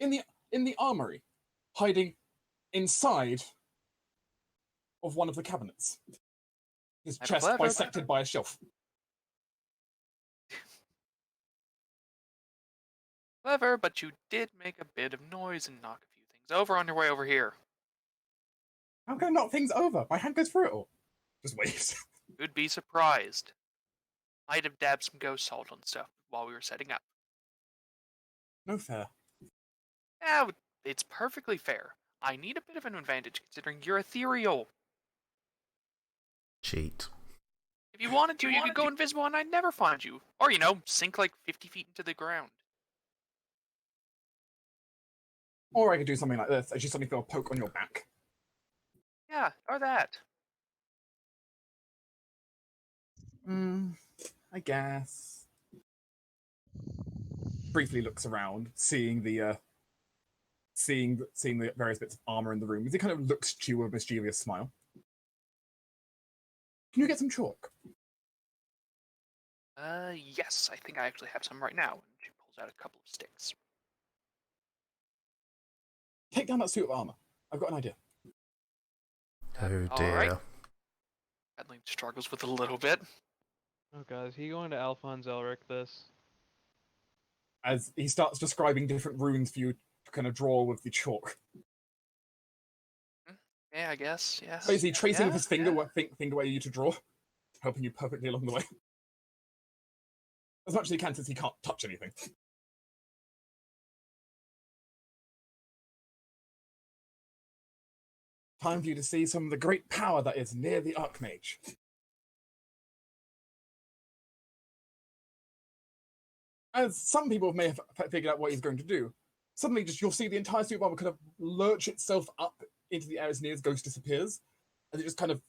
in the armory, hiding inside of one of the cabinets. His chest bisected by a shelf. Clever, but you did make a bit of noise and knock a few things over on your way over here. How can I knock things over? My hand goes through it all. Just wait. You'd be surprised. Might have dabbed some ghost salt on stuff while we were setting up. No fair. Yeah, it's perfectly fair. I need a bit of an advantage considering you're ethereal. Cheat. If you wanted to, you could go invisible and I'd never find you. Or, sink like 50 feet into the ground. Or I could do something like this, as you suddenly feel a poke on your back. Yeah, or that. I guess. Briefly looks around, seeing the various bits of armor in the room. He kind of looks to you with a mischievous smile. Can you get some chalk? Yes, I think I actually have some right now. And she pulls out a couple of sticks. Take down that suit of armor. I've got an idea. Oh dear. Right. Adling struggles with a little bit. Oh god, is he going to Alphonse Elric this? As he starts describing different runes for you to kind of draw with the chalk. Yeah, I guess, yeah. Basically tracing with his finger where you to draw, helping you perfectly along the way. As much as he can, since he can't touch anything. Time for you to see some of the great power that is near the Archmage. As some people may have figured out what he's going to do, suddenly you'll see the entire suit of armor kind of lurch itself up into the air as Nia's ghost disappears, and it just kind of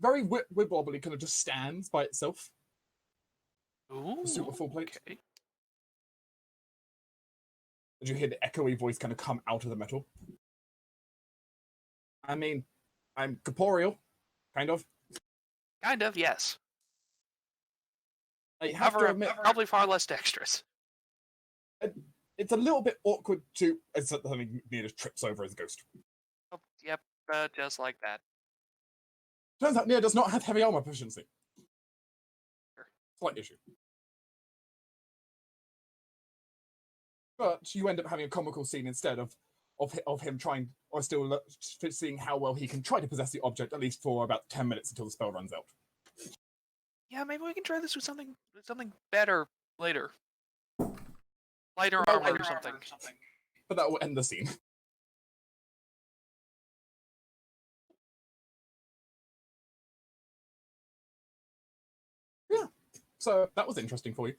very wibbly kind of just stands by itself. Ooh, the suit with full plate. Okay. As you hear the echoey voice kind of come out of the metal. I mean, I'm corporeal, kind of. Kind of, yes. I have to admit, probably far less dexterous. It's a little bit awkward to. As something Nia just trips over as a ghost. Oh, yep, just like that. Turns out Nia does not have heavy armor proficiency. Sure. Slight issue. But you end up having a comical scene instead of him trying, or still seeing how well he can try to possess the object, at least for about 10 minutes until the spell runs out. Yeah, maybe we can try this with something better later. Lighter armor or something. But that will end the scene. Yeah, so that was interesting for you.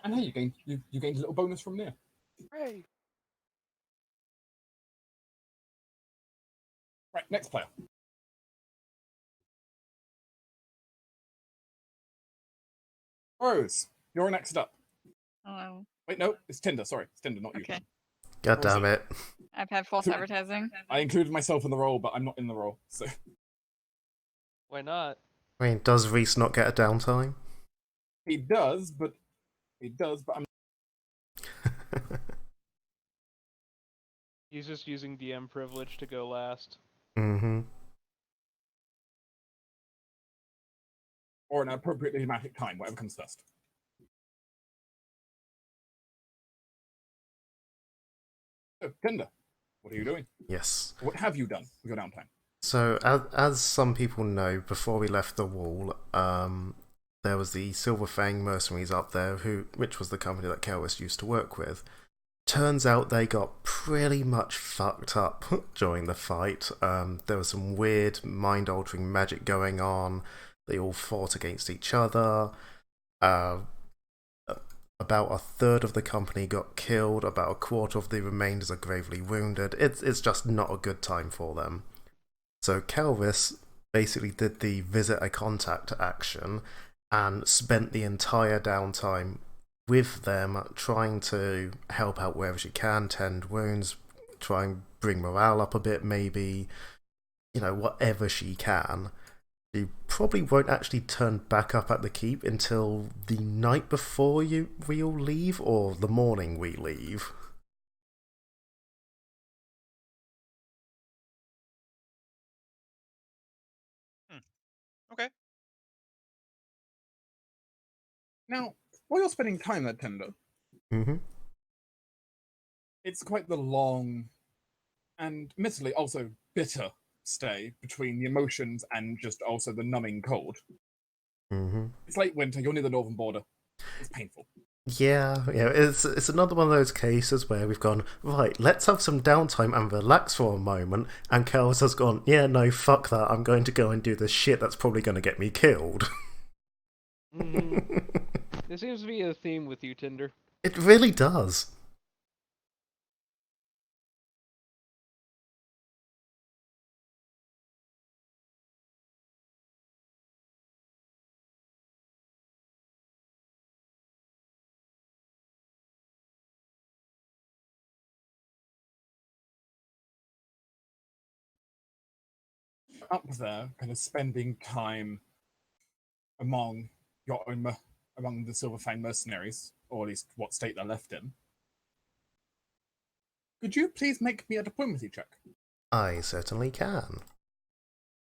And hey, you gained a little bonus from Nia. Hooray. Right, next player. Rose, you're next up. Hello. Wait, no, it's Tinder. Sorry, it's Tinder, not you. Okay. God damn it. I've had false advertising. I included myself in the role, but I'm not in the role, so. Why not? I mean, does Reese not get a downtime? He does, but I'm. He's just using DM privilege to go last. Mm-hmm. Or an appropriately dramatic time, whatever comes first. So, Tinder, what are you doing? Yes. What have you done with your downtime? So, as some people know, before we left the wall, there was the Silver Fang mercenaries up there, which was the company that Kelvis used to work with. Turns out they got pretty much fucked up during the fight. There was some weird, mind-altering magic going on. They all fought against each other. About a third of the company got killed. About a quarter of the remainders are gravely wounded. It's just not a good time for them. So Kelvis basically did the visit a contact action and spent the entire downtime with them, trying to help out wherever she can, tend wounds, try and bring morale up a bit, maybe, whatever she can. You probably won't actually turn back up at the keep until the night before we all leave, or the morning we leave. Okay. Now, while you're spending time there, Tender, Mm-hmm. it's quite the long and admittedly also bitter stay between the emotions and just also the numbing cold. Mm-hmm. It's late winter, you're near the northern border. It's painful. Yeah, it's another one of those cases where we've gone, right, let's have some downtime and relax for a moment, and Kels has gone, yeah, no, fuck that, I'm going to go and do this shit that's probably going to get me killed. There seems to be a theme with you, Tinder. It really does. Up there, kind of spending time among your own among the Silverfang mercenaries, or at least what state they're left in. Could you please make me a diplomacy check? I certainly can.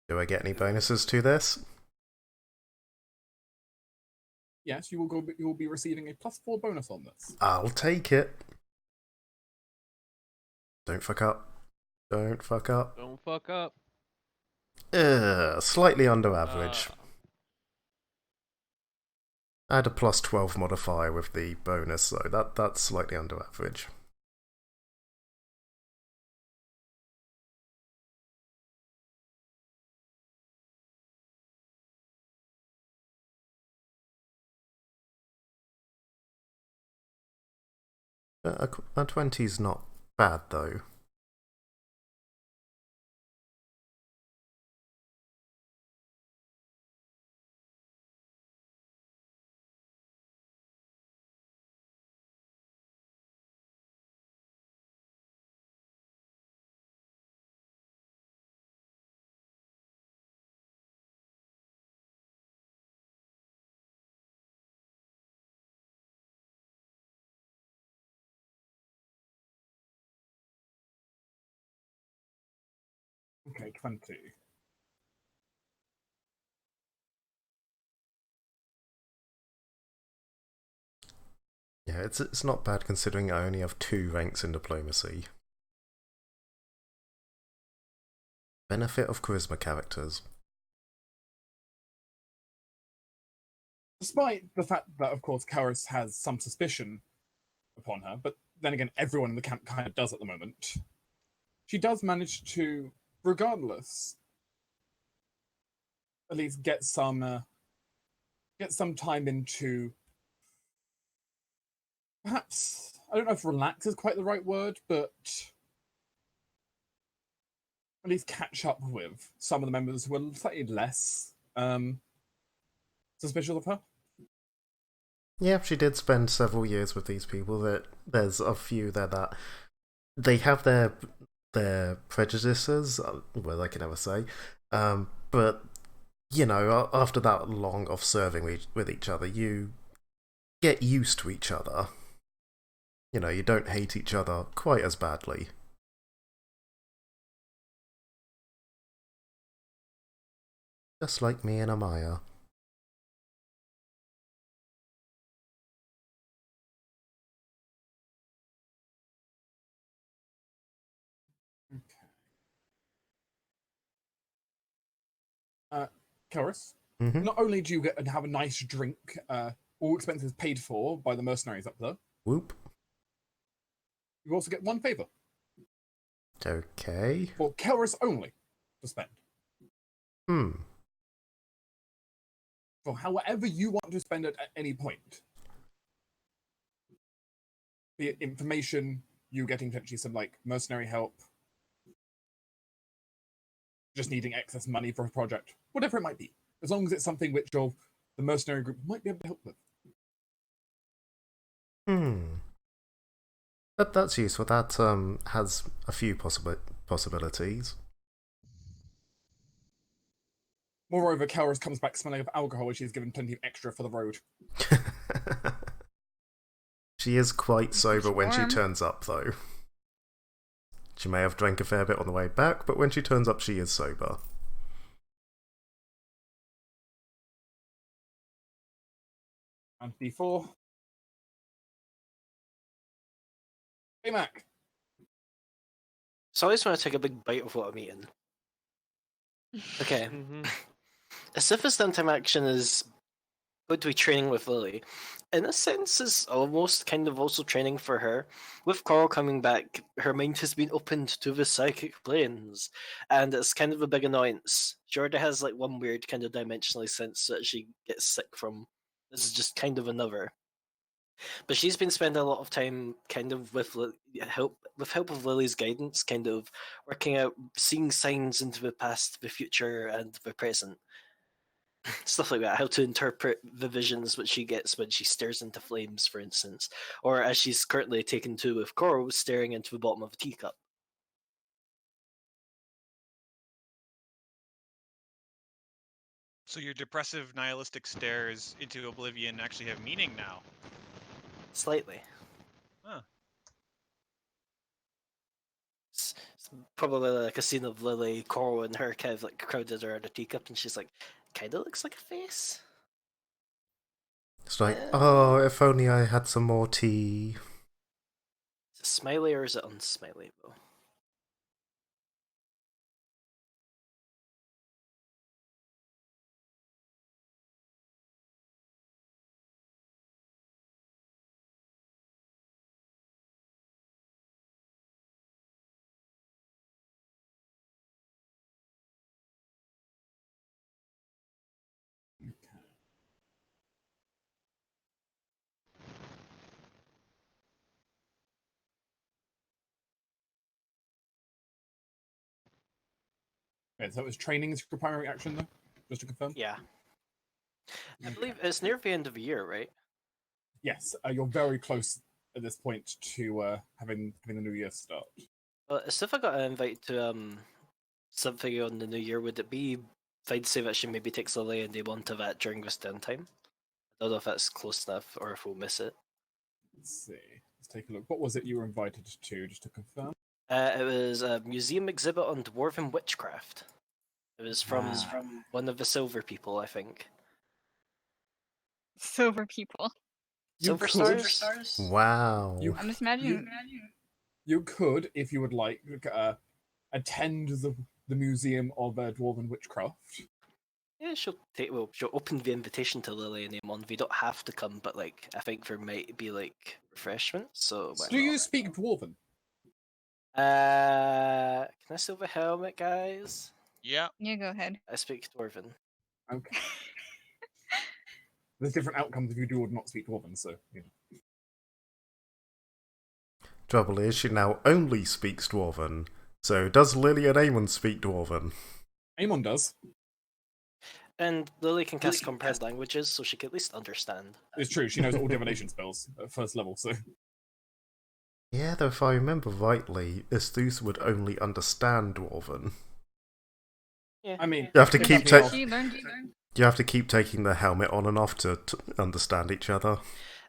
Do I get any bonuses to this? Yes, you will be receiving a +4 bonus on this. I'll take it. Don't fuck up. Don't fuck up. Don't fuck up. Slightly under average. I had a +12 modifier with the bonus, so that's slightly under average. A 20's not bad, though. Okay, 20. Yeah, it's not bad considering I only have 2 ranks in diplomacy. Benefit of charisma characters. Despite the fact that, of course, Karis has some suspicion upon her, but then again, everyone in the camp kind of does at the moment, she does manage to, regardless, at least get some time into perhaps, I don't know if relax is quite the right word, but at least catch up with some of the members who are slightly less suspicious of her. Yeah, she did spend several years with these people. There's a few there that they have their prejudices, well, I can never say, but you know, after that long of serving with each other, you get used to each other. You know, you don't hate each other quite as badly. Just like me and Amaya. Karis, Mm-hmm. not only do you get and have a nice drink, all expenses paid for by the mercenaries up there, Whoop. you also get one favor Okay. for Karis only to spend. For however you want to spend it at any point. Be it information, you getting potentially some like mercenary help, just needing excess money for a project, whatever it might be. As long as it's something which the mercenary group might be able to help with. That's useful. That has a few possibilities. Moreover, Kelrus comes back smelling of alcohol, and she's given plenty of extra for the road. She is quite Keeps sober when she warm. turns up, though. She may have drank a fair bit on the way back, but when she turns up, she is sober. And D4. Hey, Mac. So I just want to take a big bite of what I'm eating. Okay. Mm-hmm. A swiftest time action is going to be training with Lily. In a sense, is almost kind of also training for her. With Coral coming back, her mind has been opened to the psychic planes, and it's kind of a big annoyance. She already has like one weird kind of dimensionally sense that she gets sick from. This is just kind of another. But she's been spending a lot of time kind of with help of Lily's guidance, kind of working out, seeing signs into the past, the future, and the present. Stuff like that, how to interpret the visions which she gets when she stares into flames, for instance, or as she's currently taken to with Coral, staring into the bottom of a teacup. So your depressive, nihilistic stares into oblivion actually have meaning now. Slightly. Huh. It's probably like a scene of Lily, Coral, and her kind of like crowded around a teacup, and she's like, kind of looks like a face. It's like, oh, if only I had some more tea. Is it smiley or is it unsmiley, though? Okay, so it was training is your primary action, though? Just to confirm? Yeah. I believe it's near the end of the year, right? Yes, you're very close at this point to having the new year start. Well, if I got an invite to something on the new year, would it be fine to say that she maybe takes Lily and they want to that during this downtime? I don't know if that's close enough or if we'll miss it. Let's see. Let's take a look. What was it you were invited to, just to confirm? It was a museum exhibit on dwarven witchcraft. It was from one of the silver people, I think. Silver people. You Silver could. stars? Wow. You I'm just imagining. You could, if you would like, attend the Museum of Dwarven Witchcraft. Yeah, she'll open the invitation to Lily and Amon. We don't have to come, but like I think there might be like refreshments. So why Do you not? speak Dwarven? Can I steal the helmet, guys? Yeah. Yeah, go ahead. I speak Dwarven. Okay. There's different outcomes if you do or do not speak Dwarven, so you know. Trouble is, she now only speaks Dwarven. So does Lily and Aemon speak Dwarven? Amon does. And Lily can cast comprehend languages, so she can at least understand. It's true. She knows all divination spells at first level, so Yeah, though if I remember rightly, Esthus would only understand Dwarven. Yeah. I mean, You have to if keep nothing else- She learned. You have to keep taking the helmet on and off to understand each other.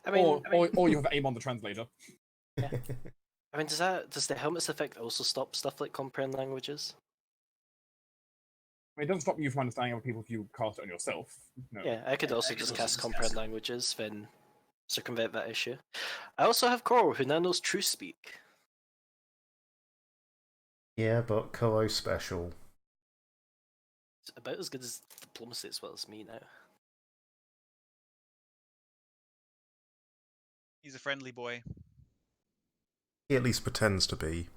I mean, or you have Amon the translator. does the helmet's effect also stop stuff like comprehend languages? I mean, it doesn't stop you from understanding other people if you cast it on yourself. No. Yeah, I could also just cast comprehend languages, then circumvent that issue. I also have Coral, who now knows True Speak. Yeah, but Koro special. It's about as good as diplomacy as well as me now. He's a friendly boy. He at least pretends to be.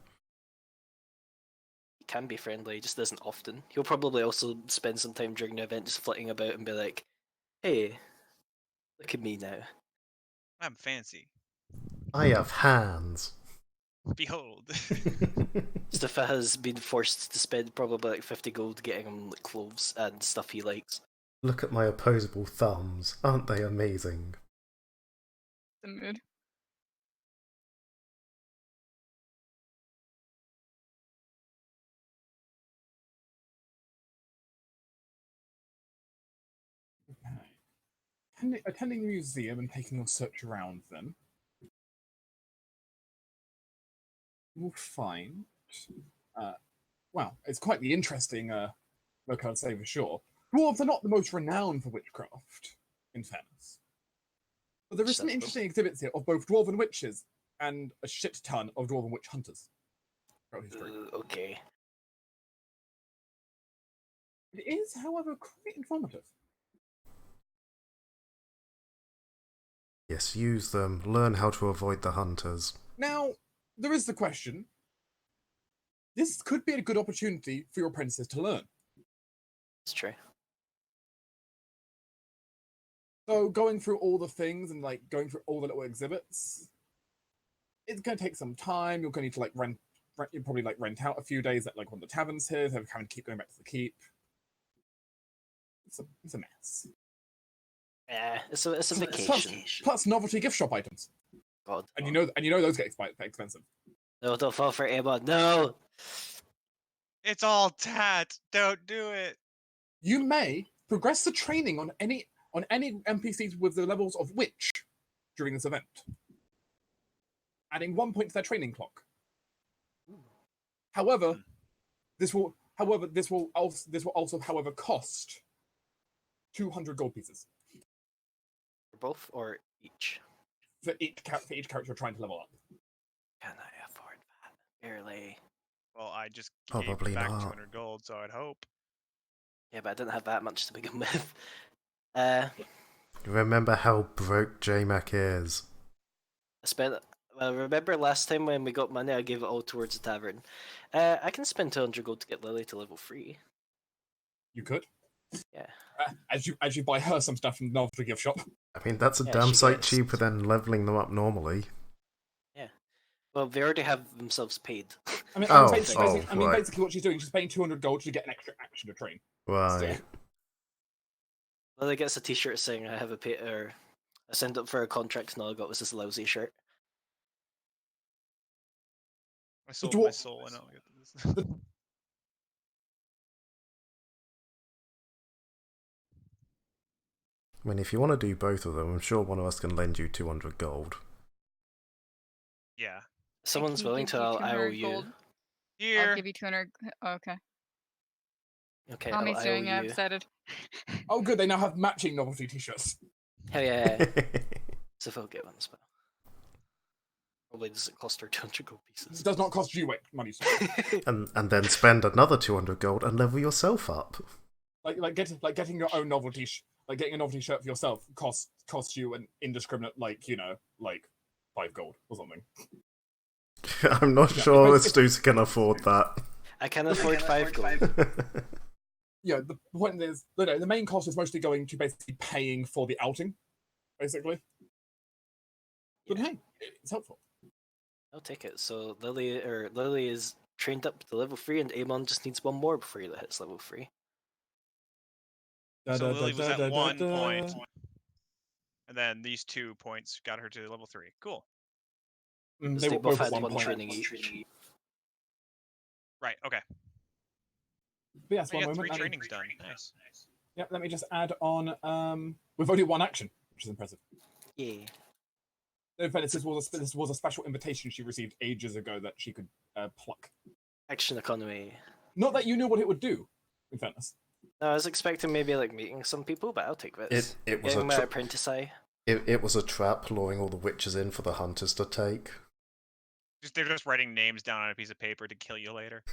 He can be friendly, he just isn't often. He'll probably also spend some time during the event just flitting about and be like, hey, look at me now. I'm fancy. I have hands. Behold. Steffa has been forced to spend probably like 50 gold getting him like, clothes and stuff he likes. Look at my opposable thumbs. Aren't they amazing? The mood. attending the museum and taking your search around, then you'll find. Well, it's quite the interesting look, I'd say for sure. Dwarves are not the most renowned for witchcraft, in fairness. But there is some Understandable. interesting exhibits here of both dwarven witches and a shit ton of dwarven witch hunters throughout history. Okay. It is, however, quite informative. Yes, use them. Learn how to avoid the hunters. Now, there is the question. This could be a good opportunity for your apprentices to learn. It's true. So going through all the things and like going through all the little exhibits, it's going to take some time. You're going to need to like rent you'll probably like rent out a few days at like one of the taverns here, so having to keep going back to the keep. It's a mess. Yeah, it's a Plus, vacation. plus novelty gift shop items, God. and you know those get expensive. No, don't fall for Emma. No. It's all tat. Don't do it. You may progress the training on any NPCs with the levels of witch during this event, adding 1 point to their training clock. However, this will also cost 200 gold pieces For both or each? for each character you're trying to level up. Can I afford that? Barely. Well, I just Probably gave back not. 200 gold, so I'd hope. Yeah, but I didn't have that much to begin with. Remember how broke J-Mac is. I spent. Well, remember last time when we got money, I gave it all towards the tavern. I can spend 200 gold to get Lily to level 3. You could, Yeah. as you buy her some stuff from the novelty gift shop. I mean, that's a Yeah, damn she sight gets- cheaper than leveling them up normally. Well, they already have themselves paid. I mean, Oh, basically, right. basically what she's doing, she's paying 200 gold to get an extra action to train. Right. Lily gets a T-shirt saying I have a pay or I signed up for a contract and all I got was this lousy shirt. I sold dwar- my soul and I'll get this. I mean, if you want to do both of them, I'm sure one of us can lend you 200 gold. Yeah. If someone's willing to, I owe you. I'll Here. give you 200. Oh, okay. Okay, Tommy's I owe doing it. I've you. decided. Oh, good, they now have matching novelty t-shirts. Hell yeah. So if I'll get one as well. Probably doesn't cost her 200 gold It pieces. does not cost you money. Sorry. and then spend another 200 gold and level yourself up. Getting your own novelty getting a novelty shirt for yourself costs you an indiscriminate 5 gold or something. I'm not Yeah, sure if I- Astusa can afford that. I can afford 5 gold. Yeah, the point is, the main cost is mostly going to basically paying for the outing, basically. But hey, it's helpful. I'll take it. So Lily is trained up to level 3 and Amon just needs one more before he hits level 3. So Lily was at 1 point, and then these 2 points got her to level 3. Cool. Because They they were both both had at one point. training each. Right. Okay. But yes, I one got 3 moment. trainings done. Nice. Yeah, let me just add on. With only one action, which is impressive. Yeah. In fact, this was a special invitation she received ages ago that she could pluck. Action economy. Not that you knew what it would do. In fairness, No, I was expecting maybe like meeting some people, but I'll take this. It was Getting my a apprentice eye. it was a trap luring all the witches in for the hunters to take. They're just writing names down on a piece of paper to kill you later.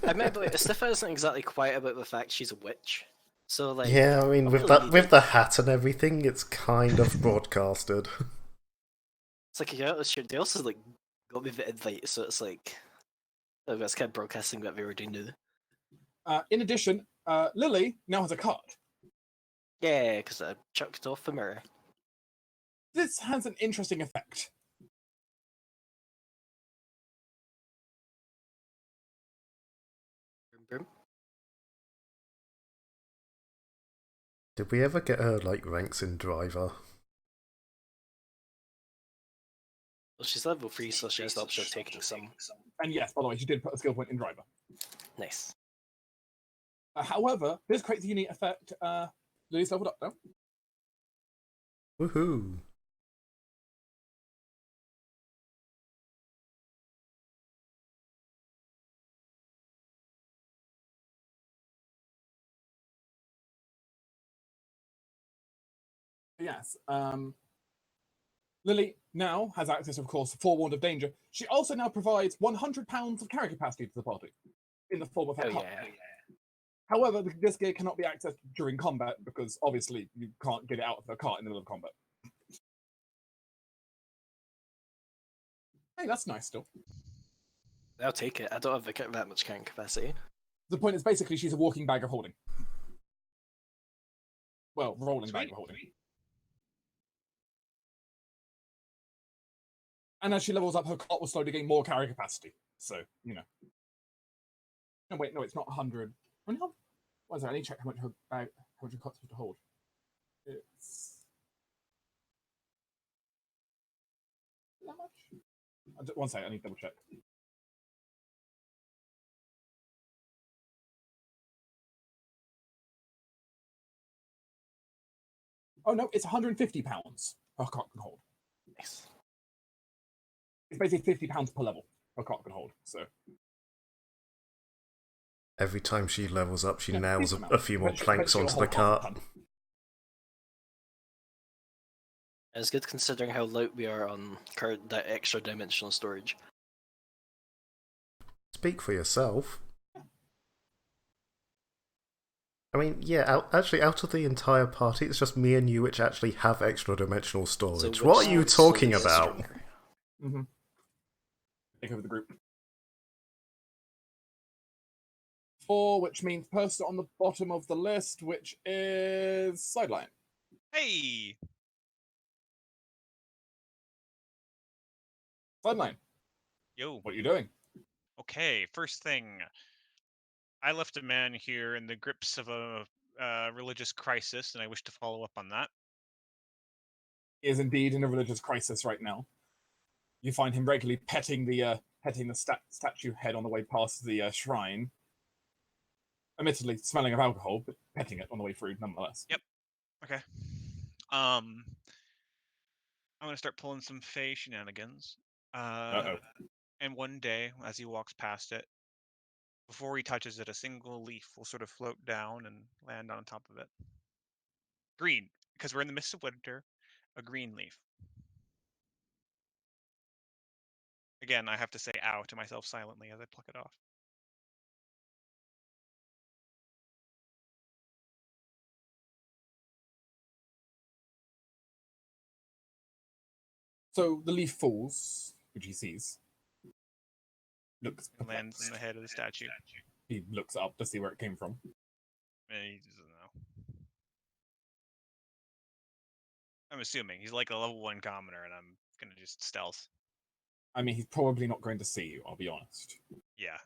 I mean, but Astifa isn't exactly quiet about the fact she's a witch. So like, Yeah, I mean, I'll with really that need with it. the hat and everything, it's kind of broadcasted. It's like yeah, they also like got me the invite, so it's like I was kind of broadcasting what they were doing now. in addition, Lily now has a card. Yeah, because I chucked off the mirror. This has an interesting effect. Boom, boom. Did we ever get her like ranks in driver? Well, she's level 3, so she has the option of taking some. And yes, by the way, she did put a skill point in driver. Nice. However, this creates a unique effect. Lily's leveled up now. Woohoo! Yes. Lily now has access, of course, to Forewarned of Danger. She also now provides 100 pounds of carry capacity to the party in the form of her Oh cart. yeah. However, this gear cannot be accessed during combat because obviously you can't get it out of the cart in the middle of combat. Hey, that's nice still. I'll take it. I don't have that much carrying capacity. The point is basically she's a walking bag of holding. Well, rolling bag Sweet. of holding. And as she levels up, her cart will slowly gain more carry capacity. So, you know. No, wait, no, it's not 100. What is that? I need to check how much her bag, how much her cart's supposed to hold. It's that much? One second, I need to double check. Oh no, it's 150 pounds her cart can hold. Nice. It's basically 50 pounds per level her cart can hold. So Every time she levels up, she yeah, nails decent a amount. few more Eventually- planks eventually onto the it'll hold half a cart. ton. It's good considering how light we are on current extra dimensional storage. Speak for yourself. I mean, yeah, actually, out of the entire party, it's just me and you which actually have extra dimensional storage. So What are you which slowly talking gets about? stronger. Mm-hmm. Take over the group. 4, which means person on the bottom of the list, which is Sideline. Hey, Sideline, yo. what are you doing? Okay, first thing. I left a man here in the grips of a religious crisis, and I wish to follow up on that. He is indeed in a religious crisis right now. You find him regularly petting the statue head on the way past the shrine. Admittedly, smelling of alcohol, but petting it on the way through nonetheless. Yep. Okay. I'm gonna start pulling some Fey shenanigans. Uh-oh. And one day, as he walks past it, before he touches it, a single leaf will sort of float down and land on top of it. Green, because we're in the midst of winter. A green leaf. Again, I have to say "ow" to myself silently as I pluck it off. So the leaf falls, which he sees. Looks It lands in perplexed. the head of the statue. He looks up to see where it came from. And he doesn't know. I'm assuming he's like a level 1 commoner, and I'm gonna just stealth. I mean, he's probably not going to see you, I'll be honest. Yeah.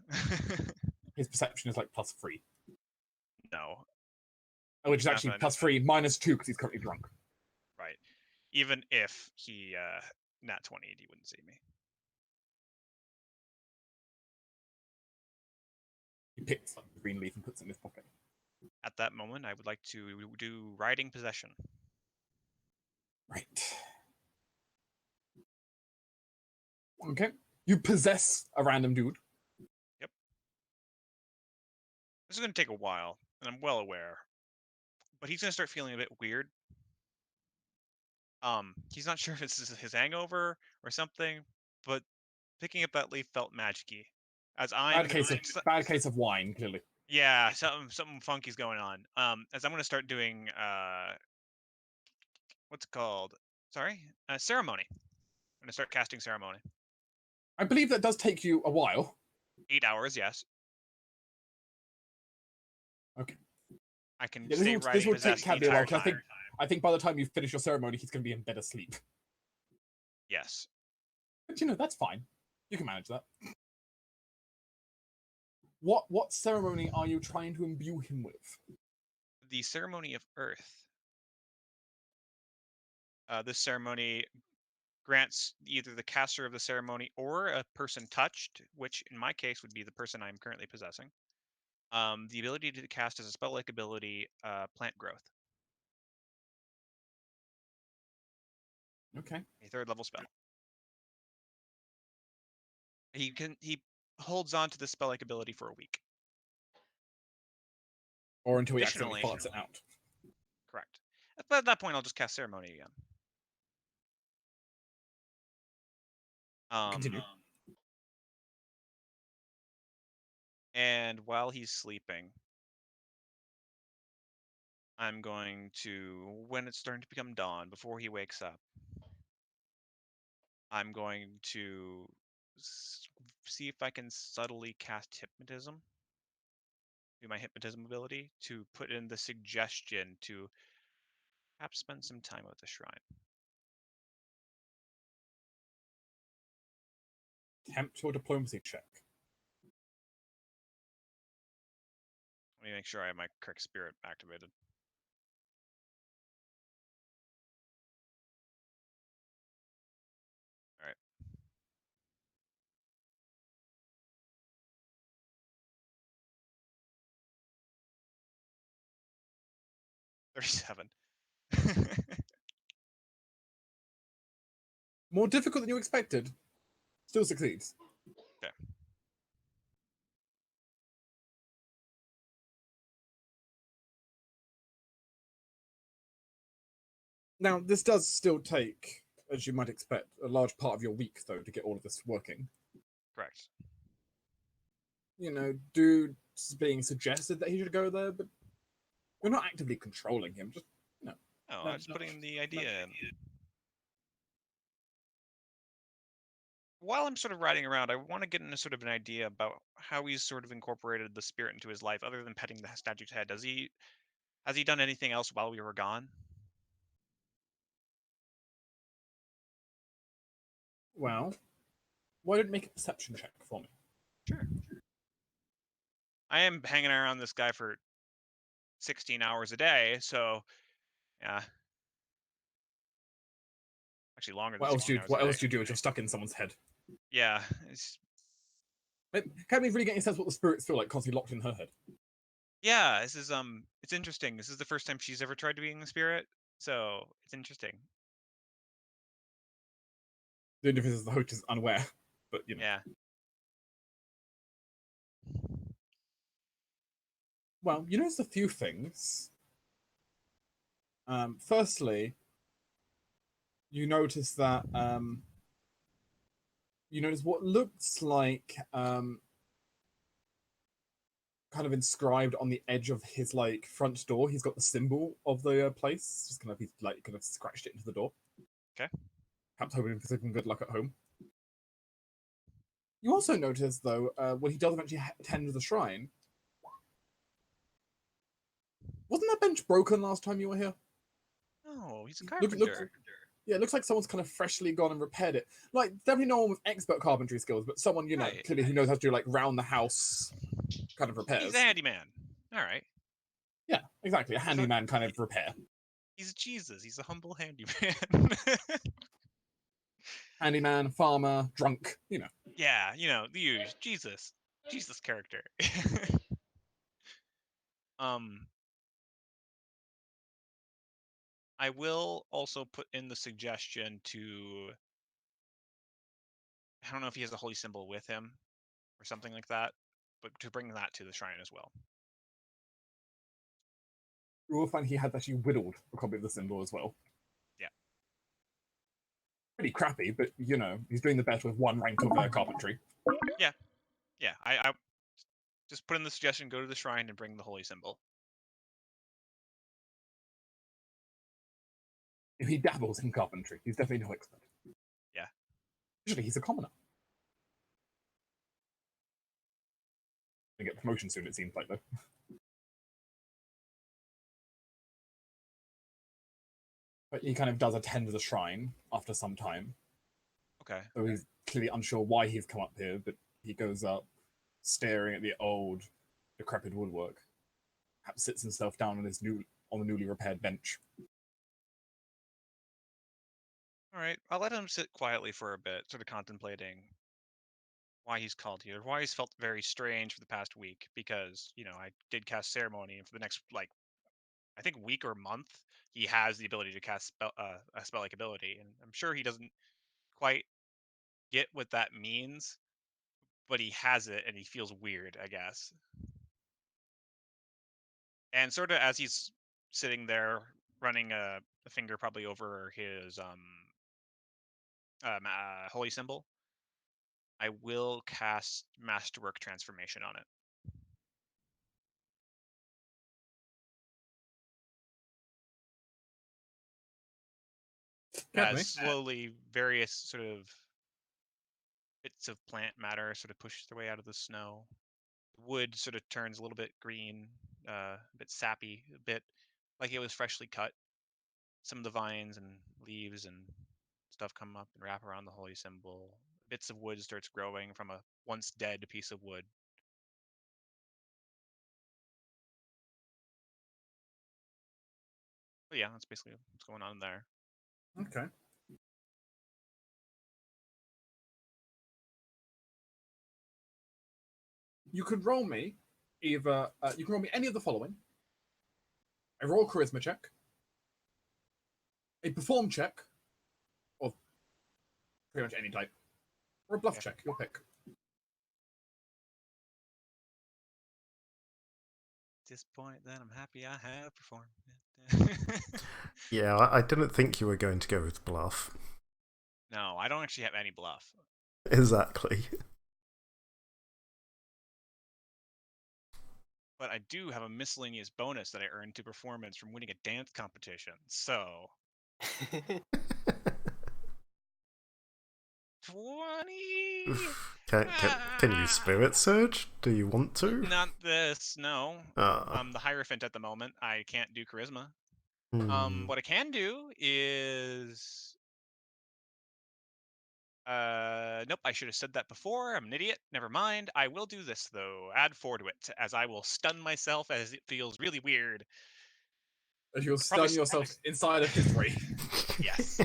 His perception is like +3. No. Which is actually Definitely. +3, -2 because he's currently drunk. Right. Even if he nat 20'd, he wouldn't see me. He picks up the green leaf and puts it in his pocket. At that moment, I would like to do riding possession. Right. Okay. You possess a random dude. This is going to take a while, and I'm well aware. But he's going to start feeling a bit weird. He's not sure if it's his hangover or something, but picking up that leaf felt magic-y. As I'm Bad case of wine, clearly. yeah, something funky's going on. As I'm going to start doing what's it called? Sorry, ceremony. I'm going to start casting ceremony. I believe that does take you a while. 8 hours, yes. Okay. I can Yeah, stay this riding will take possessed the Cadby a while, entire 'cause time. I think by the time you finish your ceremony, he's going to be in bed asleep. Yes. But you know, that's fine. You can manage that. What ceremony are you trying to imbue him with? The ceremony of Earth. This ceremony grants either the caster of the ceremony or a person touched, which in my case would be the person I'm currently possessing, the ability to cast as a spell-like ability plant growth. Okay. A 3rd level spell. He holds on to the spell-like ability for a week. Or until he accidentally Additionally- farts it out. Correct. But at that point, I'll just cast Ceremony again. Continue. And while he's sleeping, I'm going to, when it's starting to become dawn, before he wakes up, I'm going to see if I can subtly cast Hypnotism. Do my Hypnotism ability to put in the suggestion to perhaps spend some time at the shrine. Tempt or diplomacy check. Let me make sure I have my correct spirit activated. All right. $37. More difficult than you expected. Still succeeds. Okay. Now, this does still take, as you might expect, a large part of your week, though, to get all of this working. Correct. You know, dude's being suggested that he should go there, but you're not actively controlling him. Just, No, No, I'm just putting the idea in. While I'm sort of riding around, I want to get into sort of an idea about how he's sort of incorporated the spirit into his life, other than petting the statue's head. Has he done anything else while we were gone? well, why don't you make a perception check for me? Sure. I am hanging around this guy for 16 hours a day, so yeah. Actually, longer than What else 16 do you, hours what a else day. do you do if you're stuck in someone's head? Yeah, it's Can't we really get a sense what the spirits feel like constantly locked in her head? yeah. This is it's interesting. This is the first time she's ever tried to be in the spirit, so it's interesting. The only difference is the host is unaware, but you know. Yeah. Well, you notice a few things. Firstly, you notice that you notice what looks like kind of inscribed on the edge of his like front door. He's got the symbol of the place. Just kind of he's like kind of scratched it into the door. Okay. Perhaps hoping for some good luck at home. You also notice, though, when he does eventually attend to the shrine, wasn't that bench broken last time you were here? Oh, he's a Look, carpenter. yeah, it looks like someone's kind of freshly gone and repaired it. Like, definitely no one with expert carpentry skills, but someone, you know, Right. clearly who knows how to do, like, round the house kind of repairs. He's a handyman. All right. Yeah, exactly. A handyman kind of repair. He's Jesus. He's a humble handyman. Handyman, farmer, drunk, you know. Yeah, you know, the usual. Jesus character. um, I will also put in the suggestion to. I don't know if he has a holy symbol with him or something like that, but to bring that to the shrine as well. You will find he had actually whittled a copy of the symbol as well. Yeah. Pretty crappy, but, you know, he's doing the best with one rank of carpentry. Yeah, I just put in the suggestion: go to the shrine and bring the holy symbol. He dabbles in carpentry. He's definitely no expert. Yeah. Usually he's a commoner. Gonna get promotion soon, it seems like, though. But he kind of does attend to the shrine after some time. Okay. So he's clearly unsure why he's come up here, but he goes up, staring at the old, decrepit woodwork. Perhaps sits himself down on the newly repaired bench. All right. I'll let him sit quietly for a bit, sort of contemplating why he's called here, why he's felt very strange for the past week, because, you know, I did cast ceremony, and for the next, like, I think week or month, he has the ability to cast a spell-like ability, and I'm sure he doesn't quite get what that means, but he has it, and he feels weird, I guess. And sort of as he's sitting there, running a finger probably over his holy symbol, I will cast Masterwork Transformation on it. Get me. As slowly various sort of bits of plant matter sort of push their way out of the snow. Wood sort of turns a little bit green, a bit sappy, a bit like it was freshly cut. Some of the vines and leaves and stuff come up and wrap around the holy symbol. Bits of wood starts growing from a once dead piece of wood. But yeah, that's basically what's going on there. Okay. You could roll me either. You can roll me any of the following: a raw charisma check, a perform check, or pretty much any type, or a bluff Yeah. check. Your pick. At this point, then I'm happy I have performed. Yeah, I didn't think you were going to go with bluff. No, I don't actually have any bluff. Exactly. But I do have a miscellaneous bonus that I earned to performance from winning a dance competition. So 20. Can you spirit surge? Do you want to? Not this, no. Ah. I'm the Hierophant at the moment. I can't do charisma. Hmm. What I can do is nope, I should have said that before. I'm an idiot. Never mind. I will do this though. Add 4 to it, as I will stun myself as it feels really weird. As you'll Probably stun yourself inside of history. Yes.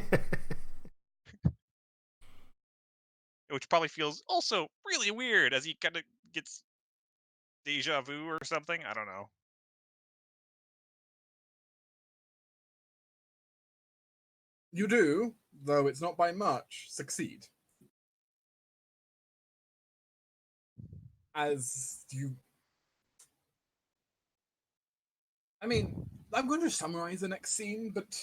Which probably feels also really weird as he kind of gets deja vu or something. I don't know. You do, though it's not by much, succeed. As you. I mean, I'm going to summarize the next scene, but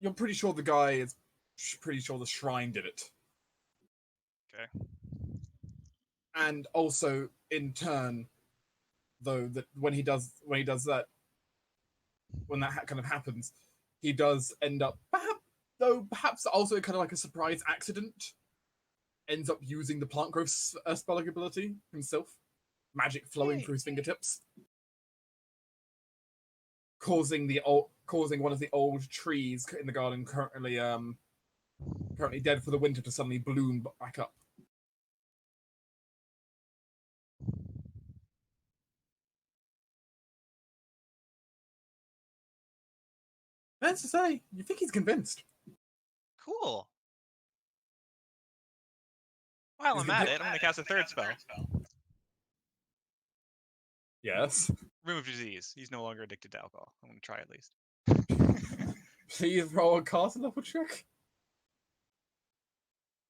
you're pretty sure the guy is pretty sure the shrine did it. Okay. And also, in turn, though, that when he does that, when that kind of happens, he does end up perhaps also kind of like a surprise accident, ends up using the plant growth spell ability himself, magic flowing through his fingertips, causing one of the old trees in the garden currently dead for the winter to suddenly bloom back up. That's to say, you think he's convinced. Cool. While I'm at it, I'm going to cast a third spell. Yes. Remove disease. He's no longer addicted to alcohol. I'm going to try at least. Please roll a cast level check.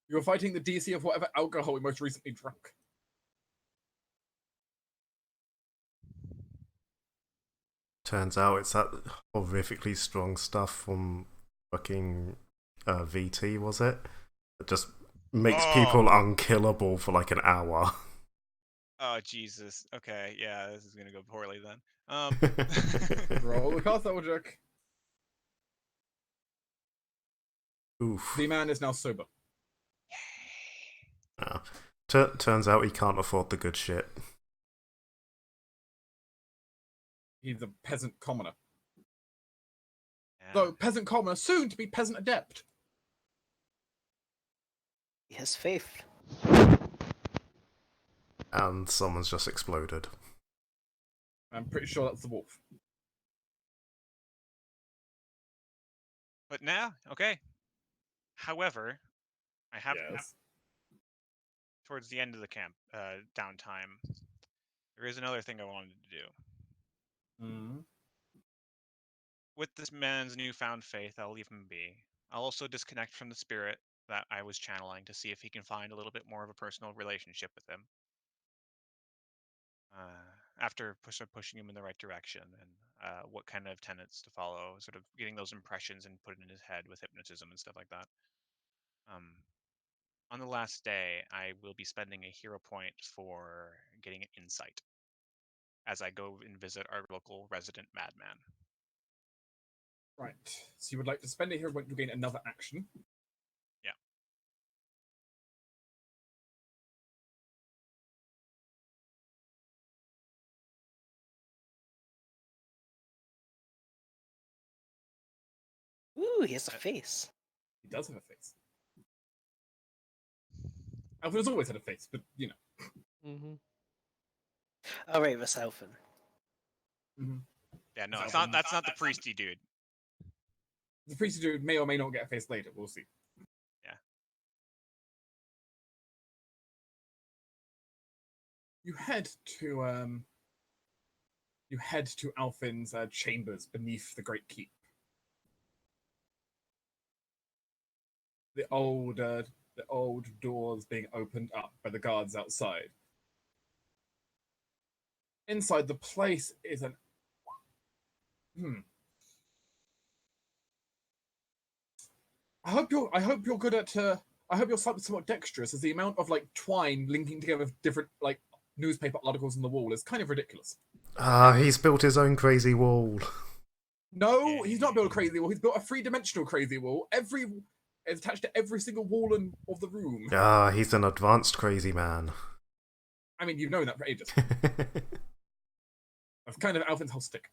You're fighting the DC of whatever alcohol we most recently drank. Turns out it's that horrifically strong stuff from fucking VT, was it? That just makes people unkillable for like an hour. Oh, Jesus. Okay, yeah, this is going to go poorly then. Roll the cast level check. Oof. The man is now sober. Turns out he can't afford the good shit. He's a peasant commoner. Yeah. Though peasant commoner, soon to be peasant adept. He has faith. And someone's just exploded. I'm pretty sure that's the wolf. But now, okay. However, I have Yes. towards the end of the camp downtime. There is another thing I wanted to do. Mm. With this man's newfound faith, I'll leave him be. I'll also disconnect from the spirit that I was channeling to see if he can find a little bit more of a personal relationship with him. After pushing him in the right direction and what kind of tenets to follow, sort of getting those impressions and put it in his head with hypnotism and stuff like that. On the last day, I will be spending a hero point for getting an insight as I go and visit our local resident madman. Right. So you would like to spend it here when you gain another action. Yeah. Ooh, he has a face. He does have a face. Alfred has always had a face, but you know. Mm-hmm. All right, Miss Alphen. Mm-hmm. Yeah, no, it's Alphen. not. That's not the priesty dude. The priest dude may or may not get a face later. We'll see. Yeah. You head to Alfin's chambers beneath the Great Keep. The old doors being opened up by the guards outside. Inside the place is an I hope you're good at I hope you're somewhat dexterous, as the amount of like twine linking together different like newspaper articles on the wall is kind of ridiculous. He's built his own crazy wall. No, he's not built a crazy wall. He's built a three-dimensional crazy wall. It's attached to every single wall of the room. He's an advanced crazy man. I mean, you've known that for ages. That's kind of Alvin's whole stick.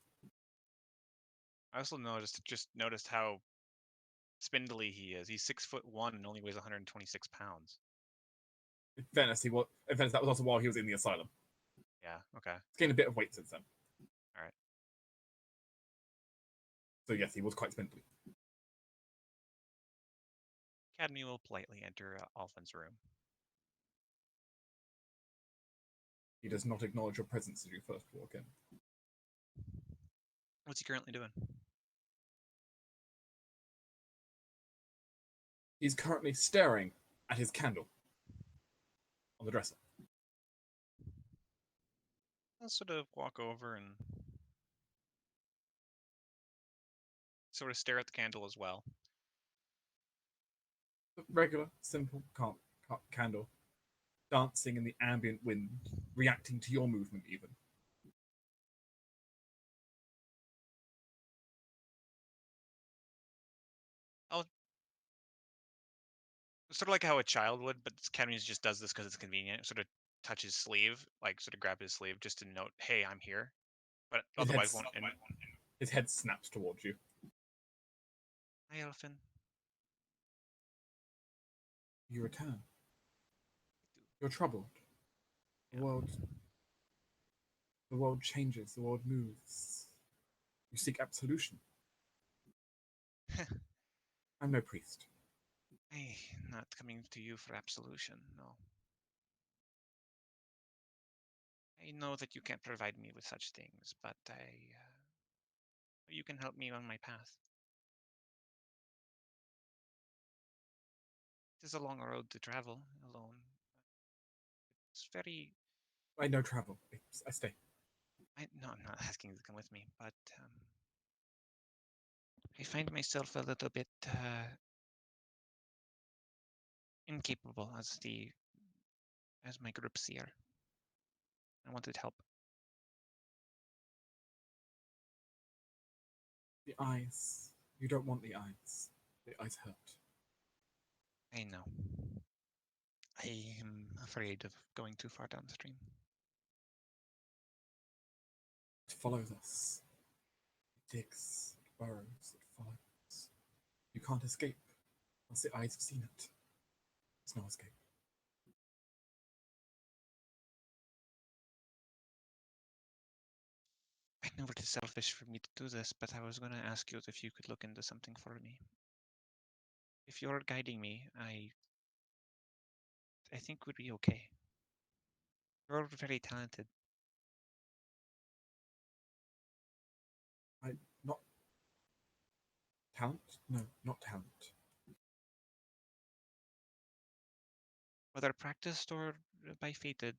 I also noticed how spindly he is. He's 6'1" and only weighs 126 pounds. In fairness, that was also while he was in the asylum. Yeah. Okay. He's gained a bit of weight since then. All right. So yes, he was quite spindly. Academy will politely enter Alphen's room. He does not acknowledge your presence as you first walk in. What's he currently doing? He's currently staring at his candle on the dresser. I'll sort of walk over and sort of stare at the candle as well. Regular, simple, calm candle, dancing in the ambient wind, reacting to your movement even. I'll sort of like how a child would, but Academy just does this because it's convenient. Sort of touch his sleeve, like sort of grab his sleeve just to note, "Hey, I'm here," but otherwise won't. His head snaps towards you. Hi, Elfin. You return. You're troubled. The world changes. The world moves. You seek absolution. I'm no priest. I'm not coming to you for absolution, no. I know that you can't provide me with such things, but you can help me on my path. It is a long road to travel alone. It's very. I know travel. I stay. No, I'm not asking you to come with me, but I find myself a little bit incapable as my group seer. I wanted help. The eyes. You don't want the eyes. The eyes hurt. I know. I am afraid of going too far downstream. It follows us. It digs. It burrows. It follows. You can't escape. Once the eyes have seen it. There's no escape. I know it is selfish for me to do this, but I was going to ask you if you could look into something for me. If you're guiding me, I think we'd be okay. You're very talented. Talent? No, not talent. Whether practiced or by fated,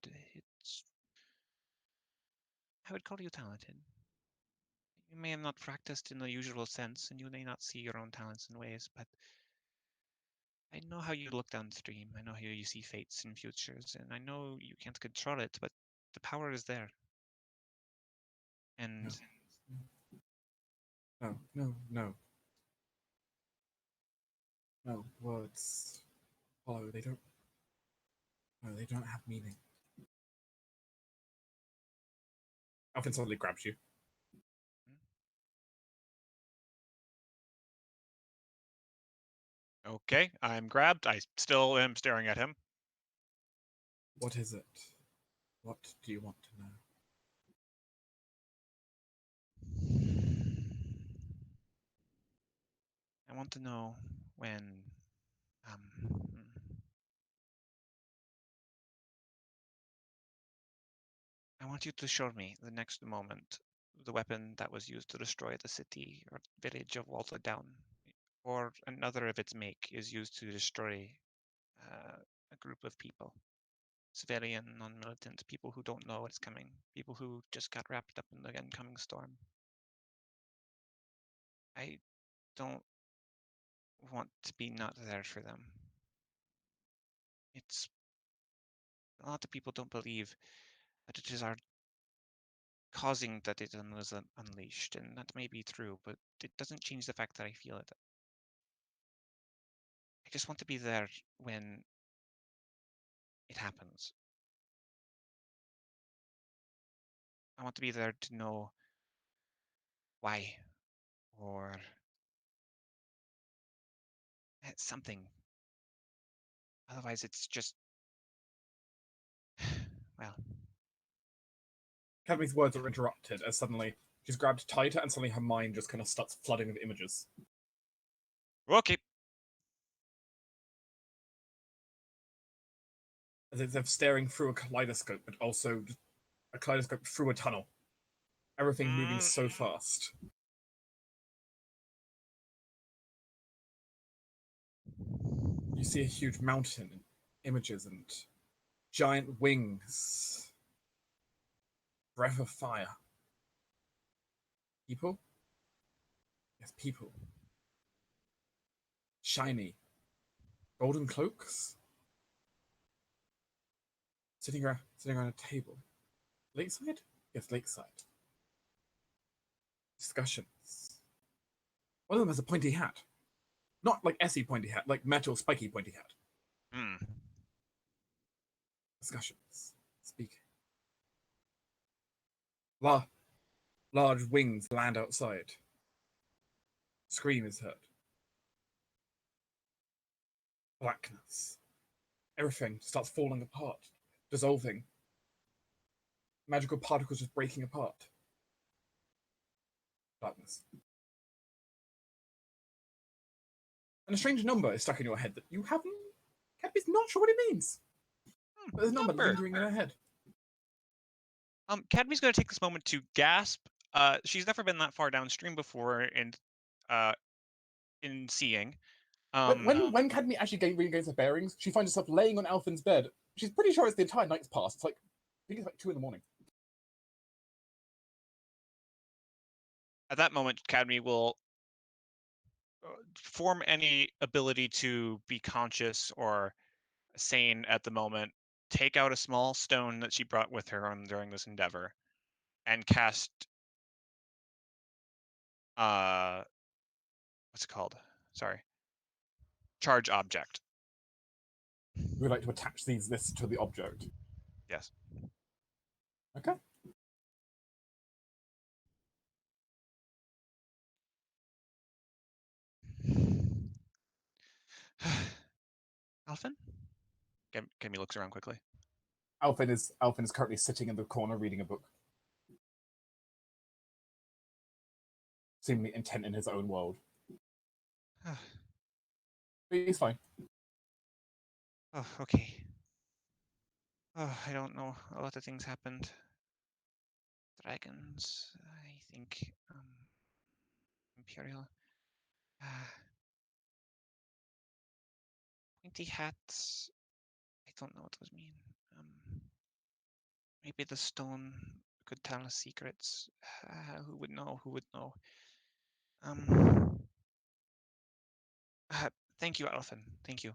I would call you talented. You may have not practiced in the usual sense, and you may not see your own talents and ways, but I know how you look downstream. I know how you see fates and futures, and I know you can't control it, but the power is there. And No. No, words. Hollow, they don't. No, they don't have meaning. Alvin suddenly grabs you. okay, I'm grabbed. I still am staring at him. What is it? What do you want to know? I want to know when um I want you to show me the next moment the weapon that was used to destroy the city or village of Walter Down, or another of its make is used to destroy a group of people. Civilian, non-militant, people who don't know what's coming, people who just got wrapped up in the incoming storm. I don't want to be not there for them. It's a lot of people don't believe that it is our causing that it was unleashed, and that may be true, but it doesn't change the fact that I feel it. I just want to be there when it happens. I want to be there to know why, or something. Otherwise, it's just, well, Cadmy's words are interrupted as suddenly she's grabbed tighter and suddenly her mind just kind of starts flooding with images. okay. As if they're staring through a kaleidoscope, but also a kaleidoscope through a tunnel. Everything moving so fast. You see a huge mountain and images and giant wings. Breath of fire. People? Yes, people. Shiny. Golden cloaks? Sitting around a table. Lakeside? Yes, lakeside. Discussions. One of them has a pointy hat. Not like Essie pointy hat, like metal spiky pointy hat. Hmm. Discussions. Speaking. Large wings land outside. Scream is heard. Blackness. Everything starts falling apart, dissolving. Magical particles just breaking apart. Darkness. And a strange number is stuck in your head that you haven't. Cadby's not sure what it means. But there's a number lingering in her head. Cadmy's going to take this moment to gasp. She's never been that far downstream before in seeing. When Cadmy actually regains her bearings, she finds herself laying on Alfin's bed. She's pretty sure it's the entire night's passed. It's like, I think it's like 2 a.m. At that moment, Cadmy will form any ability to be conscious or sane at the moment, take out a small stone that she brought with her during this endeavor, and cast what's it called? Sorry. Charge object. We like to attach this to the object. Yes. Okay. Alphin? Kemi looks around quickly. Alfin is currently sitting in the corner reading a book. Seemingly intent in his own world. He's fine. Oh, okay. Oh, I don't know. A lot of things happened. Dragons, I think. Imperial. Pointy hats. I don't know what those mean. Maybe the stone could tell us secrets. Who would know? Who would know? Thank you, Alphen. Thank you.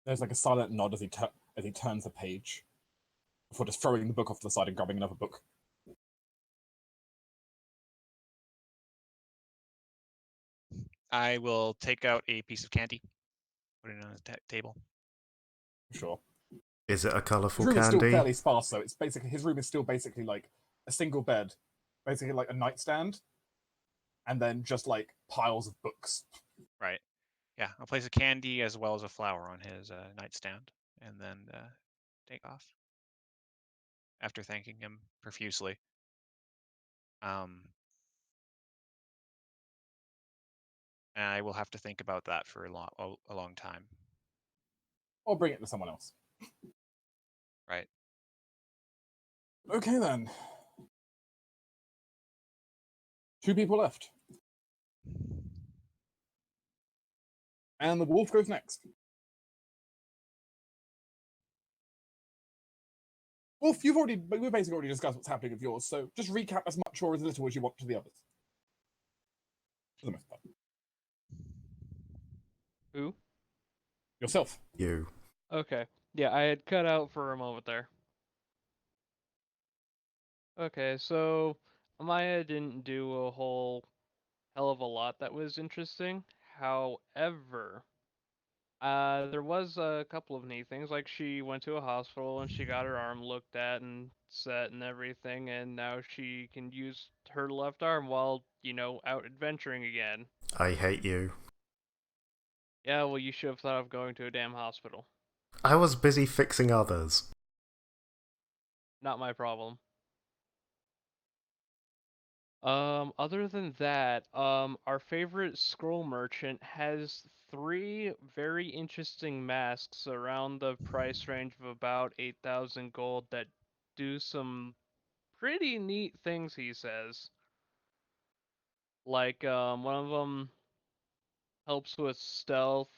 There's like a silent nod as he turns the page before just throwing the book off to the side and grabbing another book. I will take out a piece of candy, put it on the table. Sure. Is it a His colourful room is still candy? fairly sparse, so it's basically his room is still basically like a single bed, basically like a nightstand, and then just like piles of books. Right. Yeah, I'll place a candy as well as a flower on his nightstand, and then take off. After thanking him profusely. And I will have to think about that for a long time. Or bring it to someone else. Right. Okay then. 2 people left. And the wolf goes next. Wolf, we've basically already discussed what's happening with yours, so just recap as much or as little as you want to the others. For the most part. Who? Yourself. You. Okay. Yeah, I had cut out for a moment there. Okay, so Amaya didn't do a whole hell of a lot that was interesting. However, there was a couple of neat things, like she went to a hospital and she got her arm looked at and set and everything, and now she can use her left arm while, out adventuring again. I hate you. Yeah, well, you should have thought of going to a damn hospital. I was busy fixing others. Not my problem. Other than that, our favorite scroll merchant has 3 very interesting masks around the price range of about 8,000 gold that do some pretty neat things, he says. Like, one of them helps with stealth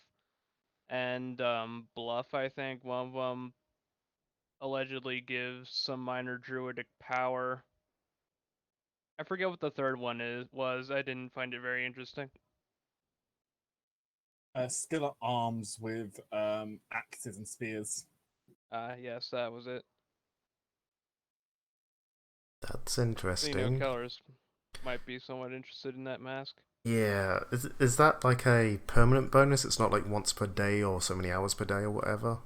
and, bluff, I think. One of them allegedly gives some minor druidic power. I forget what the third one was. I didn't find it very interesting. Skill at arms with axes and spears. Yes, that was it. That's So, interesting. Kellers might be somewhat interested in that mask. Yeah, is that like a permanent bonus? It's not like once per day or so many hours per day or whatever?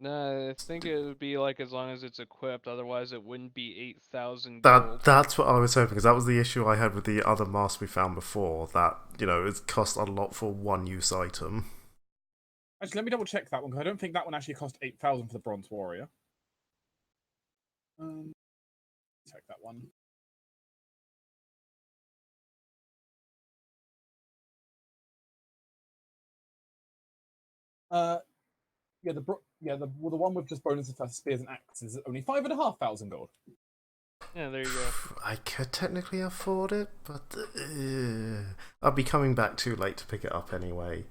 No, I think it would be like as long as it's equipped, otherwise it wouldn't be 8,000 gold. That's what I was hoping, because that was the issue I had with the other mask we found before, that, it cost a lot for one use item. Actually, let me double check that one, because I don't think that one actually cost 8,000 for the Bronze Warrior. Check that one. The one with just bonuses for spears and axes is only 5,500 gold. Yeah, there you go. I could technically afford it, but I'll be coming back too late to pick it up anyway.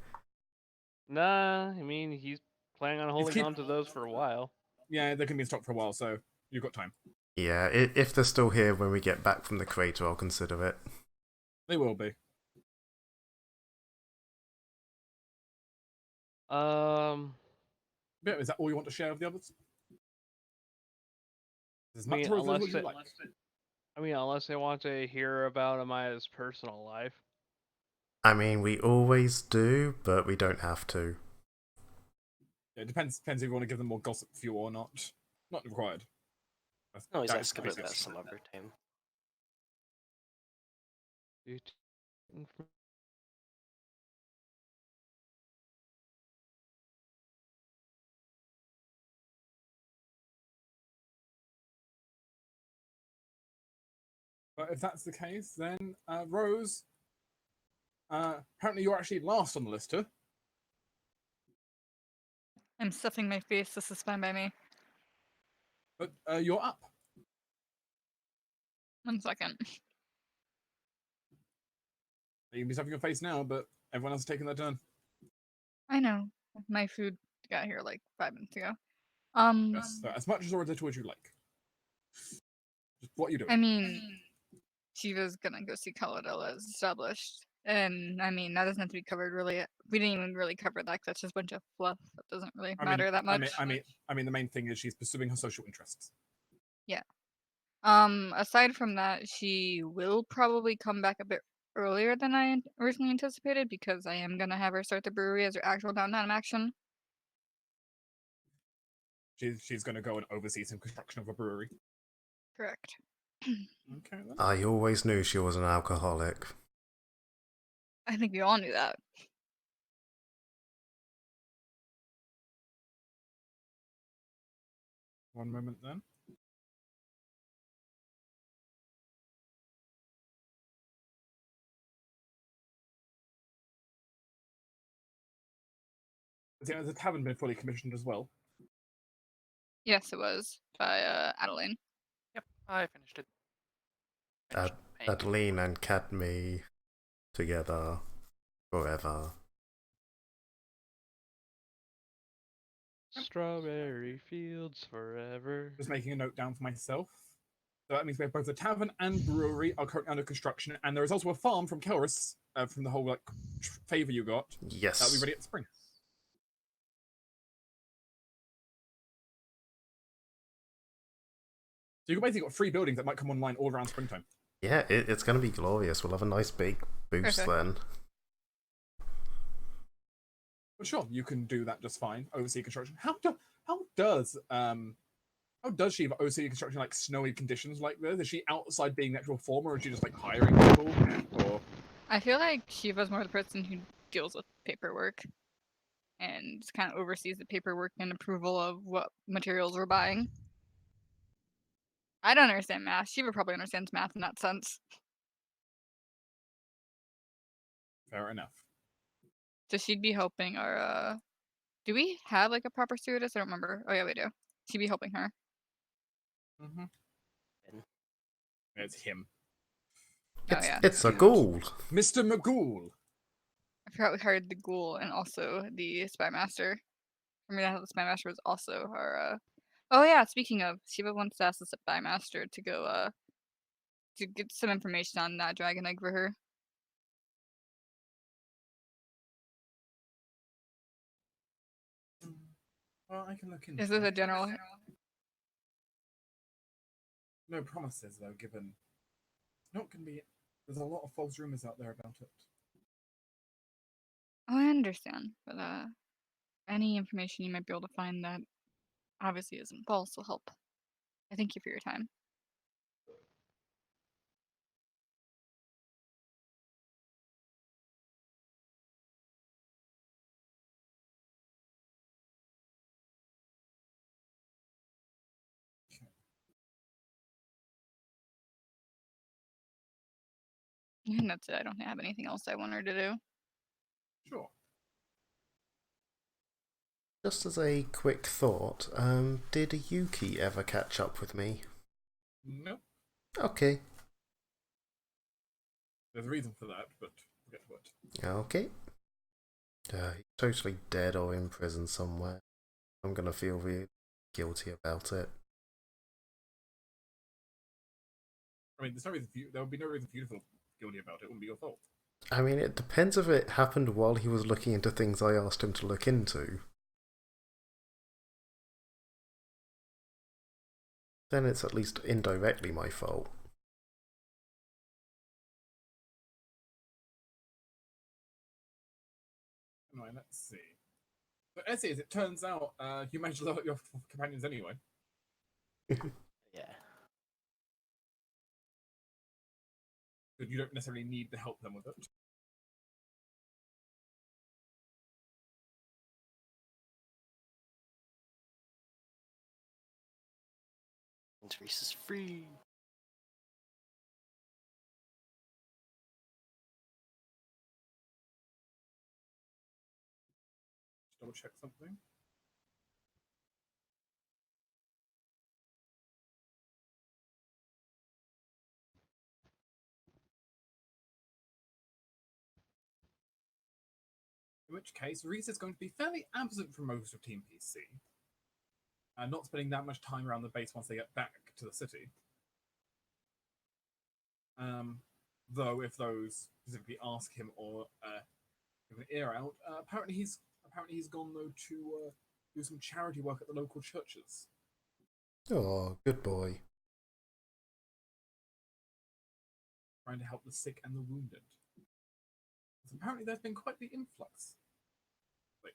Nah, I mean, he's planning on holding on to those for a while. Yeah, they're gonna be in stock for a while, so you've got time. Yeah, if they're still here when we get back from the crater, I'll consider it. They will be. Yeah, is that all you want to share with the others? As I much mean, or as little as you like. unless they want to hear about Amaya's personal life. I mean, we always do, but we don't have to. Yeah, it depends if you want to give them more gossip fuel or not. Not required. Always That is ask about crazy. that some other time. But if that's the case, then Rose, apparently you're actually last on the list here. I'm stuffing my face. This is fine by me. But you're up. 1 second. You can be stuffing your face now, but everyone else is taking their turn. I know. My food got here like 5 minutes ago. Yes, so as much as or as little as you like. Just what you doing? I mean, Shiva's gonna go see Kaladella as established. And I mean, that doesn't have to be covered really. We didn't even really cover that 'cause that's just a bunch of fluff. That doesn't really matter that much. I mean, the main thing is she's pursuing her social interests. Yeah. Aside from that, she will probably come back a bit earlier than I originally anticipated because I am gonna have her start the brewery as her actual downtown action. She's going to go and oversee some construction of a brewery. Correct. Okay, then. I always knew she was an alcoholic. I think we all knew that. One moment, then. Has the tavern been fully commissioned as well? Yes, it was by Adeline. Yep, I finished it. Ad- Paying. Adeline and Cadme together forever. Strawberry fields forever. Just making a note down for myself. So that means we have both the tavern and brewery are currently under construction, and there is also a farm from Kelris, from the whole like favor you got. Yes. That'll be ready at the spring. So you've basically got 3 buildings that might come online all around springtime. Yeah, it's going to be glorious. We'll have a nice big boost Perfect. then. But sure, you can do that just fine. Oversee construction. How does she oversee construction like snowy conditions like this? Is she outside being the actual former, or is she just like hiring people? Or I feel like Shiva's more the person who deals with paperwork and kind of oversees the paperwork and approval of what materials we're buying. I don't understand math. Shiva probably understands math in that sense. fair enough. So she'd be helping our do we have like a proper stewardess? I don't remember. Oh yeah, we do. She'd be helping her. Mm-hmm. It's him, Oh yeah. It's a ghoul. Mr. McGool. I forgot we hired the ghoul and also the spy master. I mean, the spy master was also our oh yeah, speaking of, Shiva wants to ask the spy master to go to get some information on that dragon egg for her. Well, I can look into Is this a it. general? No promises though, given not going to be. There's a lot of false rumors out there about it. Oh, I understand, but any information you might be able to find that obviously isn't false will help. I thank you for your time. And that's it. I don't have anything else I want her to do. Sure. Just as a quick thought, did Yuki ever catch up with me? Nope. Okay. There's a reason for that, but we'll get to it. Okay. He's totally dead or in prison somewhere. I'm gonna feel really guilty about it. I mean, there's no reason for you, there would be no reason for you to feel guilty about it. It wouldn't be your fault. I mean, it depends if it happened while he was looking into things I asked him to look into. Then it's at least indirectly my fault. Anyway, let's see. But as it turns out, you managed to level up your companions anyway. Yeah. But you don't necessarily need to help them with it. And Reese is free. Just double check something. In which case, Reese is going to be fairly absent from most of Team PC, and not spending that much time around the base once they get back to the city. Though, if those specifically ask him or give an ear out, apparently he's gone though to do some charity work at the local churches. Oh, good boy. Trying to help the sick and the wounded. So apparently there's been quite the influx. Wait.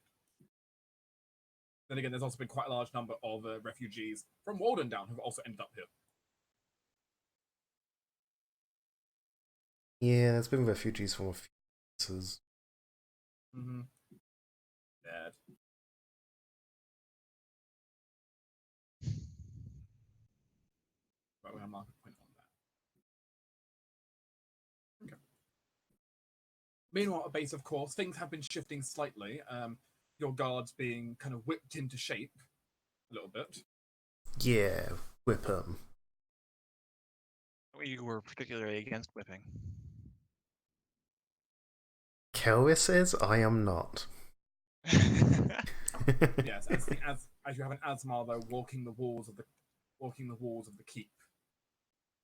Then again, there's also been quite a large number of refugees from Walden Down who've also ended up here. Yeah, there's been refugees from a few places. Mm-hmm. Bad. Right, we're going to mark a point on that. Okay. Meanwhile, at base, of course, things have been shifting slightly. Your guards being kind of whipped into shape a little bit. Yeah, whip 'em. You were particularly against whipping. Kelris is? I am not. Yes, as you have an Asmar though walking the walls of the keep,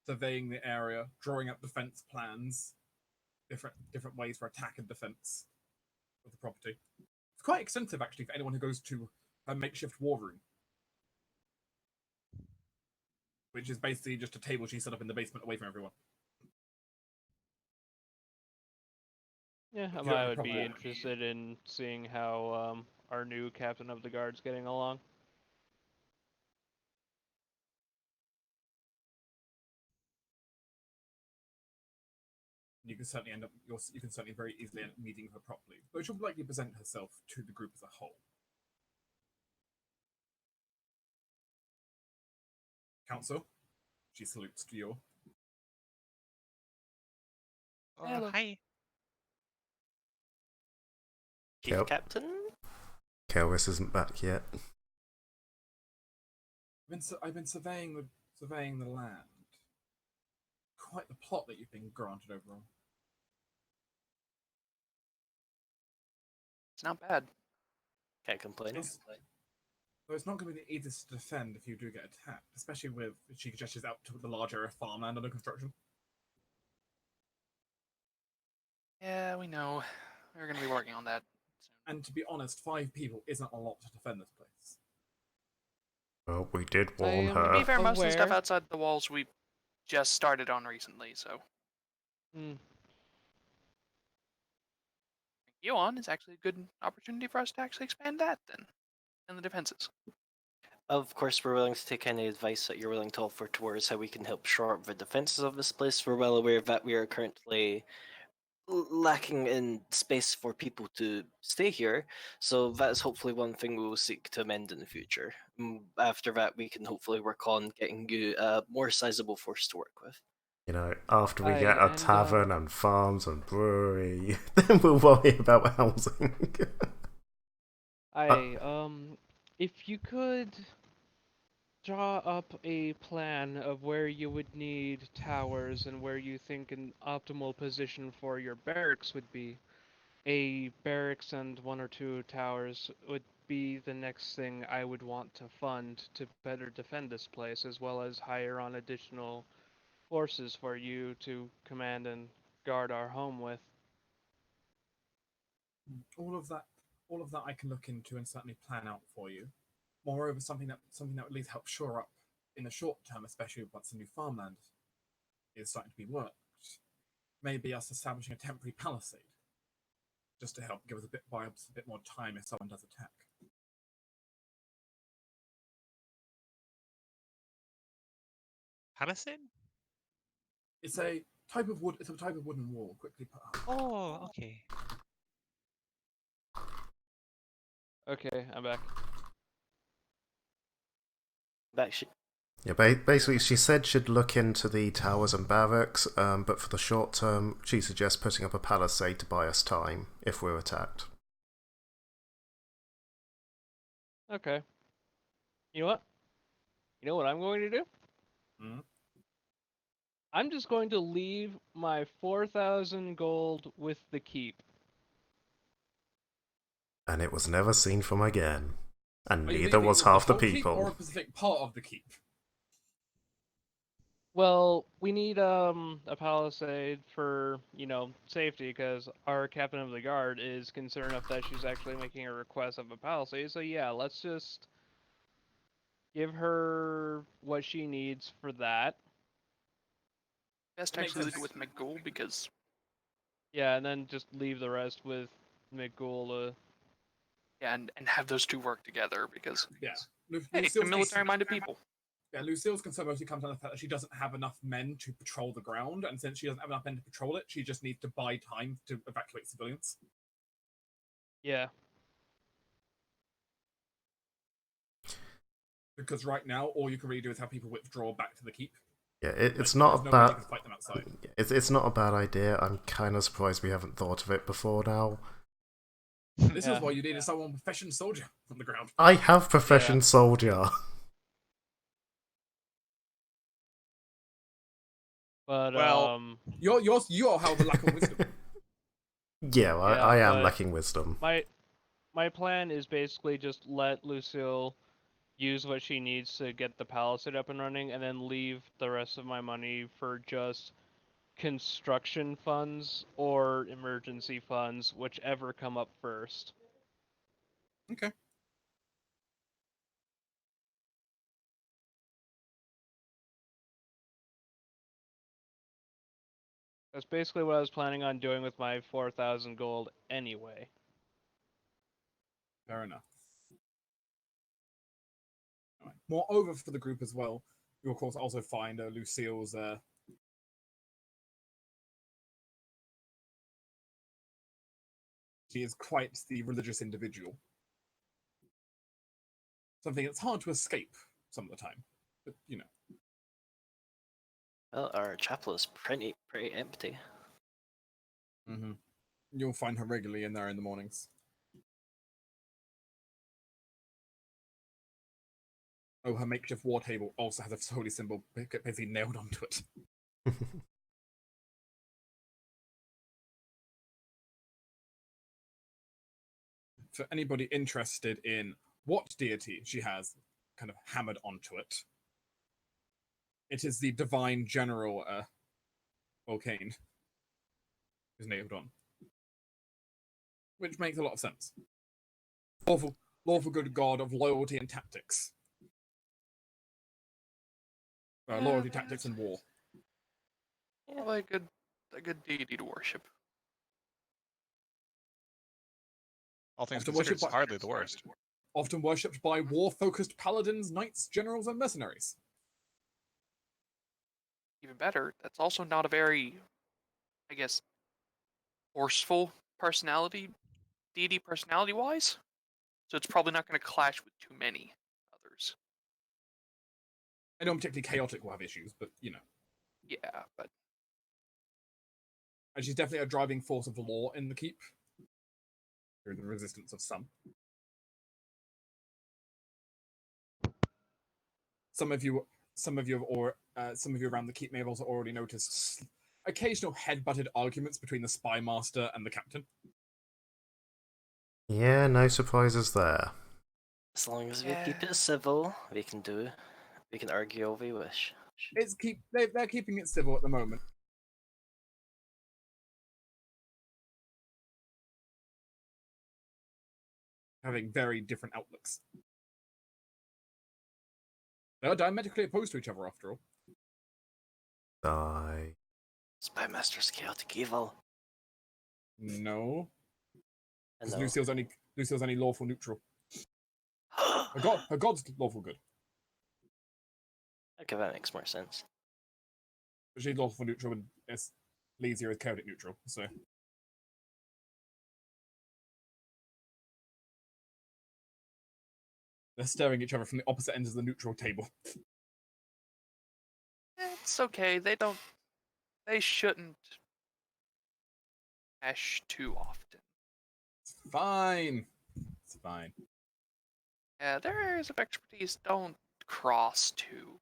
surveying the area, drawing up defense plans, different ways for attack and defense of the property. It's quite extensive actually for anyone who goes to a makeshift war room, which is basically just a table she set up in the basement away from everyone. Yeah, You don't have I a would problem be with it. interested in seeing how our new captain of the guard's getting along. You can certainly you can certainly very easily end up meeting her properly, though she'll likely present herself to the group as a whole. Council, she salutes to you. Hello. Hi. Chief Yep. Captain? Kelris isn't back yet. I've been surveying the land. Quite the plot that you've been granted overall. It's not bad. Can't complain. Though it's not going to be the easiest to defend if you do get attacked, especially with she gestures out to the large area of farmland under construction. Yeah, we know. We're going to be working on that soon. And to be honest, 5 people isn't a lot to defend this place. Well, we did I warn am To her. be fair, most of the stuff aware. outside the walls we just started on recently, so Hmm. you on is actually a good opportunity for us to actually expand that then, and the defenses. Of course, we're willing to take any advice that you're willing to offer towards how we can help shore up the defenses of this place. We're well aware that we are currently lacking in space for people to stay here, so that is hopefully one thing we will seek to amend in the future. After that, we can hopefully work on getting you a more sizable force to work with. You know, after we Aye, get a and, tavern and farms and brewery, then we'll worry about housing. If you could draw up a plan of where you would need towers and where you think an optimal position for your barracks would be, a barracks and 1 or 2 towers would be the next thing I would want to fund to better defend this place, as well as hire on additional forces for you to command and guard our home with. All of that I can look into and certainly plan out for you. Moreover, something that would at least help shore up in the short term, especially once the new farmland is starting to be worked. Maybe us establishing a temporary palisade, just to help give us buy us a bit more time if someone does attack. Palisade? It's a type of wood. It's a type of wooden wall quickly put up. Oh, okay. Okay, I'm back. Yeah, basically, she said she'd look into the towers and barracks, but for the short term, she suggests putting up a palisade to buy us time if we're attacked. Okay. You know what? You know what I'm going to do? Mm. I'm just going to leave my 4,000 gold with the keep. And it was never seen from again. And Are you neither leaving was it with half the whole keep people. or a specific part of the keep? Well, we need a palisade for, safety, because our captain of the guard is concerned enough that she's actually making a request of a palisade. So yeah, let's just give her what she needs for that. Best to That makes actually leave it sense. with McGool because Yeah, and then just leave the rest with McGool. and have those two work together because Yeah. hey, Lucille's they're military-minded people. Yeah, Lucille's concern mostly comes down to the fact that she doesn't have enough men to patrol the ground, and since she doesn't have enough men to patrol it, she just needs to buy time to evacuate civilians. Yeah. Because right now, all you can really do is have people withdraw back to the keep. Yeah, it's There's not no a way you bad. can fight them outside. It's not a bad idea. I'm kind of surprised we haven't thought of it before now. This Yeah. is why you needed someone profession soldier on the ground. I have profession Yeah. soldier. But Well, You all have a lack of wisdom. Yeah, Yeah, I am but lacking wisdom. my plan is basically just let Lucille use what she needs to get the palisade up and running, and then leave the rest of my money for just construction funds or emergency funds, whichever come up first. Okay. That's basically what I was planning on doing with my 4,000 gold anyway. Fair enough. Right. Moreover, for the group as well, you of course also find Lucille's she is quite the religious individual. Something that's hard to escape some of the time. But, Well, our chapel is pretty empty. You'll find her regularly in there in the mornings. Oh, her makeshift war table also has a holy symbol basically nailed onto it. For anybody interested in what deity she has kind of hammered onto it, it is the divine general Volcane is nailed on. Which makes a lot of sense. Lawful good god of loyalty and tactics. Loyalty, tactics, and war. Probably a good deity to worship. all things Often considered, worshipped it's by- hardly the worst. Often worshipped by war-focused paladins, knights, generals, and mercenaries. Even better, that's also not a very, I guess, forceful deity personality-wise. So it's probably not going to clash with too many others. I know particularly chaotic will have issues, but Yeah, but and she's definitely a driving force of law in the keep. Through the resistance of some. Some of you around the keep may have also already noticed occasional head-butted arguments between the spy master and the captain. Yeah, no surprises there. As long as we keep it civil, we can argue all we wish. They're keeping it civil at the moment. Having very different outlooks. They are diametrically opposed to each other, after all. Die. Spymaster's chaotic evil. No, because No. Lucille's only lawful neutral. Her god's lawful good, Okay, that makes more sense. but she's lawful neutral and Lesia is chaotic neutral. So they're staring at each other from the opposite ends of the neutral table. it's okay. They shouldn't mesh too often. It's fine. It's fine. Yeah, their areas of expertise don't cross too.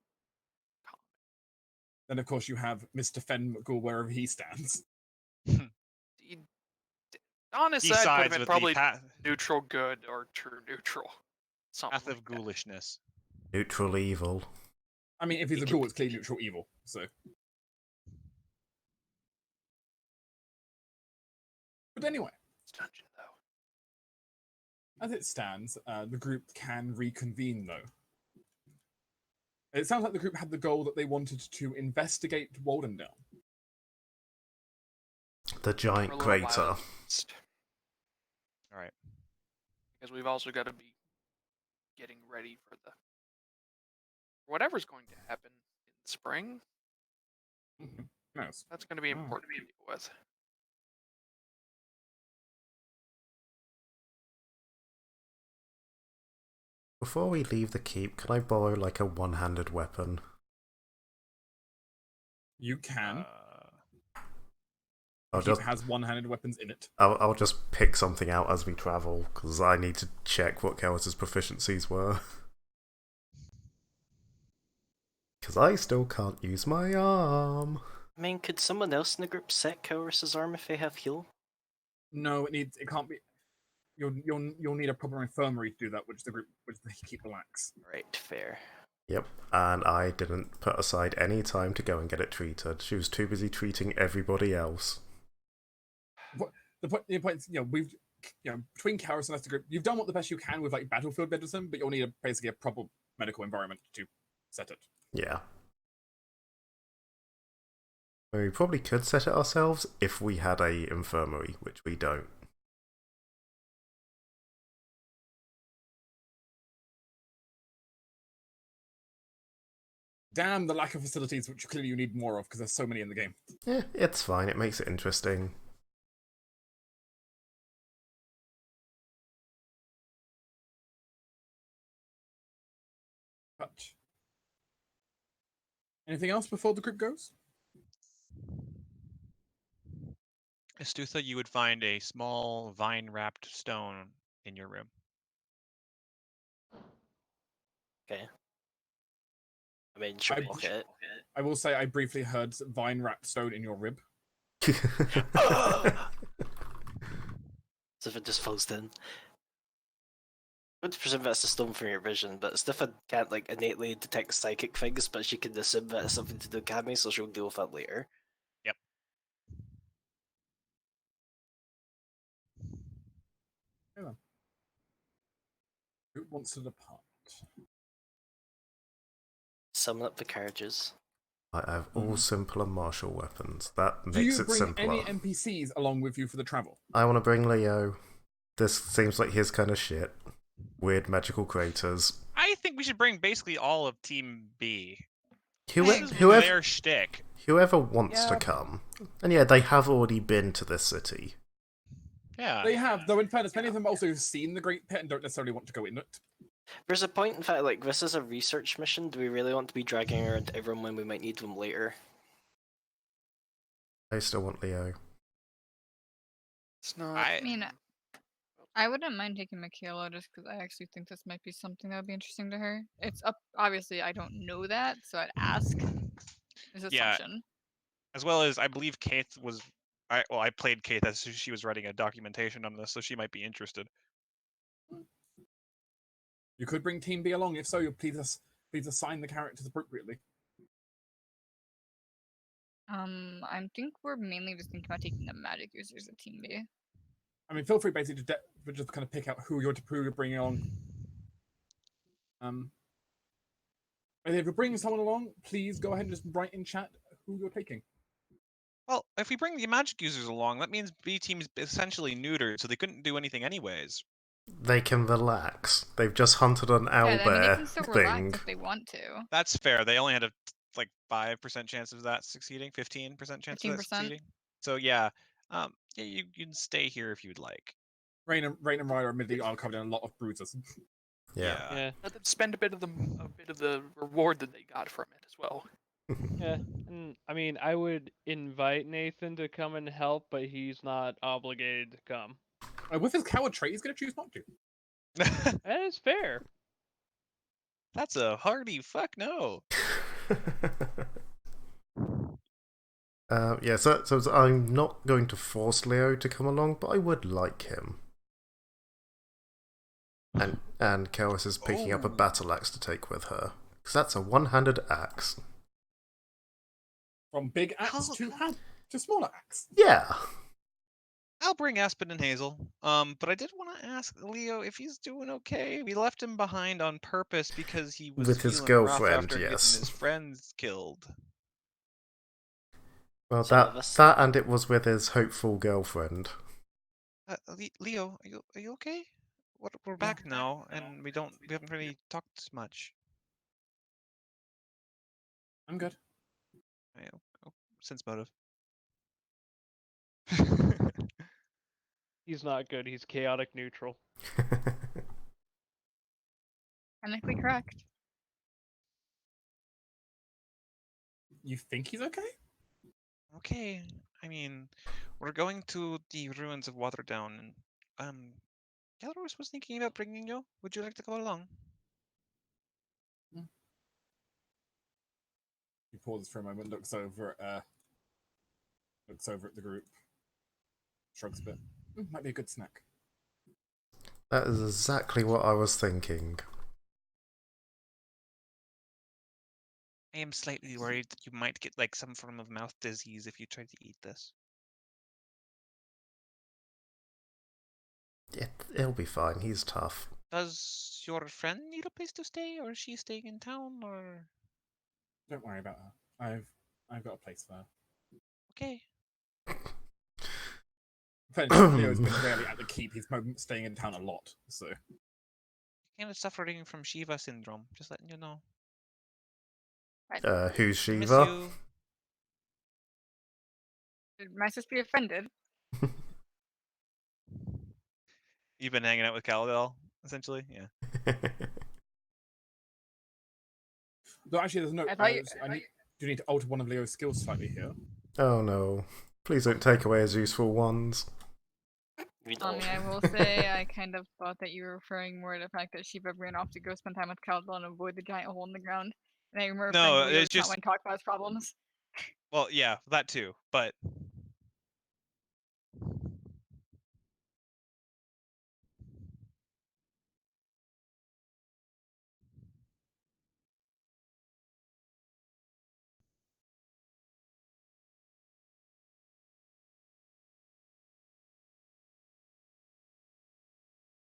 Then of course you have Mr. Fen McGool wherever he stands. He Honestly, He I'd put sides him at with probably the neutral good or true neutral. Something path of like that. ghoulishness. Neutral evil. I mean, if he's He a could- ghoul, it's clearly neutral evil. So, but anyway, It's dungeon though. as it stands, the group can reconvene. Though it sounds like the group had the goal that they wanted to investigate Waldendown. The For giant a little while crater. at least. All right. Because we've also got to be getting ready for whatever's going to happen in spring. Yes. That's going to be important to deal with. Before we leave the keep, can I borrow like a one-handed weapon? You can. I'll The keep just has one-handed weapons in it. I'll just pick something out as we travel because I need to check what Kellis's proficiencies were. Because I still can't use my arm. I mean, could someone else in the group set Kaoris's arm if they have heal? No, it can't be. You'll need a proper infirmary to do that, which the keep lacks. Right, fair. Yep, and I didn't put aside any time to go and get it treated. She was too busy treating everybody else. The point is, we've between Karis and us, the group, you've done what the best you can with like battlefield medicine, but you'll need basically a proper medical environment to set it. Yeah. We probably could set it ourselves if we had a infirmary, which we don't. Damn the lack of facilities, which clearly you need more of because there's so many in the game. Yeah, it's fine. It makes it interesting. But anything else before the group goes? Astutha, you would find a small vine-wrapped stone in your room. Okay. I mean, should we look at it? I will say I briefly heard vine wrapped stone in your rib. So if it just falls down. I would presume that's a stone from your vision, but Stefan can't like innately detect psychic things, but she can assume that it's something to do with Kami, so she'll deal with that later. Yep. Who wants to depart? Summon up the carriages. I have all simple and martial weapons. That Do makes you it bring simpler. any NPCs along with you for the travel? I want to bring Leo. This seems like his kind of shit. Weird magical craters. I think we should bring basically all of Team B. Whoever, This is whoever, their shtick. whoever wants Yeah. to come. And yeah, they have already been to this city. Yeah. They have, though in fairness, many of them also have seen the Great Pit and don't necessarily want to go in it. There's a point, in fact, like, this is a research mission. Do we really want to be dragging around everyone when we might need them later? I still want Leo. It's not. I mean, I wouldn't mind taking Michaela just because I actually think this might be something that would be interesting to her. It's up. Obviously, I don't know that, so I'd ask. This Yeah. assumption. As well as I believe Kate was. I played Kate as she was writing a documentation on this, so she might be interested. You could bring Team B along. If so, you'll please assign the characters appropriately. I think we're mainly just thinking about taking the magic users at Team B. I mean, feel free basically to just kind of pick out who you're bringing along. And if you're bringing someone along, please go ahead and just write in chat who you're taking. Well, if we bring the magic users along, that means B team's essentially neutered, so they couldn't do anything anyways. They can relax. They've just hunted an Yeah, I mean, they owlbear can still thing. relax if they want to. That's fair. They only had a 5% chance of that succeeding, 15% chance of that 15%. succeeding. So yeah, yeah, you can stay here if you'd like. Rain and Ryder admittedly are covered in a lot of bruises. Yeah. Yeah, Let them spend a bit of the reward that they got from it as well. yeah. And I mean, I would invite Nathan to come and help, but he's not obligated to come. With his coward trait, he's going to choose not to. That is fair. That's a hearty fuck no. Yeah, so I'm not going to force Leo to come along, but I would like him. And Karis is picking up a Oh. battle axe to take with her, because that's a one-handed axe. From big axe to smaller axe. Yeah. I'll bring Aspen and Hazel. But I did want to ask Leo if he's doing okay. We left him behind on purpose because he was With his feeling rough girlfriend, after yes. getting his friends killed. Well, Some of that us. and it was with his hopeful girlfriend. Leo, are you okay? We're back now, and we haven't really talked much. I'm good. Sense motive. He's not good. He's chaotic neutral. Technically correct. You think he's okay? Okay, I mean, we're going to the ruins of Waterdown, and Galorus was thinking about bringing you. Would you like to go along? He pauses for a moment, looks over at the group, shrugs a bit. Might be a good snack. That is exactly what I was thinking. I am slightly worried that you might get like some form of mouth disease if you try to eat this. It'll be fine. He's tough. Does your friend need a place to stay, or is she staying in town, or? Don't worry about her. I've got a place for her. Okay. Leo's been rarely at the keep. He's staying in town a lot, so. Kind of suffering from Shiva syndrome. Just letting you know. Who's I miss Shiva? you. Did my sister be offended? You've been hanging out with Caladel, essentially. Yeah. Though actually, there's no. I thought Do need to alter one of Leo's skills slightly here. Oh no. Please don't take away his useful ones. I will say I kind of thought that you were referring more to the fact that Shiva ran off to go spend time with Caldwell and avoid the giant hole in the ground. And I remember No, referring to Leo it's not just when talk about his problems. well, yeah, that too. But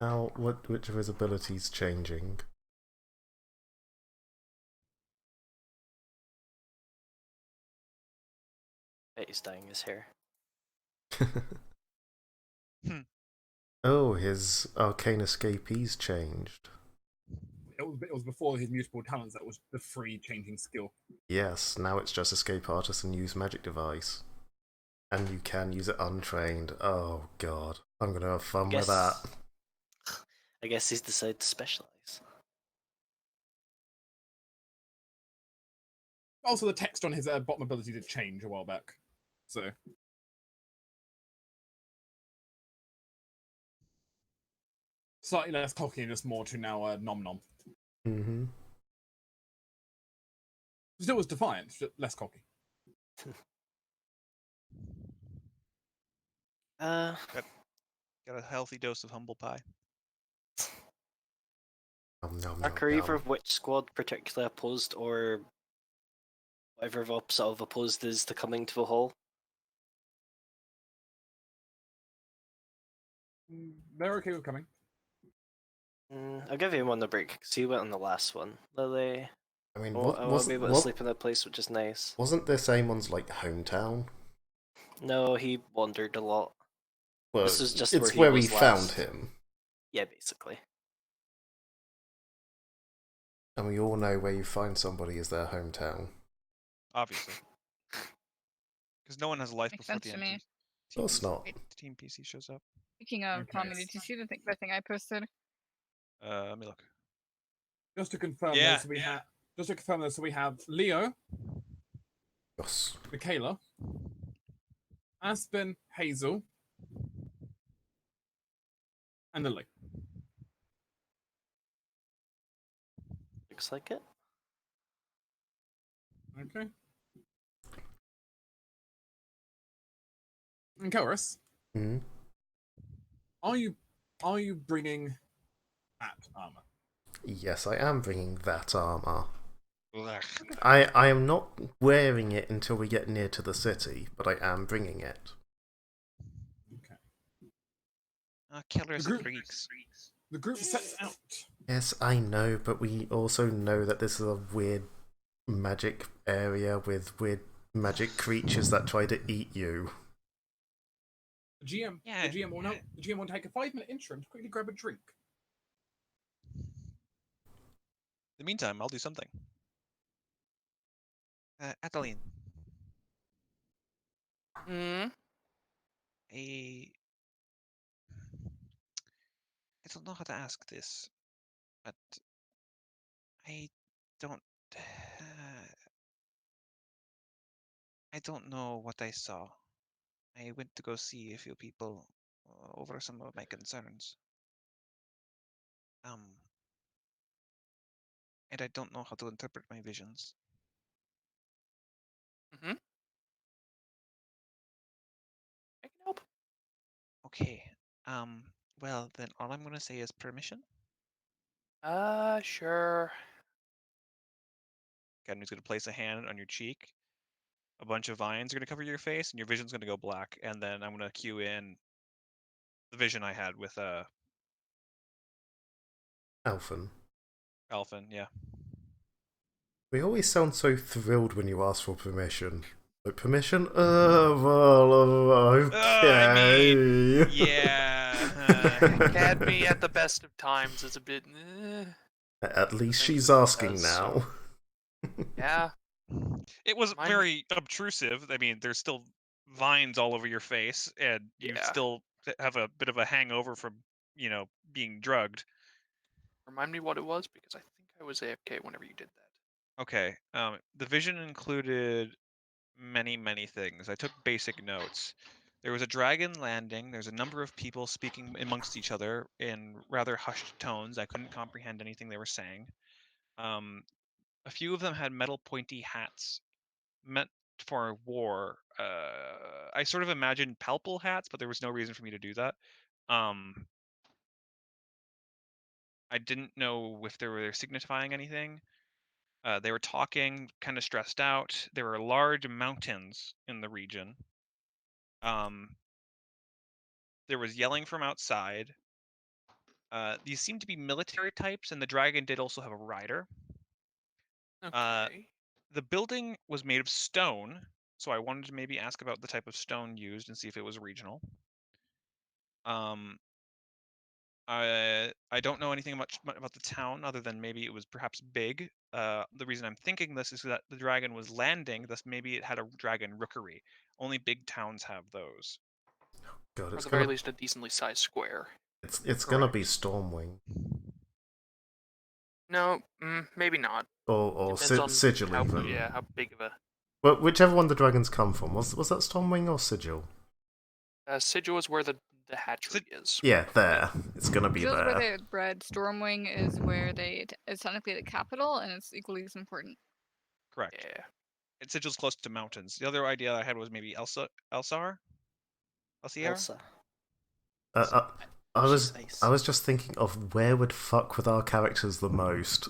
Now, which of his abilities changing? He's dyeing his hair. Oh, his arcane escapees changed. It was before his mutable talents that was the free changing skill. Yes, now it's just escape artist and use magic device. And you can use it untrained. Oh god. I'm gonna have fun with that. I guess he's decided to specialize. Also, the text on his bottom ability did change a while back, so. Slightly less cocky and just more to now nom nom. Mm-hmm. Still was defiant, just less cocky. Uh, got a healthy dose of humble pie. Are either of which squad particularly opposed, or whatever of opposite of opposed is to coming to the hall? They're okay with coming. I'll give him one a break because he went on the last one. Lily. I mean, I won't be able to sleep in that place, which is nice. Wasn't this Amon's like hometown? No, he wandered a lot. Well, this is just it's where we he was found last. him. Yeah, basically. And we all know where you find somebody is their hometown. Obviously. Because no one has a life Makes before sense the to end. me. Of course not. Team PC shows up. Speaking of, Okay. Tommy, did you see the thing I posted? Let me look. Just to confirm, Yeah, so we have Leo, Yes. Michaela, Aspen, Hazel, and Lily. Looks like it. Okay. And Kelris, Hmm? are you bringing that armor? Yes, I am bringing that armor. Ugh. I am not wearing it until we get near to the city, but I am bringing it. Okay. Killers The and group- freaks. The group sets out. Yes, I know, but we also know that this is a weird magic area with weird magic creatures that try to eat you. The GM. Yeah. The GM will now. The GM will take a 5-minute interim to quickly grab a drink. In the meantime, I'll do something. Adeline, Hmm. I don't know how to ask this, but I don't. I don't know what I saw. I went to go see a few people over some of my concerns. And I don't know how to interpret my visions. Hmm. I can help. Okay. Well, then all I'm gonna say is permission. Sure. Academy's gonna place a hand on your cheek. A bunch of vines are gonna cover your face, and your vision's gonna go black. And then I'm gonna cue in the vision I had with Alphen, Elfin. Yeah. we always sound so thrilled when you ask for permission. Like, permission? Well, I okay. mean, yeah. Academy at the best of times is a bit. At least Things she's that it asking does, now. Yeah. It was Mine- very obtrusive. I mean, there's still vines all over your face, and you Yeah. still have a bit of a hangover from, being drugged. Remind me what it was because I think I was AFK whenever you did that. Okay. The vision included many, many things. I took basic notes. There was a dragon landing. There's a number of people speaking amongst each other in rather hushed tones. I couldn't comprehend anything they were saying. A few of them had metal pointy hats meant for war. I sort of imagined palpal hats, but there was no reason for me to do that. I didn't know if they were signifying anything. They were talking, kind of stressed out. There were large mountains in the region. There was yelling from outside. These seemed to be military types, and the dragon did also have a rider. Okay. The building was made of stone, so I wanted to maybe ask about the type of stone used and see if it was regional. I don't know anything much about the town other than maybe it was perhaps big. The reason I'm thinking this is that the dragon was landing, thus maybe it had a dragon rookery. Only big towns have those. God, Or it's at the very gonna least, a decently sized square. it's gonna be Correct. Stormwing No, maybe not. or Depends on Sigil how, even. yeah, how big of a. Well, whichever one the dragons come from. Was that Stormwing or Sigil? Sigil is where the hatchery is. Yeah, there. It's gonna be Sigil's where there. they're bred. Stormwing is where it's technically the capital, and it's equally as important. Correct. Yeah. And Sigil's close to mountains. The other idea I had was maybe Elsar? Elsiar? Elsa. Uh, I She's was ice. I was just thinking of where would fuck with our characters the most.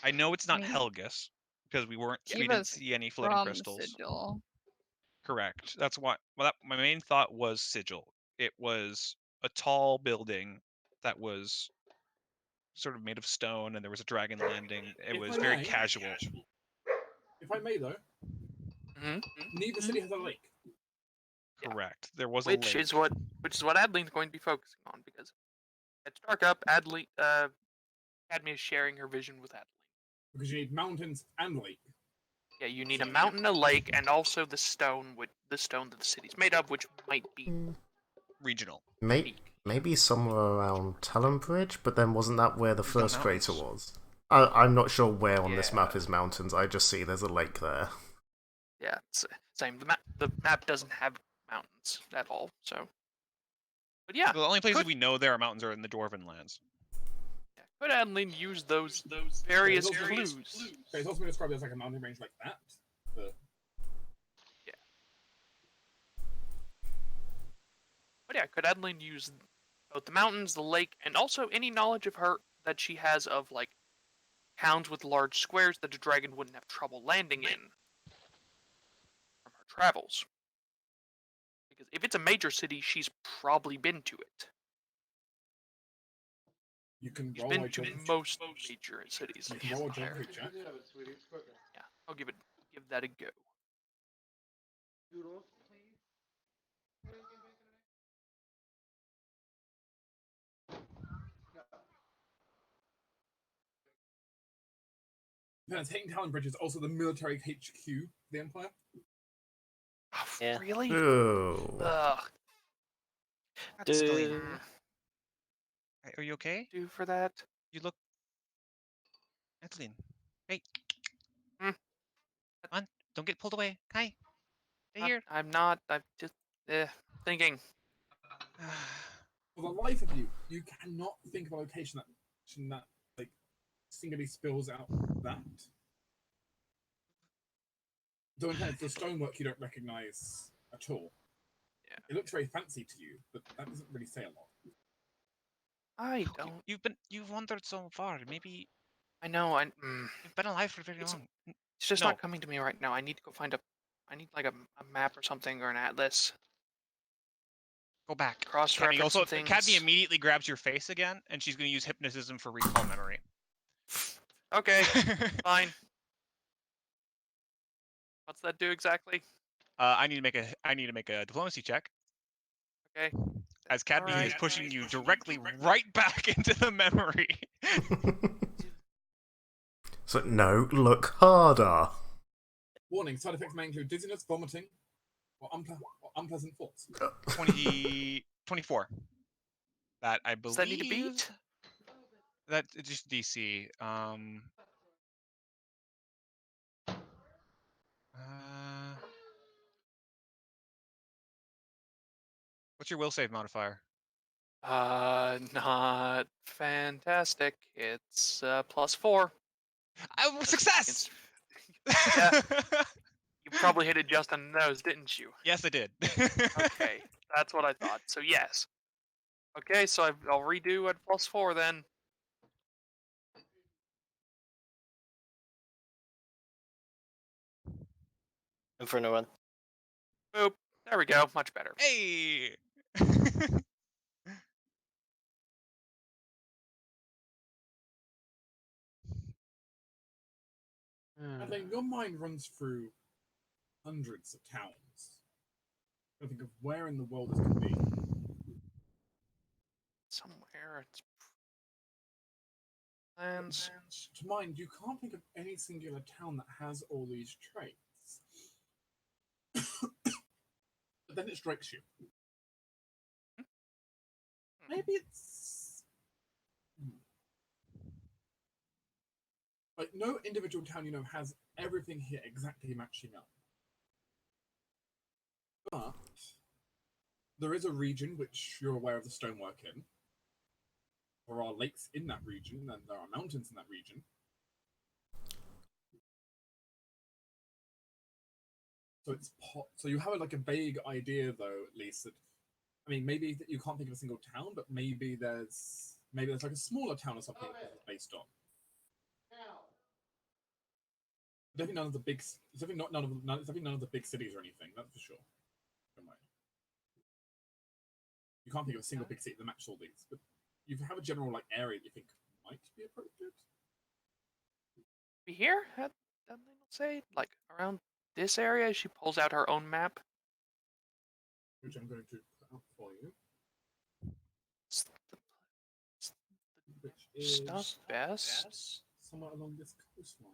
I know it's not I mean, Helgus because we didn't Kiva's see any floating from crystals. Sigil. Correct. That's why. Well, my main thought was Sigil. It was a tall building that was sort of made of stone, and there was a dragon landing. It If was I very may. casual. If I may, though, Hmm. neither city has a lake. Yeah. Correct. There was a Which lake. is what Adeline's going to be focusing on because at Startup, Academy is sharing her vision with Adeline. Because you need mountains and lake. Yeah, you need a mountain, a lake, and also the stone that the city's made of, which might be Regional. Maybe somewhere around Talonbridge, but then wasn't that where the There's no first crater mountains. was? I'm not sure where on this map Yeah. is mountains. I just see there's a lake there. Yeah, it's same. The map doesn't have mountains at all, so. But yeah, The only places could- we know there are mountains are in the Dwarven lands. could Adeline use those various Okay, clues? it's also been described as like a mountain range like that. But Yeah. yeah, could Adeline use both the mountains, the lake, and also any knowledge of her that she has of like towns with large squares that a dragon wouldn't have trouble landing in from her travels? Because if it's a major city, she's probably been to it. You can She's roll been my to geography. most major cities. You of can the roll a Empire. geography check. Yeah, I'll give that a go. Taking Talon Bridge is also the military HQ of the Empire. Oh, Yeah. really? Ooh. Ugh. That's Do Are you okay? do for that. You look. Edeline. Hey. Hmm. Come on. Don't get pulled away. Kai. Stay here. I'm not. I'm just thinking. For the life of you, you cannot think of a location that like singularly spills out that. So in terms of the stonework, you don't recognize at all. Yeah. It looks very fancy to you, but that doesn't really say a lot. I don't. You've wandered so far. Maybe I know. you've been alive for very It's- long. It's just No. not coming to me right now. I need to go find a. I need like a map or something or an atlas. Go back. Cross-reference Also, some things. Cadney immediately grabs your face again, and she's going to use hypnotism for recall memory. Okay, fine. What's that do exactly? I need to make a diplomacy check, Okay. as Cadney Alright, is pushing you directly right back into the memory. So, no, look harder. Warning: side effects may include dizziness, vomiting, or unpleasant thoughts. 24. That I believe. Does that need to beat? That it's just DC. What's your will save modifier? Not fantastic. It's +4. Success! Yeah. You probably hit it just on the nose, didn't you? Yes, I did. Okay, that's what I thought. So yes. Okay, so I'll redo at +4 then. Inferno run. Boop. There we go. Much better. Hey! I think your mind runs through hundreds of towns. I think of where in the world this could be. Somewhere it's plans. To mind, you can't think of any singular town that has all these traits. But then it strikes you. Maybe it's like no individual town you know has everything here exactly matching up. But there is a region which you're aware of the stonework in. There are lakes in that region, and there are mountains in that region. So it's so you have like a vague idea, though, at least that. I mean, maybe that you can't think of a single town, but maybe there's like a smaller town or something that it's based on. Definitely none of the big. It's definitely not it's definitely none of the big cities or anything. That's for sure. Don't mind. You can't think of a single big city that matches all these, but you have a general like area that you think might be appropriate. Be here? That they don't say like around this area. She pulls out her own map. Which I'm going to put up for you. It's Which the is stuff best. somewhere along this coastline.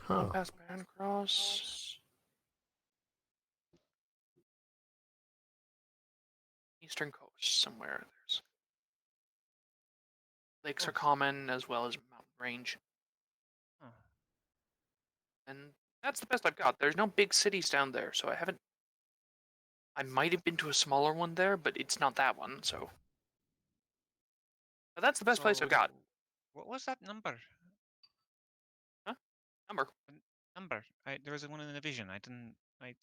Huh. Past Bancross. Eastern coast somewhere. There's lakes are common as well as mountain range. Huh. And that's the best I've got. There's no big cities down there, so I haven't. I might have been to a smaller one there, but it's not that one, so. But that's the best place I've got. What was that number? Huh? Number. Number. There was one in the vision. I didn't. I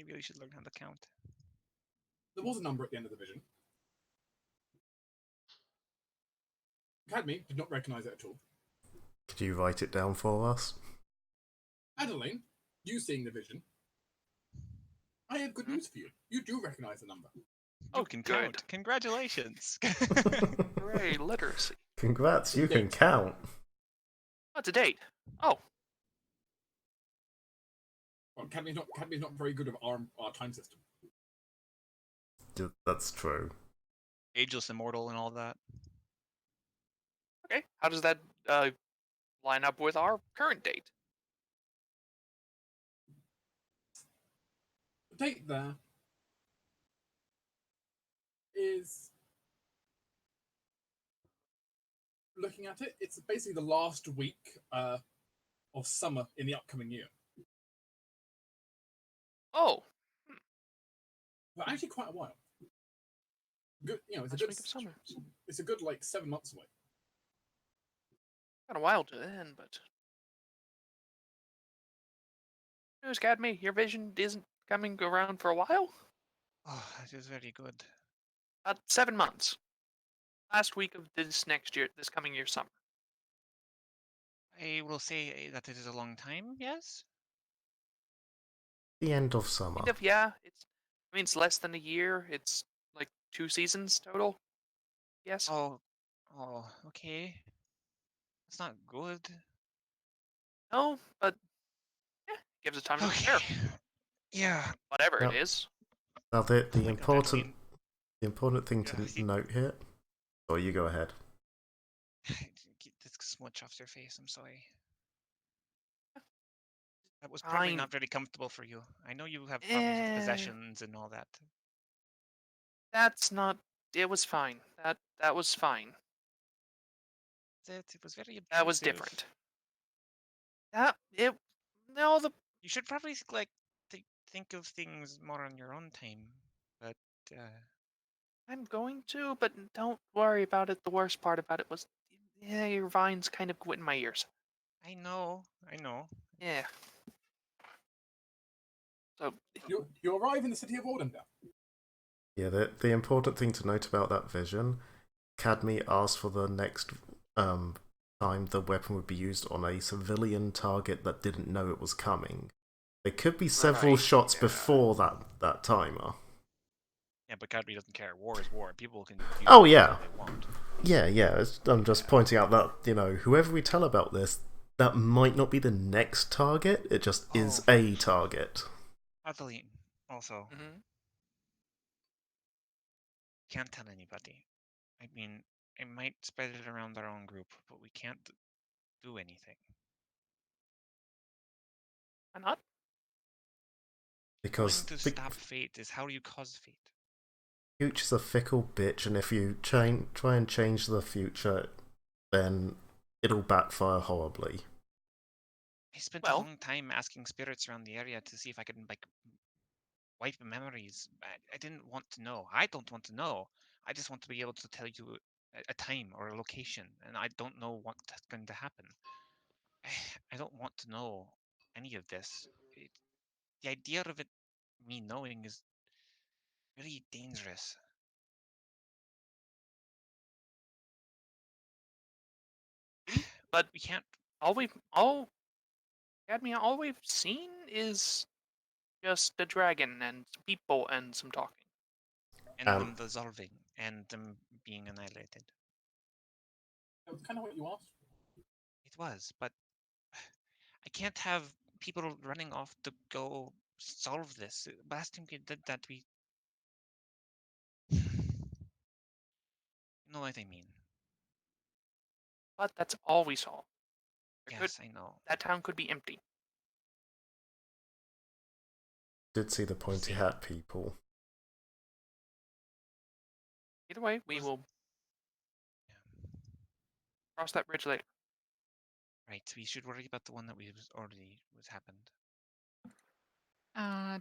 really should learn how to count. There was a number at the end of the vision. Academy did not recognize it at all. Could you write it down for us? Adeline, you seeing the vision, I have good news for you. You do recognize the number. You can good. count. Congratulations. Hooray, literacy. Congrats, you can Date. count. What's a date? Oh, Well, Academy's not very good at our time system. That's true. Ageless, immortal, and all that. okay. How does that line up with our current date? The date there is, looking at it, it's basically the last week of summer in the upcoming year. Oh, But actually quite a while. Good, it's last a good week of summer. It's a good 7 months away. Got a while to then, but news, Academy, your vision isn't coming around for a while. Oh, that is very good. About 7 months. Last week of this coming year summer. I will say that it is a long time, yes? The end of summer. Kind of, yeah. It's less than a year. It's like 2 seasons total. Yes. Oh, okay. That's not good. No, but gives it time to Okay. prepare. Yeah. Whatever Yep. it is. Now the Oh my God, Adeline. important thing Yeah, to note here. Or you go ahead. Get this smudge off your face. I'm sorry. That was probably Fine. not very comfortable for you. I know you have problems with possessions and all that. That's not. It was fine. That was fine. It was very obtrusive. That was different. No, the You should probably think of things more on your own time. But I'm going to, but don't worry about it. The worst part about it was, your vines kind of quit in my ears. I know. Yeah. So You arrive in the city of Ordendale. Yeah, the important thing to note about that vision, Cadme asked for the next time the weapon would be used on a civilian target that didn't know it was coming. There could be several Right, shots yeah. before that timer. Yeah, but Cadbury doesn't care. War is war. People can use Oh, it yeah. if they want. Yeah, I'm just pointing out that, whoever we tell about this, that might not be the next target, it just is a target. Adeline, also, Mhm. can't tell anybody. I mean, I might spread it around our own group, but we can't do anything. Why not? Because Going to stop fate is how you cause fate. future's a fickle bitch, and if you try and change the future, then it'll backfire horribly. I spent a long time asking spirits around the area to see if I could wipe memories. I didn't want to know. I don't want to know. I just want to be able to tell you a time or a location, and I don't know what's going to happen. I don't want to know any of this. The idea of it, me knowing, is really dangerous. But we can't. all we've seen is just a dragon and some people and some talking. And them dissolving and them being annihilated. That was kind of what you asked. It was, but I can't have people running off to go solve this. Last time we did that, we. You know what I mean. But that's all we saw. Yes, I know. That town could be empty. Did see the pointy hat people. Either way, we will cross that bridge later. Right, we should worry about the one that already happened.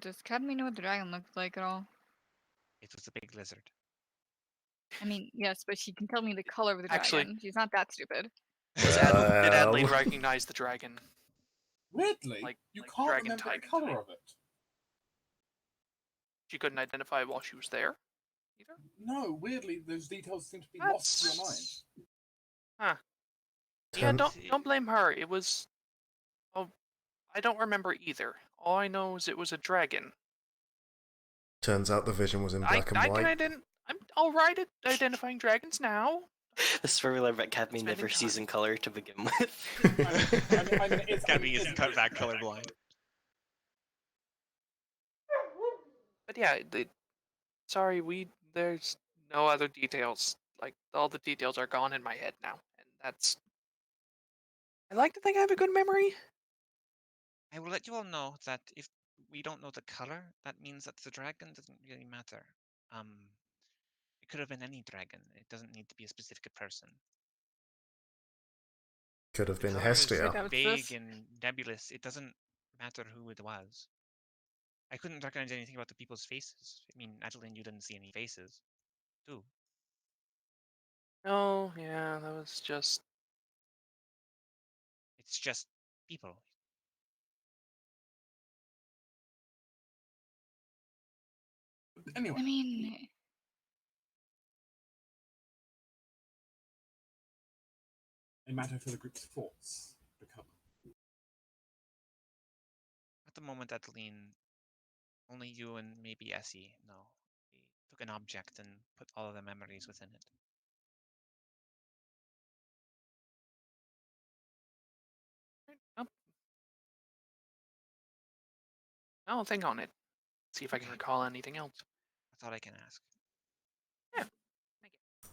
Does Academy know what the dragon looked like at all? It was a big lizard. I mean, yes, but she can tell me the color of the Actually- dragon. She's not that stupid. Did Adeline recognize the dragon? Weirdly, you can't dragon remember the type color type. of it. She couldn't identify it while she was there. either? No, weirdly, those details seem to be lost to your mind. Huh. Yeah, Turn- don't blame her. It was. Oh, I don't remember either. All I know is it was a dragon. Turns out the vision was in black and white. I'm all right at identifying dragons now. The spoiler that Cadme Spending never sees time. in color to begin with. Cadme is cut back colorblind. But yeah, sorry, there's no other details. Like all the details are gone in my head now, and that's. I like to think I have a good memory. I will let you all know that if we don't know the color, that means that the dragon doesn't really matter. It could have been any dragon. It doesn't need to be a specific person. Could have The been color is Hestia. Wait, vague and nebulous. It doesn't matter who it was. I couldn't recognize anything about the people's faces. I mean, Adeline, you didn't see any faces, too. Oh yeah, that was just. It's just people. Anyway, I mean, a matter for the group's thoughts become. At the moment, Adeline, only you and maybe Essie know. We took an object and put all of the memories within it. I'll think on it. See if I can Okay. recall anything else. That's all I can ask. Yeah. Thank you.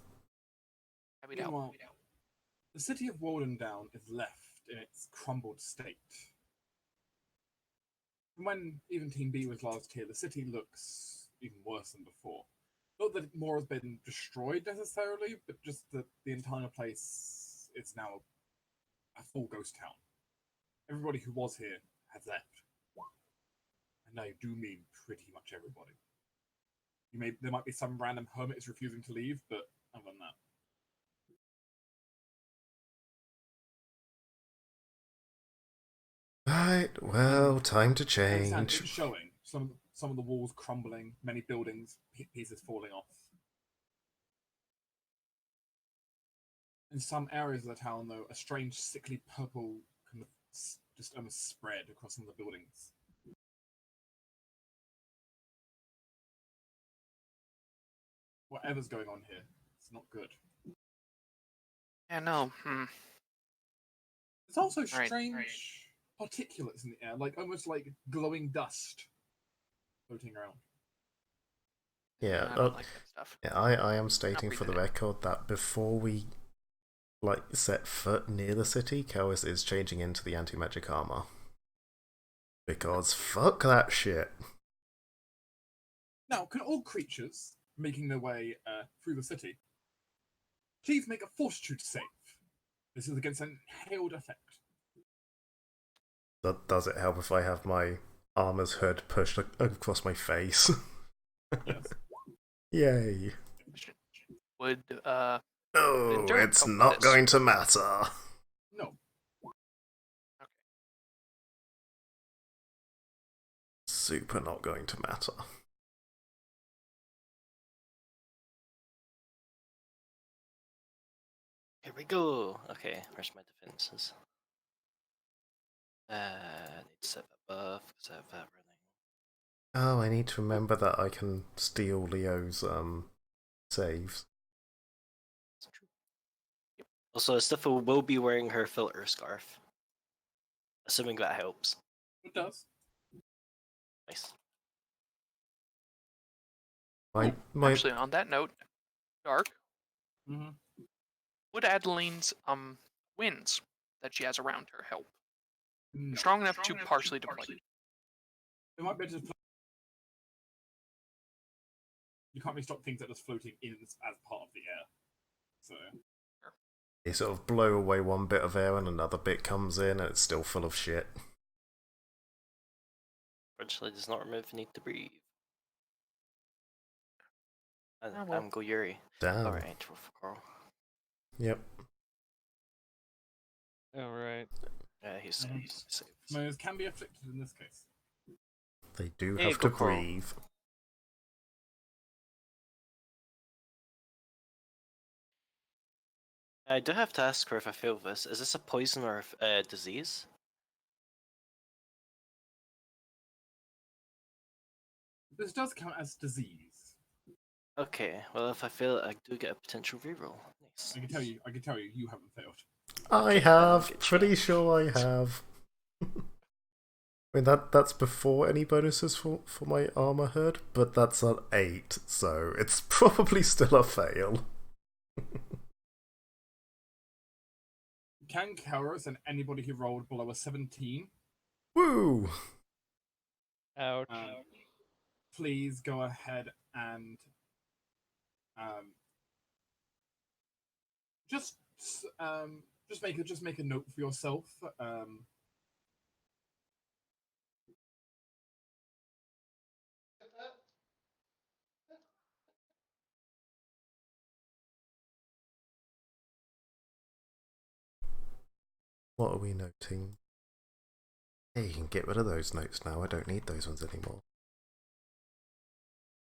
Happy to help. Meanwhile, the city of Waldendown is left in its crumbled state. From when even Team B was last here, the city looks even worse than before. Not that more has been destroyed necessarily, but just that the entire place is now a full ghost town. Everybody who was here has left. And I do mean pretty much everybody. There might be some random hermits refusing to leave, but other than that. Right, well, time to I understand change. it's showing. Some of the walls crumbling, many buildings, pieces falling off. In some areas of the town, though, a strange, sickly purple kind of just almost spread across some of the buildings. Whatever's going on here, it's not good. Yeah, no. It's also Right, strange particulates in the air, like almost like glowing dust floating around. Yeah, I don't like that stuff. Yeah, I am stating for the breathing it. record that before we set foot near the city, Kellis is changing into the anti-magic armor. Because fuck that shit. Now, can all creatures making their way through the city please make a fortitude save? This is against an inhaled effect. Does it help if I have my armor's hood pushed across my face? Yes. Yay. Would Oh, endurance it's help with not this? going to matter. No. Super not going to matter. Here we go. Okay, where's my defenses? I need to set that buff because I have that running. Oh, I need to remember that I can steal Leo's saves. That's true. Yep. Also, Stifle will be wearing her filter scarf. Assuming that helps. It does. Nice. My Actually, on that note, Dark, Mm-hmm. would Adeline's winds that she has around her help? No. Strong enough to partially deflect. It might be just. You can't really stop things that are just floating in as part of the air. So. They sort of blow away one bit of air and another bit comes in and it's still full of shit. Eventually does not remove the need to breathe. And Oh, well. I'm Go Yuri. Damn. Alright, roll for Carl. Yep. Alright. Yeah, he's Mhm. safe. Mows can be afflicted in this case. They do Hey, have to go Carl. breathe. I do have to ask her if I fail this. Is this a poison or a disease? This does count as disease. Okay, well if I fail it, I do get a potential reroll. Nice. I can tell you, you haven't failed. I Okay, have. good Pretty change. sure I have. I mean that's before any bonuses for my armor herd, but that's an 8, so it's probably still a fail. Can Karos and anybody who rolled below a 17, Woo! Ouch. please go ahead and just make a note for yourself. What are we noting? Hey, you can get rid of those notes now. I don't need those ones anymore.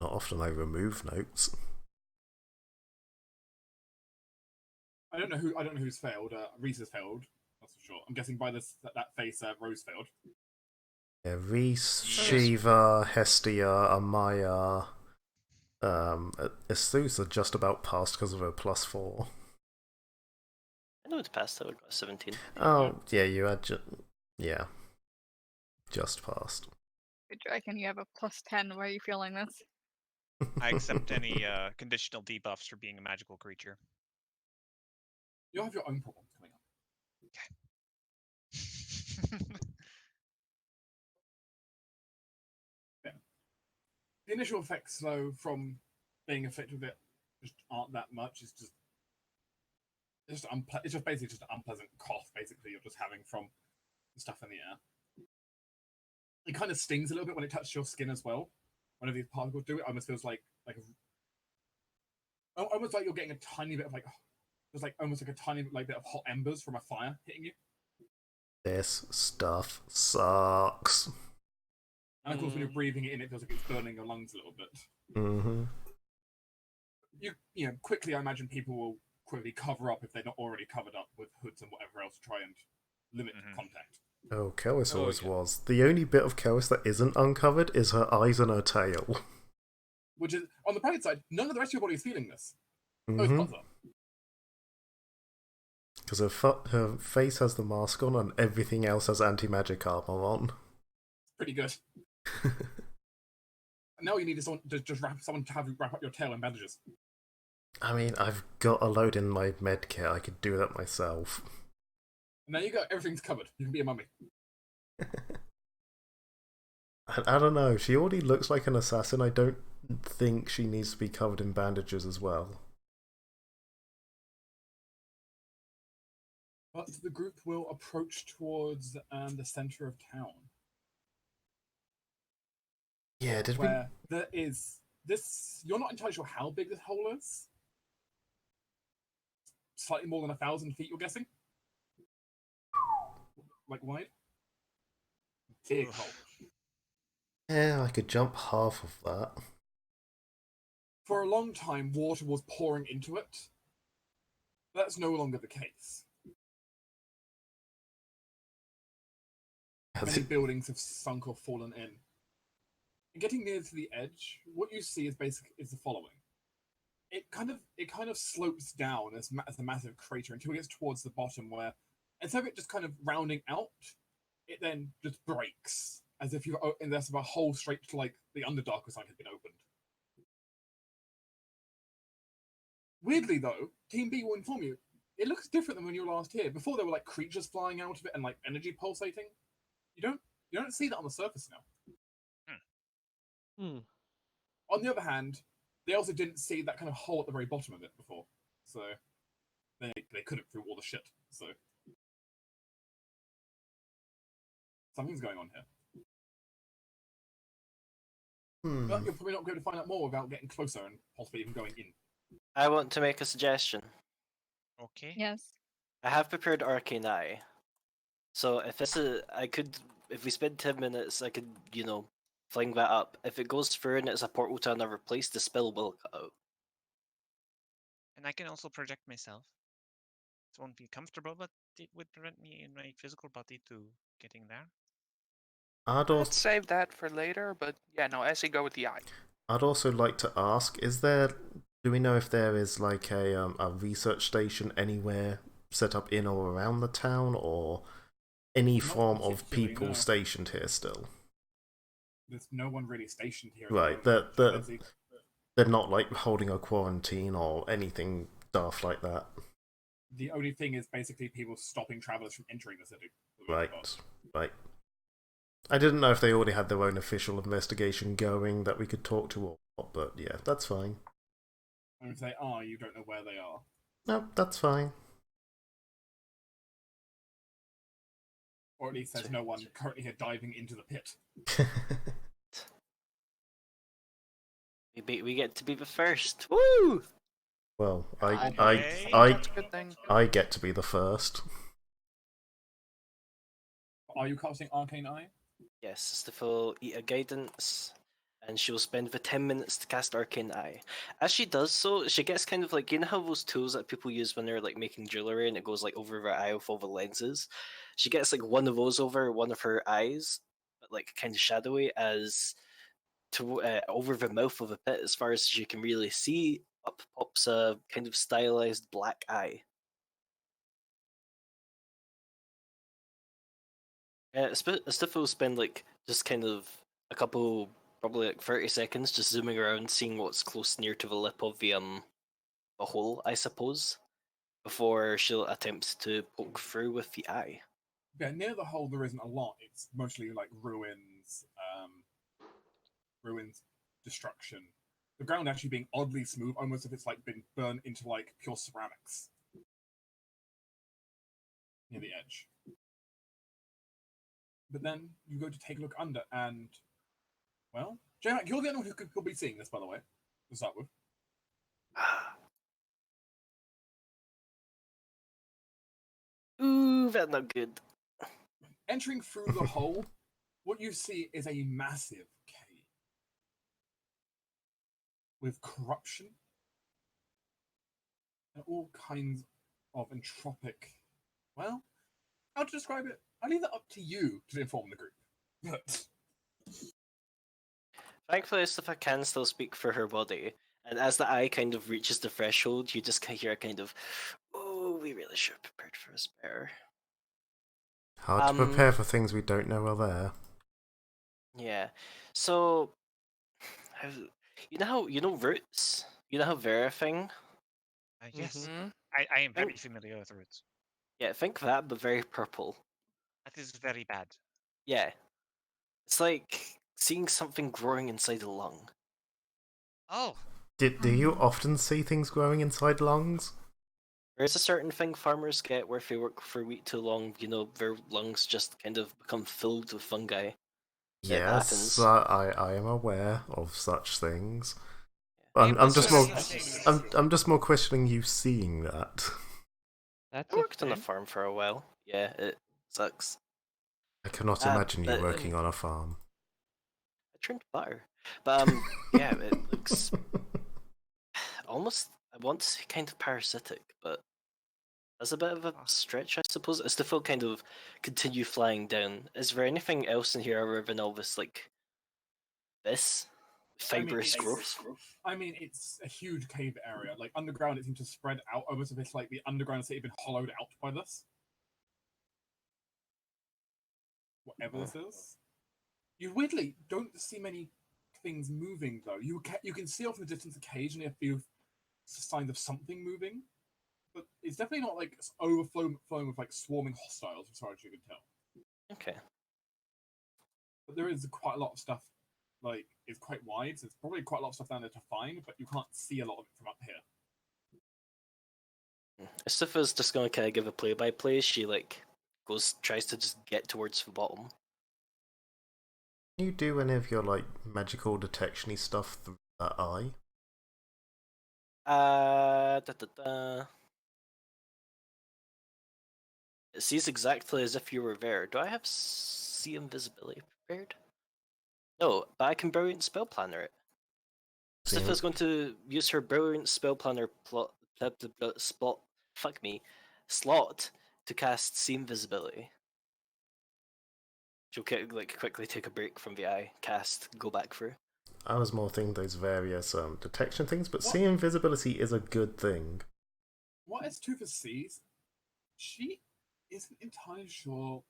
Not often I remove notes. I don't know who's failed. Reese has failed. That's for sure. I'm guessing by that face, Rose failed. Yeah, Reese, Yes. Shiva, Hestia, Amaya, Astusa just about passed because of her +4. I know it's passed, I would go 17. Oh, yeah, you had just passed. Good Draken, you have a +10. Why are you feeling this? I accept any conditional debuffs for being a magical creature. You'll have your own problems coming up. The initial effects, though, from being affected with it, just aren't that much. It's just basically just an unpleasant cough. Basically, you're just having from the stuff in the air. It kind of stings a little bit when it touches your skin as well. Whenever these particles do it, it almost feels almost like you're getting a tiny bit of there's almost like a tiny bit of hot embers from a fire hitting you. This stuff sucks. And of course, when you're breathing it in, it feels like it's burning your lungs a little bit. Mm-hmm. You know, quickly, I imagine people will quickly cover up if they're not already covered up with hoods and whatever else to try and limit contact. Oh, Kellis Oh, always yeah. was. The only bit of Kellis that isn't uncovered is her eyes and her tail. Which is, on the planet side, none of the rest of your body is feeling this. Those Mm-hmm. parts are. Because her face has the mask on and everything else has anti-magic armor on. Pretty good. And now you need someone to have you wrap up your tail in bandages. I mean, I've got a load in my med kit. I could do that myself. And there you go. Everything's covered. You can be a mummy. I don't know. She already looks like an assassin. I don't think she needs to be covered in bandages as well. But the group will approach towards the center of town. Yeah, did we? Where there is this. You're not entirely sure how big this hole is. Slightly more than 1,000 feet, you're guessing? Like wide? Big Oof. hole. Yeah, I could jump half of that. For a long time, water was pouring into it. That's no longer the case. Has Many it- buildings have sunk or fallen in. And getting near to the edge, what you see is the following. It kind of slopes down as a massive crater until it gets towards the bottom, where instead of it just kind of rounding out, it then just breaks as if there's a hole straight to like the Underdark or something has been opened. Weirdly, though, Team B will inform you it looks different than when you were last here. Before there were like creatures flying out of it and like energy pulsating. You don't see that on the surface now. On the other hand, they also didn't see that kind of hole at the very bottom of it before, so they couldn't through all the shit. So something's going on here. But you're probably not going to find out more without getting closer and possibly even going in. I want to make a suggestion. Okay. Yes. I have prepared Arcane Eye. So if we spend 10 minutes, I could, fling that up. If it goes through and it's a portal to another place, the spell will cut out. And I can also project myself. won't be comfortable, but it would prevent me in my physical body to getting there. I'd Let's also, save that for later, but yeah, no, I say go with the eye. I'd also like to ask: do we know if there is like a research station anywhere set up in or around the town, or any Not form of particularly, people no. stationed here still? There's no one really stationed here. Right, At the moment. they're, Busy. they're not like holding a quarantine or anything daft like that. The only thing is basically people stopping travelers from entering the city. Right, right. I didn't know if they already had their own official investigation going that we could talk to or what, but yeah, that's fine. And if they are, you don't know where they are. No, that's fine. Or at least there's no one currently here diving into the pit. We get to be the first. Woo! Well, Okay. That's a good thing. I get to be the first. Are you casting Arcane Eye? Yes, Steph will eat a guidance, and she will spend the 10 minutes to cast Arcane Eye. As she does so, she gets kind of like, you know how those tools that people use when they're like making jewelry and it goes like over their eye with all the lenses? She gets like one of those over one of her eyes, but like kind of shadowy, as to over the mouth of the pit, as far as you can really see. Up pops a kind of stylized black eye. Steph will spend like just kind of a couple, probably like 30 seconds, just zooming around, seeing what's close near to the lip of the hole, I suppose, before she'll attempt to poke through with the eye. Yeah, near the hole there isn't a lot. It's mostly like ruins, destruction. The ground actually being oddly smooth, almost if it's like been burned into like pure ceramics near the edge. But then you go to take a look under, and well, J-Mac, you're the only one who could be seeing this, by the way. To start with. Ooh, that's not good. Entering through the hole, what you see is a massive cave with corruption and all kinds of entropic. Well, how to describe it? I leave that up to you to inform the group. But Thankfully, Steph can still speak for her body, and as the eye kind of reaches the threshold, you just hear a kind of, oh, we really should have prepared for this better. Hard to prepare for things we don't know are there. Yeah. So, you know roots? You know how Verifying? Yes, Mm-hmm. I am very familiar with roots. Yeah, think that, but very purple. That is very bad. Yeah. It's like seeing something growing inside a lung. Oh, Do you often see things growing inside lungs? There's a certain thing farmers get where if they work for wheat too long, you know, their lungs just kind of become filled with fungi. It Yes, happens. I am aware of such things. Yeah, I'm just more things. I'm just more questioning you seeing that. That's I worked on a thing. farm for a while. Yeah, it sucks. I cannot imagine you but, working on a farm. I trimmed butter. But yeah, it looks almost, I want to say kind of parasitic, but that's a bit of a stretch, I suppose. I still feel kind of continue flying down. Is there anything else in here other than all this, like, this? Fibrous growth? I mean, it's a huge cave area. Like underground, it seems to spread out almost as if like the underground city been hollowed out by this. Whatever this is. You weirdly don't see many things moving though. You can see off in the distance occasionally a few signs of something moving, but it's definitely not like flowing with like swarming hostiles as far as you can tell. Okay. But there is quite a lot of stuff. Like it's quite wide, so there's probably quite a lot of stuff down there to find, but you can't see a lot of it from up here. Istifa's just gonna kind of give a play-by-play. She like tries to just get towards the bottom. Can you do any of your like magical detection-y stuff through that eye? It sees exactly as if you were there. Do I have see invisibility prepared? No, but I can brilliant spell planner it. Istifa's going to use her brilliant spell planner spot. Fuck me. slot to cast See Invisibility. She'll quickly take a break from the eye, cast, go back through. I was more thinking those various detection things, but What? seeing invisibility is a good thing. What S2 sees, she isn't entirely sure.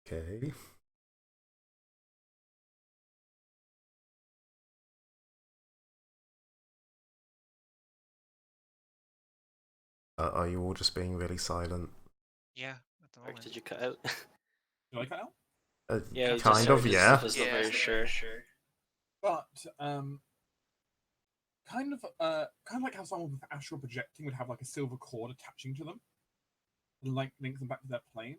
Okay. Are you all just being really silent? Yeah, at the Or moment. did you cut out? You like that now? Yeah, kind just of, yeah. Sisyphus Yeah. not very sure. But kind of like how someone with astral projecting would have like a silver cord attaching to them, and like link them back to their plane.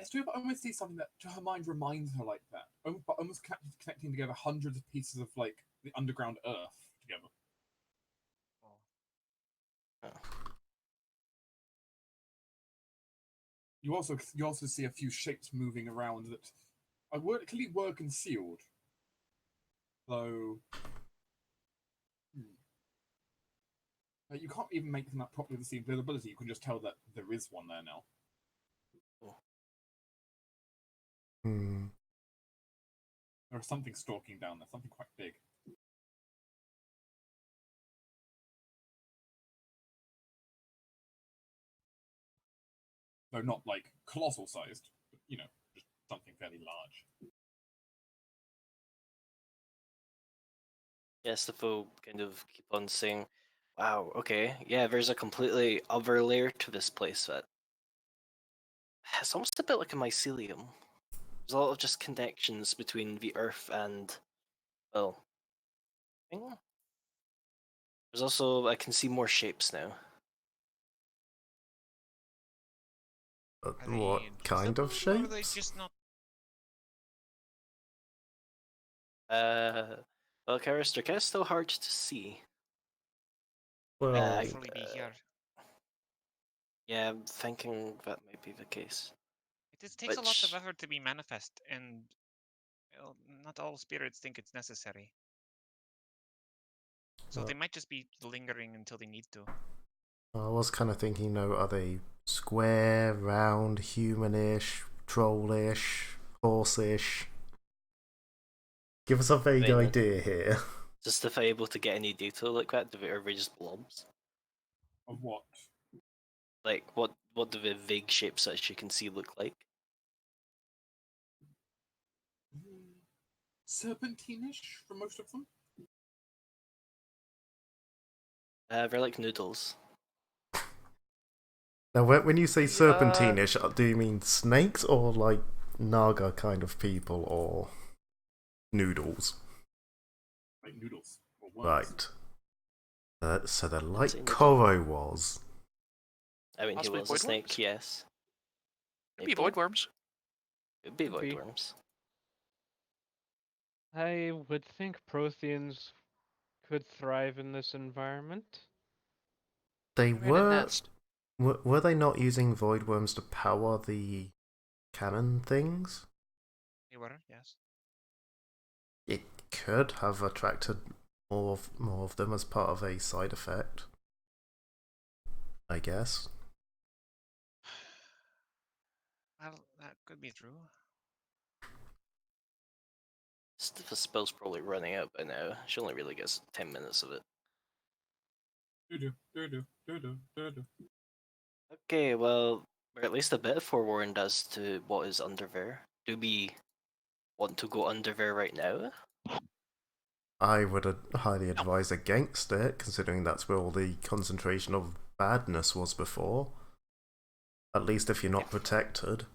S2 almost sees something that to her mind reminds her like that, but almost connecting together hundreds of pieces of like the underground earth together. Oh. You also see a few shapes moving around that clearly were concealed, though. You can't even make them out properly to see invisibility. You can just tell that there is one there now. Hmm. There is something stalking down there, something quite big. Though not like colossal sized, but just something fairly large. Yes, the foe kind of keep on saying, wow, okay, yeah, there's a completely other layer to this place that it's almost a bit like a mycelium. There's a lot of just connections between the earth and, well, there's also, I can see more shapes now. Are What they kind of visible, or are they shapes? just not? Well, Carister, it's still hard to see. Might Well, naturally be here. Yeah, I'm thinking that might be the case. It takes a lot of Which- effort to be manifest, and well, not all spirits think it's necessary. So they might just be lingering until they need to. I was kind of thinking, are they square, round, humanish, trollish, horseish? Give us a vague mean, idea here. Just if I'm able to get any detail like that, are they just blobs? Of what? Like, what do the vague shapes that you can see look like? Serpentine-ish for most of them. They're like noodles. Now, when you say Yeah. serpentine-ish, do you mean snakes or like Naga kind of people or noodles? Like noodles or worms. Right. So they're say like noodle. Koro was. I mean, Possibly he was a void snake, worms? yes. Could be Maybe. void worms. Could be Could void be. worms. I would think Protheans could thrive in this environment. They Maybe in a were. nest. Were they not using void worms to power the cannon things? They were, yes. It could have attracted more of them as part of a side effect, I guess. Well, that could be true. The spell's probably running out by now. She only really gets 10 minutes of it. Do-do. Okay, well, we're at least a bit forewarned as to what is under there. Do we want to go under there right now? I would highly advise against it, considering that's where all the concentration of badness was before. At least if you're not protected.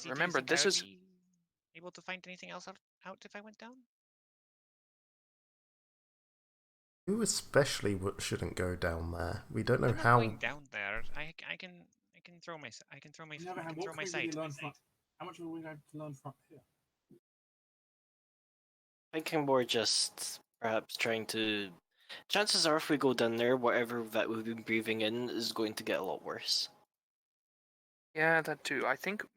Yeah, remember, this is able to find anything else out if I went down? Who especially shouldn't go down there? We don't know I'm not how. going down there. I can throw my On the other hand, what can we really learn from? How much are we going to learn from here? Thinking more just perhaps trying to Chances are, if we go down there, whatever that we've been breathing in is going to get a lot worse. Yeah, that too. I think we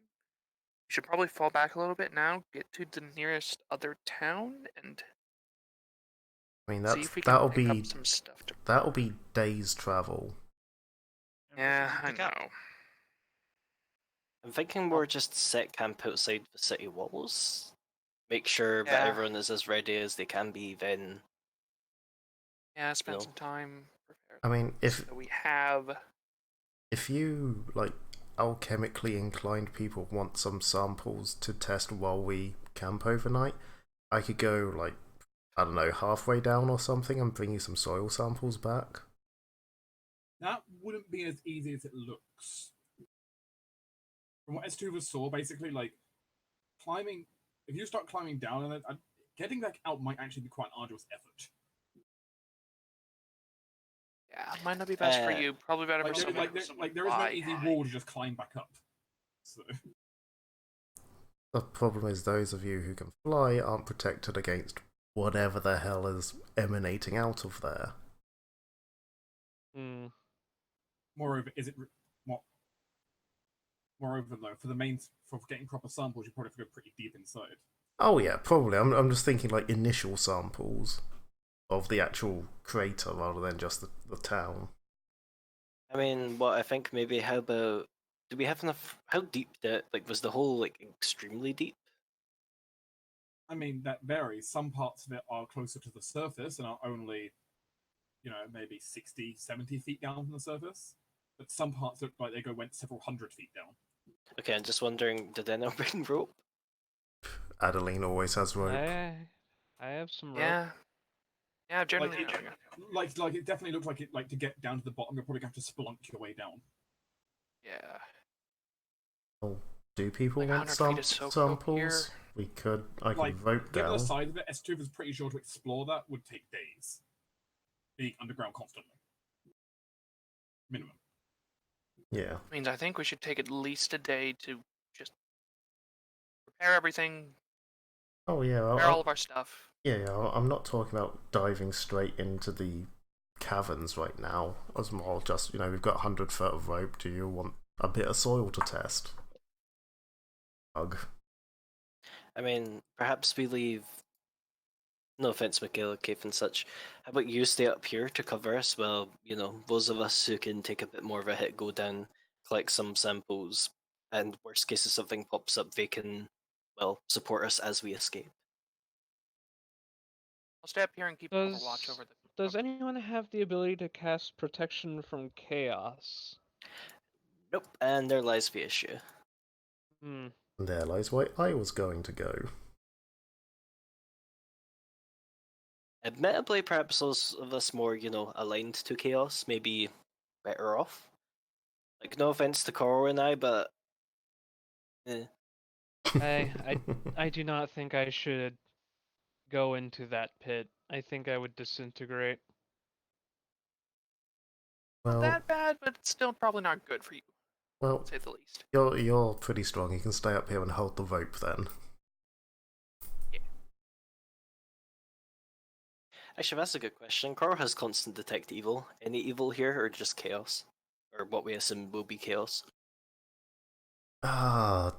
should probably fall back a little bit now, get to the nearest other town, and I mean, see if we can that'll pick be up some stuff to. days travel. And what Yeah, should we I pick up? know. I'm thinking more just set camp outside the city walls. Make sure that Yeah. everyone is as ready as they can be, then. Yeah, spend No. some time preparing. I mean, So we have. if you like alchemically inclined people want some samples to test while we camp overnight, I could go like, I don't know, halfway down or something and bring you some soil samples back. That wouldn't be as easy as it looks. From what S2 saw, basically, like climbing. If you start climbing down, and getting that out might actually be quite an arduous effort. Yeah, might not be best for Uh, you. Probably better for someone. There is no easy wall to just climb back up. So. The problem is those of you who can fly aren't protected against whatever the hell is emanating out of there. Hmm. Moreover, Moreover, though, for getting proper samples, you probably have to go pretty deep inside. Oh yeah, probably. I'm just thinking like initial samples of the actual crater rather than just the town. I mean, what I think maybe, how about, do we have enough, how deep was the hole like extremely deep? I mean, that varies. Some parts of it are closer to the surface and are only, maybe 60, 70 feet down from the surface. But some parts look like they went several hundred feet down. Okay, I'm just wondering, did anyone bring rope? Adeline always has rope. I have some rope. Yeah. Yeah, generally. Like it definitely looks like it. Like to get down to the bottom, you're probably going to have to spelunk your way down. Yeah. Oh, do people Like want 100 feet of soak up here. samples? I could rope Given down. the size of it, S2 was pretty sure to explore that would take days. Being underground constantly. Minimum. Yeah. Means I think we should take at least a day to just prepare everything, Oh yeah. prepare all of our stuff. Yeah. I'm not talking about diving straight into the caverns right now. I was more just, we've got 100 foot of rope. Do you want a bit of soil to test? Ugh. I mean, perhaps we leave. No offense, Michaela, Keith, and such. How about you stay up here to cover us? Well, those of us who can take a bit more of a hit go down, collect some samples, and worst case, if something pops up, they can, support us as we escape. I'll stay up here and keep overwatch over the. Does anyone have the ability to cast protection from chaos? Nope, and there lies the issue. Hmm. There lies where I was going to go. Admittedly, perhaps those of us more, aligned to chaos may be better off. Like, no offense to Coral and I, but I do not think I should go into that pit. I think I would disintegrate. Well, Not that bad, but it's still probably not good for you, well, to say the least. you're pretty strong. You can stay up here and hold the rope then. actually, that's a good question. Coral has constant detect evil. Any evil here, or just chaos? Or what we assume will be chaos? Ah,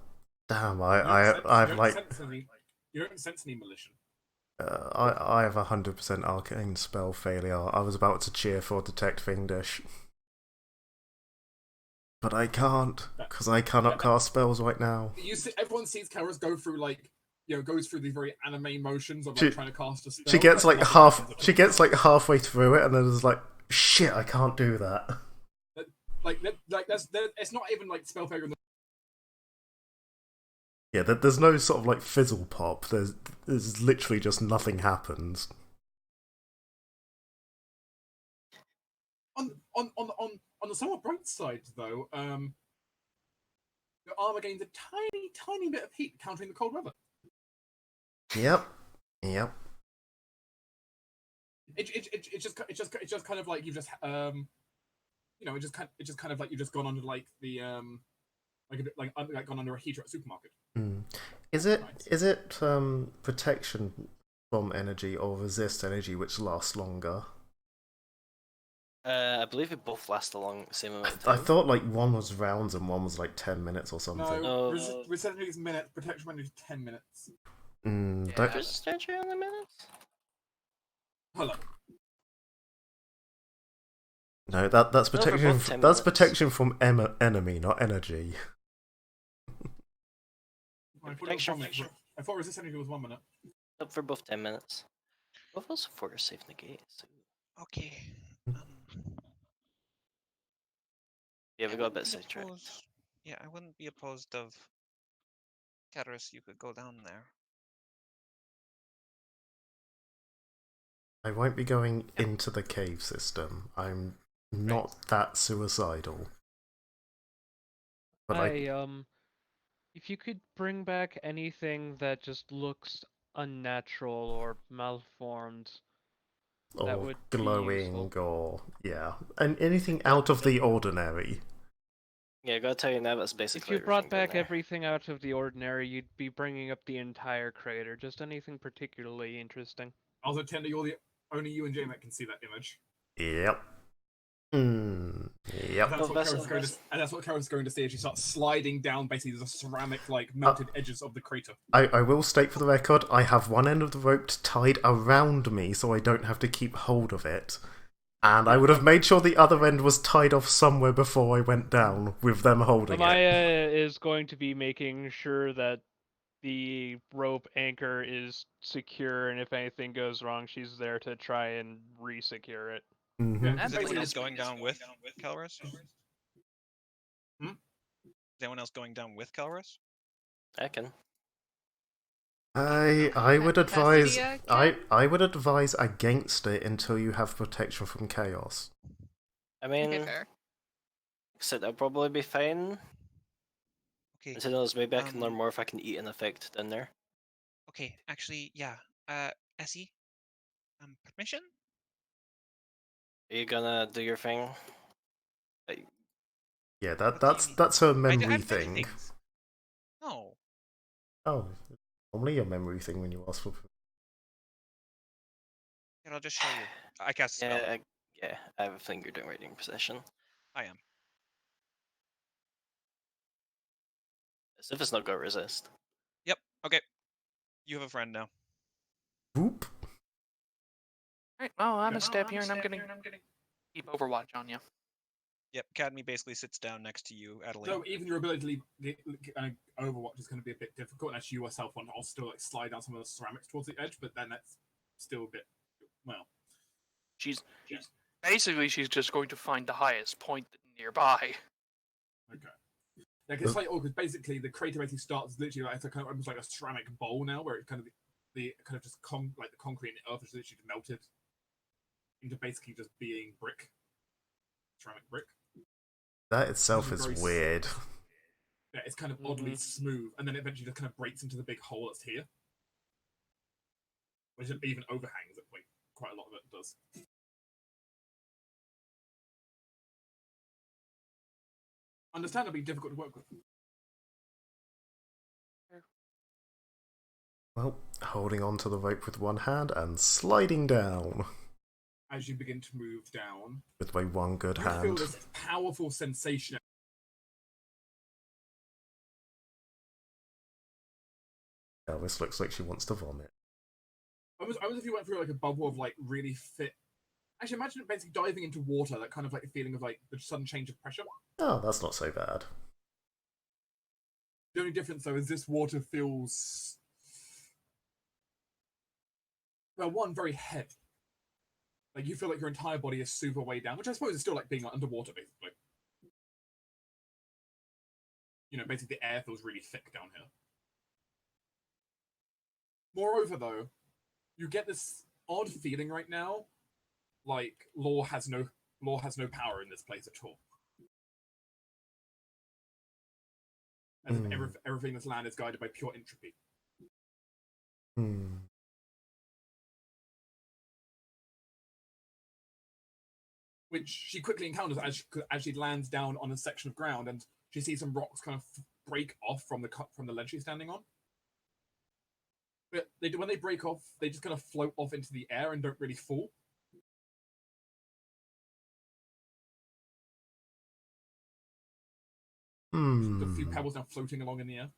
damn! You don't sense any malicious. I have 100% arcane spell failure. I was about to cheer for detect fiendish, but I can't because I cannot cast spells right now. Everyone sees Karas go through goes through these very anime motions of trying to cast a spell. She gets like halfway through it, and then is like, "Shit, I can't do that." It's not even like spell failure. Yeah, there's no sort of like fizzle pop. There's literally just nothing happens. On the somewhat bright side, though, your armor gains a tiny bit of heat countering the cold weather. Yep. It's just kind of like you've just it's just kind of like you've just gone under like the like gone under a heater at a supermarket. Is it protection from energy or resist energy which lasts longer? I believe they both last a long same amount of I time. thought like one was rounds and one was like 10 minutes or something. No, No. resistance is minutes, protection minutes 10 minutes. Don't... Yeah. Resistance on the minutes? Hello. No, that's they're protection. both 10 That's minutes. protection from enemy, not energy. I thought, it was Protection 1 minute. I thought resist energy was 1 minute. Up for both 10 minutes. Both also for safe negate. So... Okay. Yeah, we I got a wouldn't bit be sidetracked. opposed- Yeah, I wouldn't be opposed of Karis, you could go down there. I won't be going into the cave system. I'm not that suicidal. But if you could bring back anything that just looks unnatural or malformed, that or would glowing, be useful. or yeah, and anything out of the ordinary. Yeah, I gotta tell you now, that's If basically you brought everything down back there. everything out of the ordinary, you'd be bringing up the entire crater. Just anything particularly interesting. Also, Tender, you're the only you and J-Mac can see that image. Yep. Yep. And that's, Oh, what that's- Karis is going to, and that's what Karis is going to see as she starts sliding down basically the ceramic, like, melted edges of the crater. I will state for the record, I have one end of the rope tied around me so I don't have to keep hold of it. And I would have made sure the other end was tied off somewhere before I went down, with them holding it. Amaya is going to be making sure that the rope anchor is secure, and if anything goes wrong, she's there to try and re-secure it. Mm-hmm. Yeah, Is basically anyone else just- going down with Kelris? Hmm? Is anyone else going down with Kelris? I can. I would advise Cassia, I would advise against it until you have protection from chaos. I mean, Okay, fair. so that'll probably be fine. Okay. Until knows, maybe I can learn more if I can eat an effect down there. Okay, actually, yeah. Essie? Permission? Are you gonna do your thing? Yeah, What do you mean? that's her I memory have many thing. things. No. Oh, normally a memory thing when you ask for. Here, I'll just show you. I cast a spell. Yeah, I have a finger doing reading possession. I am. As if it's not gonna resist. Yep. Okay. You have a friend now. Whoop. Alright, well, I'm gonna step here and I'm gonna keep Overwatch on you. Yep. Academy basically sits down next to you, Adeline. So even your ability to Overwatch is going to be a bit difficult, unless you yourself want to also still like slide down some of the ceramics towards the edge, but then that's still a bit, well. She's basically she's just going to find the highest point nearby. Okay. Like it's slightly awkward because basically the crater basically starts literally like it's kind of almost like a ceramic bowl now, where it kind of the kind of just like the concrete and the earth is literally melted into basically just being brick, ceramic brick. That itself is Very weird. Yeah, it's kind of oddly smooth, and then it eventually just kind of breaks into the big hole that's here, which even overhangs it. Like quite a lot of it does. Understandably difficult to work with. Well, holding on to the rope with one hand and sliding down As you begin to move down, with my one good you feel hand. this powerful sensation. Oh, this looks like she wants to vomit. Almost if you went through like a bubble of like really fit. Actually, imagine it basically diving into water. That kind of like a feeling of like the sudden change of pressure. Oh, that's not so bad. The only difference though is this water feels, well, one, very heavy. Like you feel like your entire body is super weighed down, which I suppose is still like being underwater, basically. You know, basically the air feels really thick down here. Moreover, though, you get this odd feeling right now, like law has no power in this place at all. As if everything in this land is guided by pure entropy. Which she quickly encounters as she lands down on a section of ground, and she sees some rocks kind of break off from the ledge she's standing on. But when they break off, they just kind of float off into the air and don't really fall. The few Hmm. pebbles now floating along in the air.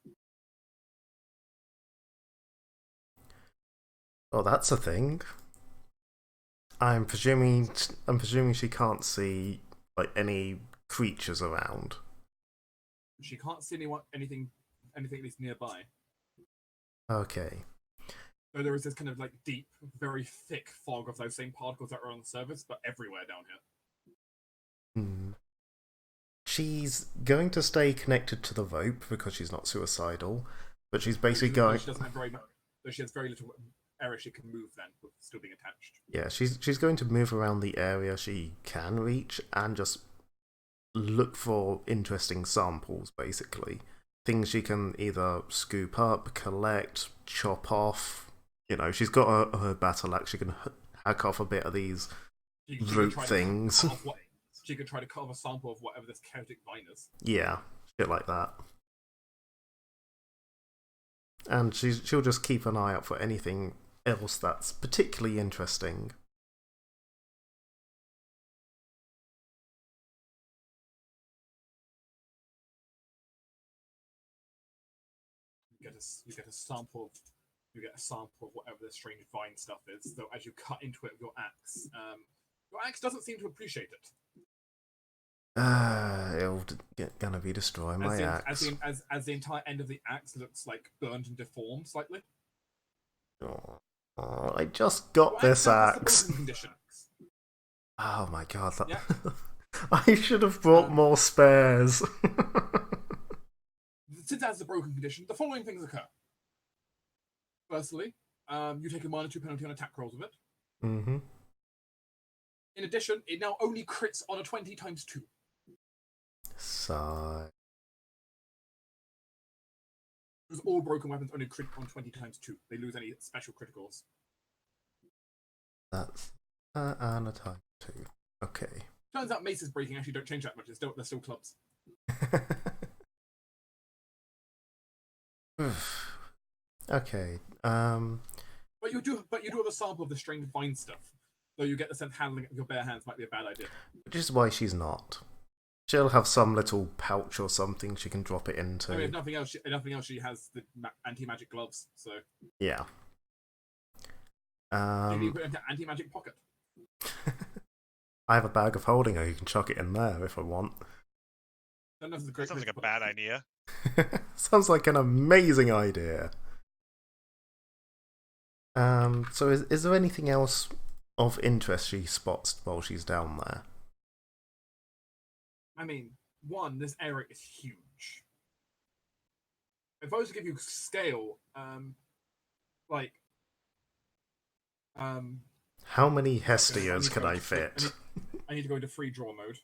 Oh, that's a thing. I'm presuming she can't see like any creatures around. She can't see anything at least nearby. Okay. So there is this kind of like deep, very thick fog of those same particles that are on the surface, but everywhere down here. Hmm. She's going to stay connected to the rope because she's not suicidal, but she's basically going. She doesn't have very much. So she has very little area she can move then, with still being attached. Yeah, she's going to move around the area she can reach and just look for interesting samples, basically. Things she can either scoop up, collect, chop off. You know, she's got her battle axe, she can hack off a bit of these She could root try to things. she could try to cut off a sample of whatever this chaotic vine is. Yeah, shit like that. And she'll just keep an eye out for anything else that's particularly interesting. You get a sample of whatever this strange vine stuff is. Though as you cut into it with your axe doesn't seem to appreciate it. It'll gonna be destroying my axe. As the entire end of the axe looks like burnt and deformed slightly. Oh, I just got this axe. Condition. Oh my god, that... Yeah. I should have brought more spares. Since it has a broken condition, the following things occur. Firstly, you take a -2 penalty on attack rolls with it. Mm-hmm. In addition, it now only crits on a 20 times 2. So... Because all broken weapons only crit on 20 times 2. They lose any special criticals. That's and a time 2. Okay. Turns out maces breaking actually don't change that much. They're still clubs. Okay. But you do have a sample of the strange vine stuff. Though you get the sense handling it with your bare hands might be a bad idea. Which is why she's not. She'll have some little pouch or something she can drop it into. I mean, if nothing else, she has the anti-magic gloves. So yeah. you can put it into anti-magic pocket. I have a bag of holding her. You can chuck it in there if I want. That sounds like a bad idea. Sounds like an amazing idea. So is there anything else of interest she spots while she's down there? I mean, one, this area is huge. If I was to give you scale, how many Hestias can I fit? I need to go into free draw mode.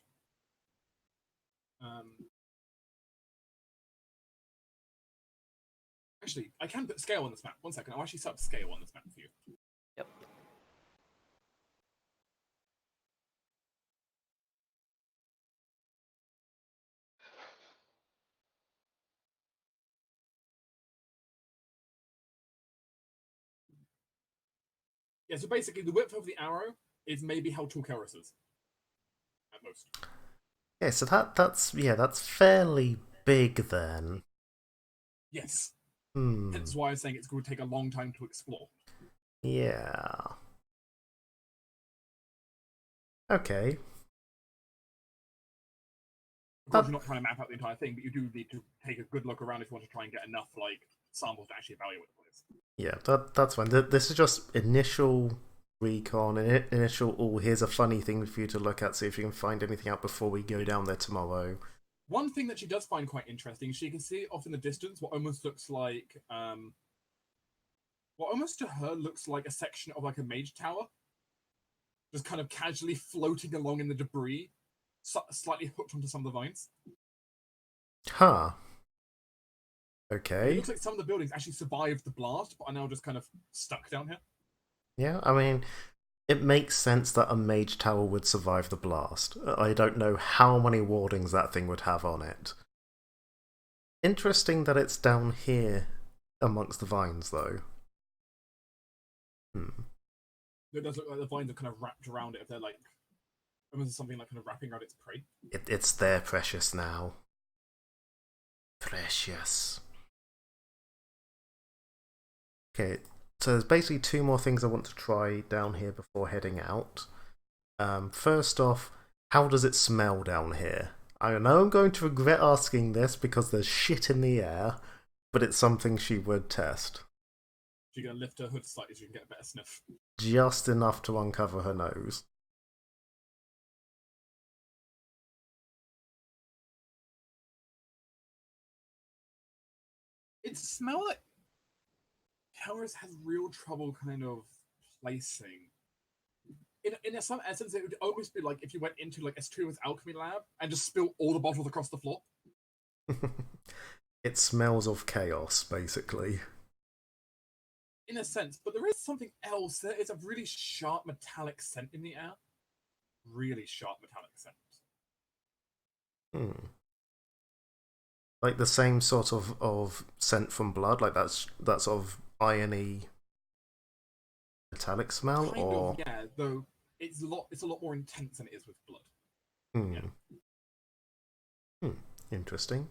Actually, I can put scale on this map. 1 second, I'll actually set up scale on this map for you. Yep. Yeah, so basically the width of the arrow is maybe how tall Keros is. At most. Yeah, so that's fairly big then. Yes. Hmm. That's why I'm saying it's going to take a long time to explore. Yeah. Okay. Of course, you're not trying to map out the entire thing, but you do need to take a good look around if you want to try and get enough samples to actually evaluate the place. Yeah, that's fine. This is just initial recon, initial, oh, here's a funny thing for you to look at, see if you can find anything out before we go down there tomorrow. One thing that she does find quite interesting, she can see off in the distance what almost looks like, what almost to her looks like a section of like a mage tower. Just kind of casually floating along in the debris, slightly hooked onto some of the vines. Huh. It Okay. looks like some of the buildings actually survived the blast, but are now just kind of stuck down here. Yeah, I mean, it makes sense that a mage tower would survive the blast. I don't know how many wardings that thing would have on it. Interesting that it's down here amongst the vines, though. It does look like the vines are kind of wrapped around it if they're like, almost something like kind of wrapping around its prey. It's their precious now. Precious. Okay, so there's basically two more things I want to try down here before heading out. First off, how does it smell down here? I know I'm going to regret asking this because there's shit in the air, but it's something she would test. She's gonna lift her hood slightly so you can get a better sniff. Just enough to uncover her nose. It smells like Kelris has real trouble kind of placing. In some essence, it would almost be like if you went into like S2's alchemy lab and just spilled all the bottles across the floor. It smells of chaos, basically. In a sense, but there is something else. There is a really sharp metallic scent in the air. Really sharp metallic scent. Like the same sort of scent from blood, like that's sort of irony metallic smell, Kind or of, yeah, though it's a lot more intense than it is with blood. Interesting.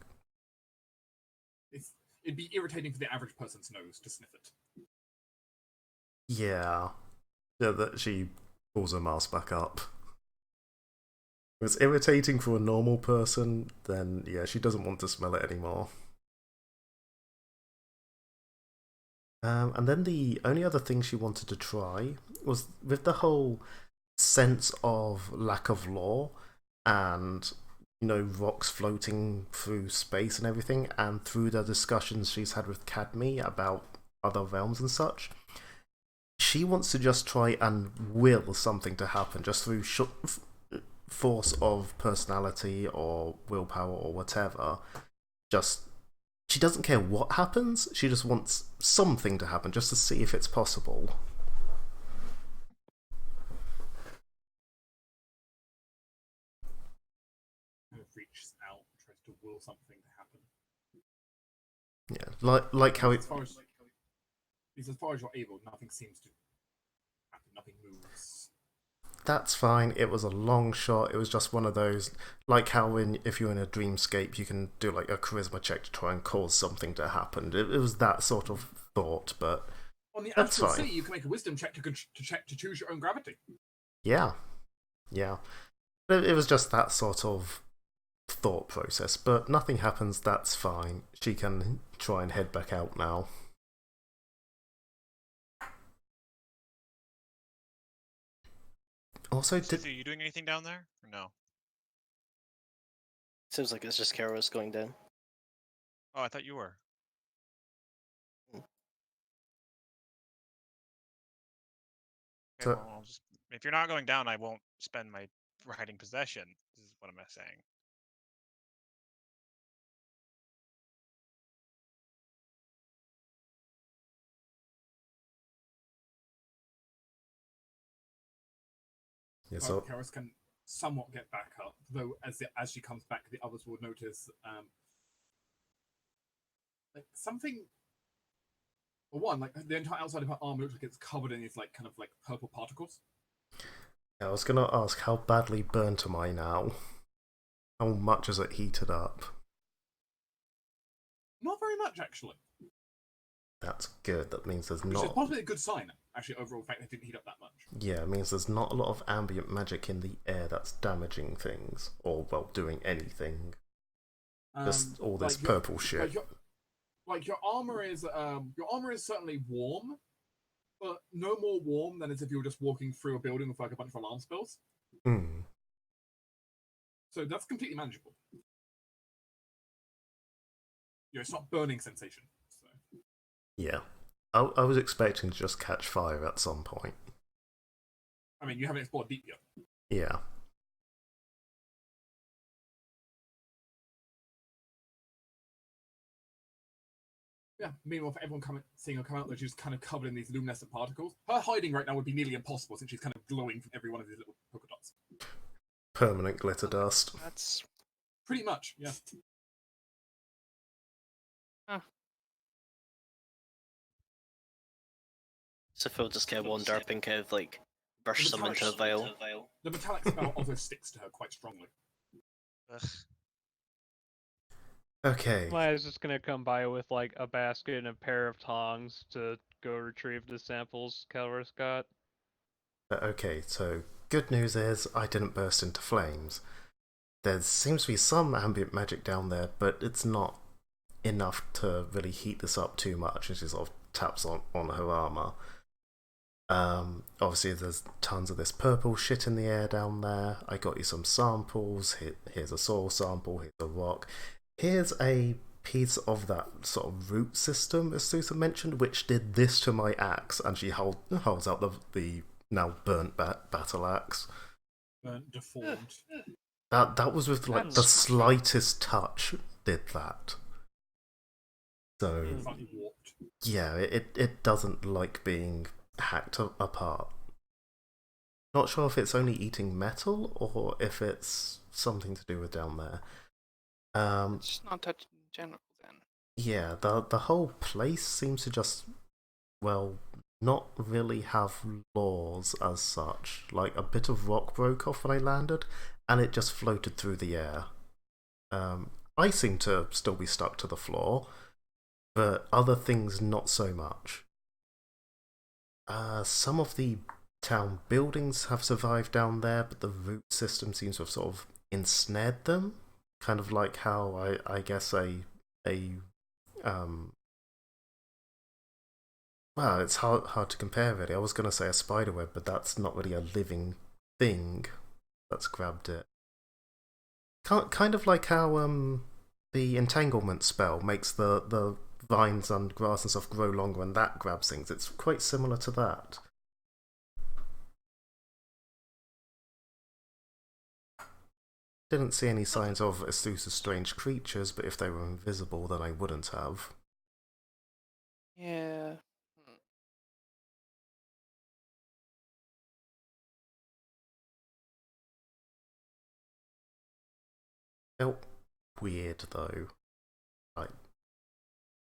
It'd be irritating for the average person's nose to sniff it. Yeah, that she pulls her mask back up. If it's irritating for a normal person, then yeah, she doesn't want to smell it anymore. And then the only other thing she wanted to try was with the whole sense of lack of law and, you know, rocks floating through space and everything, and through the discussions she's had with Cadme about other realms and such, she wants to just try and will something to happen just through force of personality or willpower or whatever. Just, she doesn't care what happens, she just wants something to happen just to see if it's possible. Kind of reaches out, tries to will something to happen. Yeah, like how it. As far as you're able, nothing seems to happen. Nothing moves. That's fine. It was a long shot. It was just one of those, like how if you're in a dreamscape, you can do like a charisma check to try and cause something to happen. It was that sort of thought, but On the that's Astral fine. Sea, you can make a wisdom check to choose your own gravity. Yeah. It was just that sort of thought process, but nothing happens. That's fine. She can try and head back out now. Also, Are you doing anything down there? Or no? Seems like it's just Karos going down. Oh, I thought you were. Okay, So- well, if you're not going down, I won't spend my riding possession. This is what I'm saying. yeah, so Karis can somewhat get back up, though as she comes back, the others will notice like something. Well, one, like the entire outside of her arm looks like it's covered in these like kind of like purple particles. I was gonna ask, how badly burnt am I now? How much has it heated up? Not very much, actually. That's good. That means there's Which is not. possibly a good sign, actually, overall, the fact that it didn't heat up that much. Yeah, it means there's not a lot of ambient magic in the air that's damaging things, or, well, doing anything. Just all this like purple shit. Your armor is certainly warm, but no more warm than as if you were just walking through a building with like a bunch of alarm spells. So that's completely manageable. It's not burning sensation. So. Yeah. I was expecting to just catch fire at some point. I mean, you haven't explored deep yet. Yeah. Yeah, meanwhile, for everyone seeing her come out, she's kind of covered in these luminescent particles. Her hiding right now would be nearly impossible since she's kind of glowing from every one of these little polka dots. Permanent glitter dust. That's Pretty much, yeah. So Phil just kind of wander up and kind of like brush some into a vial. The metallic smell also sticks to her quite strongly. Ugh. Okay. Maya's just gonna come by with like a basket and a pair of tongs to go retrieve the samples Calrus got. Okay, so good news is I didn't burst into flames. There seems to be some ambient magic down there, but it's not enough to really heat this up too much, and she sort of taps on her armor. Obviously there's tons of this purple shit in the air down there. I got you some samples. Here's a soil sample, here's a rock. Here's a piece of that sort of root system, as Susan mentioned, which did this to my axe, and she holds out the now burnt battle axe. Deformed. That was with like the That's- slightest touch did that. So Slightly warped. yeah, it doesn't like being hacked apart. Not sure if it's only eating metal or if it's something to do with down there. It's just not touching in general then. Yeah, the whole place seems to just, well, not really have laws as such. Like a bit of rock broke off when I landed, and it just floated through the air. I seem to still be stuck to the floor, but other things not so much. Some of the town buildings have survived down there, but the root system seems to have sort of ensnared them. Kind of like how I guess well, it's hard to compare really. I was gonna say a spider web, but that's not really a living thing that's grabbed it. Kind of like how the entanglement spell makes the vines and grass and stuff grow longer, and that grabs things. It's quite similar to that. Didn't see any signs of Astusa's strange creatures, but if they were invisible, then I wouldn't have. Yeah. Felt weird though,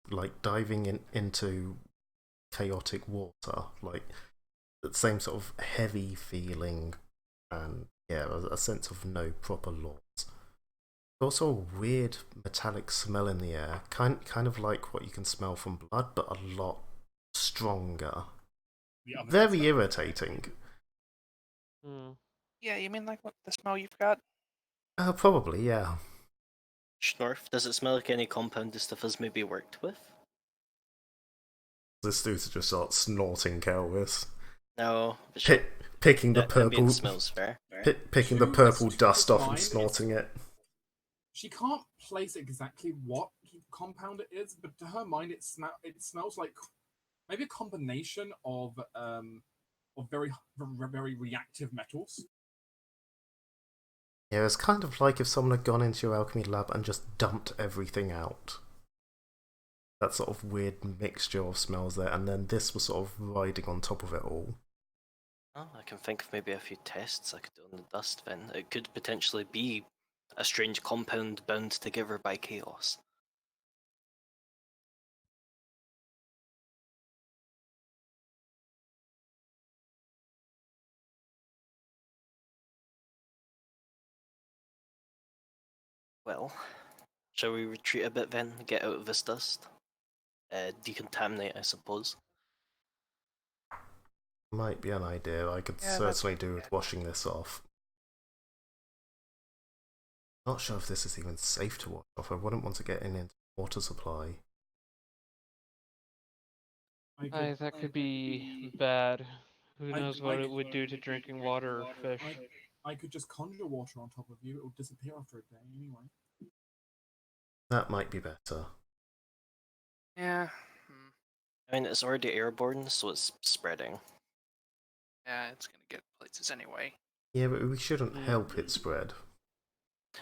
like diving into chaotic water, like the same sort of heavy feeling, and yeah, a sense of no proper laws. Also a weird metallic smell in the air, kind of like what you can smell from blood, but a lot stronger. The other Very stuff. irritating. Yeah, you mean like what the smell you've got? Probably, yeah. Schnorf, does it smell like any compound the stuff has maybe worked with? This dude just starts snorting Kelvis. No, but sure. Picking the Ambient purple, smells fair. picking the To purple Astusa's dust off and mind, snorting it. She can't place exactly what compound it is, but to her mind, it smells like maybe a combination of very very reactive metals. Yeah, it's kind of like if someone had gone into your alchemy lab and just dumped everything out. That sort of weird mixture of smells there, and then this was sort of riding on top of it all. Oh, I can think of maybe a few tests I could do on the dust then. It could potentially be a strange compound bound together by chaos. Well, shall we retreat a bit then? Get out of this dust? Decontaminate, I suppose. Might be an idea. I could Yeah, certainly do with washing this off. Not sure if this is even safe to wash off. I wouldn't want to get into water supply. That could be bad. Who knows what it would do to drinking water or fish. I could just conjure water on top of you. It will disappear after a day anyway. That might be better. Yeah. I mean, it's already airborne, so it's spreading. Yeah, it's gonna get places anyway. Yeah, but we shouldn't help it spread.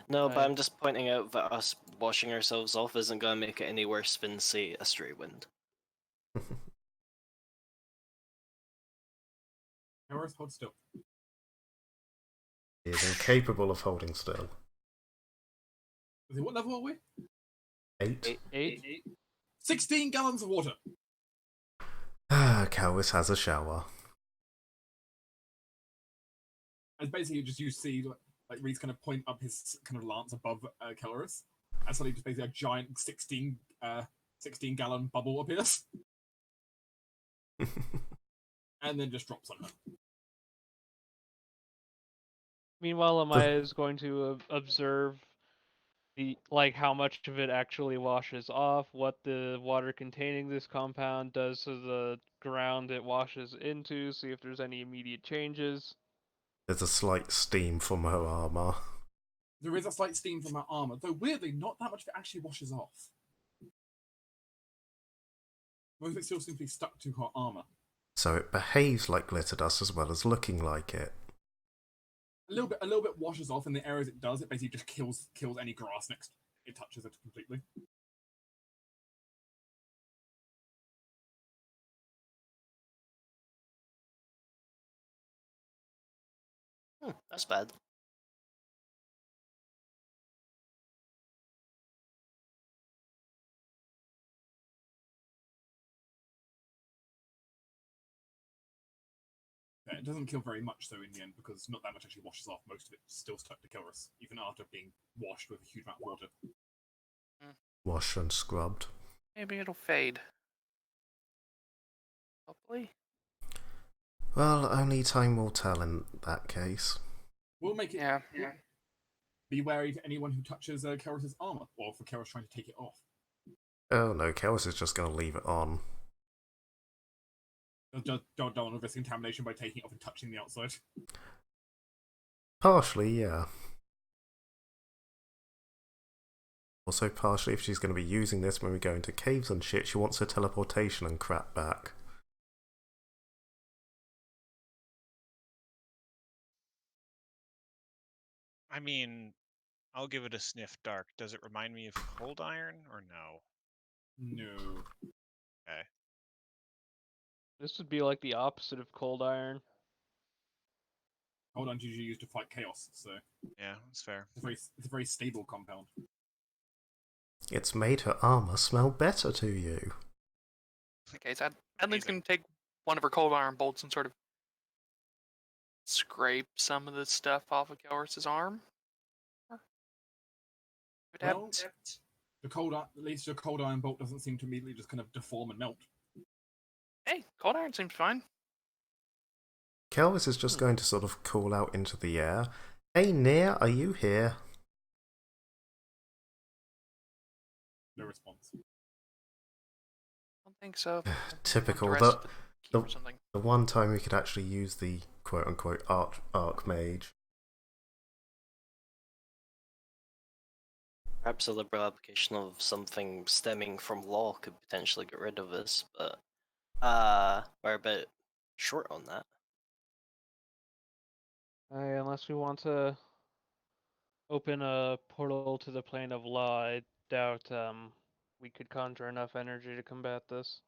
No, but I'm just pointing out that us washing ourselves off isn't going to make it any worse than, say, a stray wind. Eris, hold still. He is incapable of holding still. What level are we? 8. 16 gallons of water. Calvis has a shower. And basically, just you see like Reed's kind of point up his kind of lance above Kelris. and suddenly just basically a giant 16-gallon bubble appears, and then just drops on her. Meanwhile, Amaya is going to observe how much of it actually washes off, what the water containing this compound does to the ground it washes into, see if there's any immediate changes. There's a slight steam from her armor. There is a slight steam from her armor, though weirdly, not that much of it actually washes off. Most of it still seems to be stuck to her armor. So it behaves like glitter dust as well as looking like it. A little bit washes off, and the areas it does, it basically just kills any grass next. It touches it completely. That's bad. Yeah, it doesn't kill very much, though, in the end, because not that much actually washes off. Most of it's still stuck to Kilrus, even after being washed with a huge amount of water. Washed and scrubbed. Maybe it'll fade. Hopefully. Well, only time will tell in that case. We'll make it. Yeah. Be wary of anyone who touches Kilrus's armor, or for Kilrus trying to take it off. Oh no, Chaos is just going to leave it on. Don't want to risk contamination by taking it off and touching the outside. Partially, yeah. Also, partially, if she's going to be using this when we go into caves and shit, she wants her teleportation and crap back. I mean, I'll give it a sniff. Dark. Does it remind me of cold iron or no? No. Okay. This would be like the opposite of cold iron. Hold on, usually used to fight chaos, so Yeah, that's fair. it's a very stable compound. It's made her armor smell better to you. Okay, so Adley's going to take one of her cold iron bolts and sort of scrape some of the stuff off of Kelris's arm. Well, at least the cold iron bolt doesn't seem to immediately just kind of deform and melt. Hey, cold iron seems fine. Kelvis is just going to sort of call out into the air. Hey, Near, are you here? No response. I don't think so. Typical. The one time we could actually use the quote-unquote Archmage. Perhaps a liberal application of something stemming from law could potentially get rid of this, but we're a bit short on that. Unless we want to open a portal to the plane of law, I doubt we could conjure enough energy to combat this.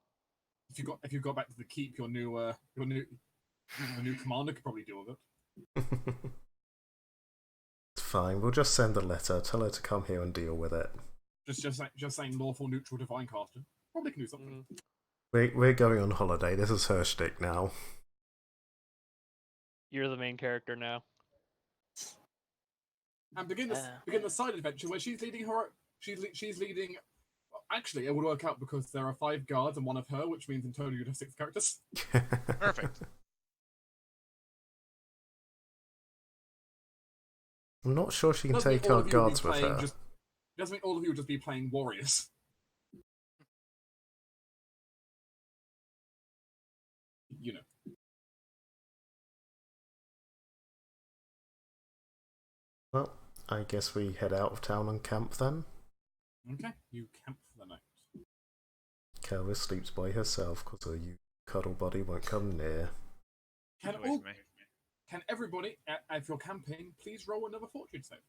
If you go back to the keep, your new commander could probably deal with it. It's fine. We'll just send a letter. Tell her to come here and deal with it. Just saying lawful, neutral, divine caster. Probably can do something. We're going on holiday. This is her shtick now. You're the main character now. And begin the side adventure where she's leading her. She's leading. Actually, it would work out because there are 5 guards and 1 of her, which means in total you'd have 6 characters. Perfect. I'm not sure she can Doesn't mean take all our of you will be guards with playing her. Doesn't mean all of you will just be playing warriors. You know. Well, I guess we head out of town and camp then. Okay, you camp for the night. Kelvis sleeps by herself because her cuddle buddy won't come near. Can everybody, if you're camping, please roll another fortune save?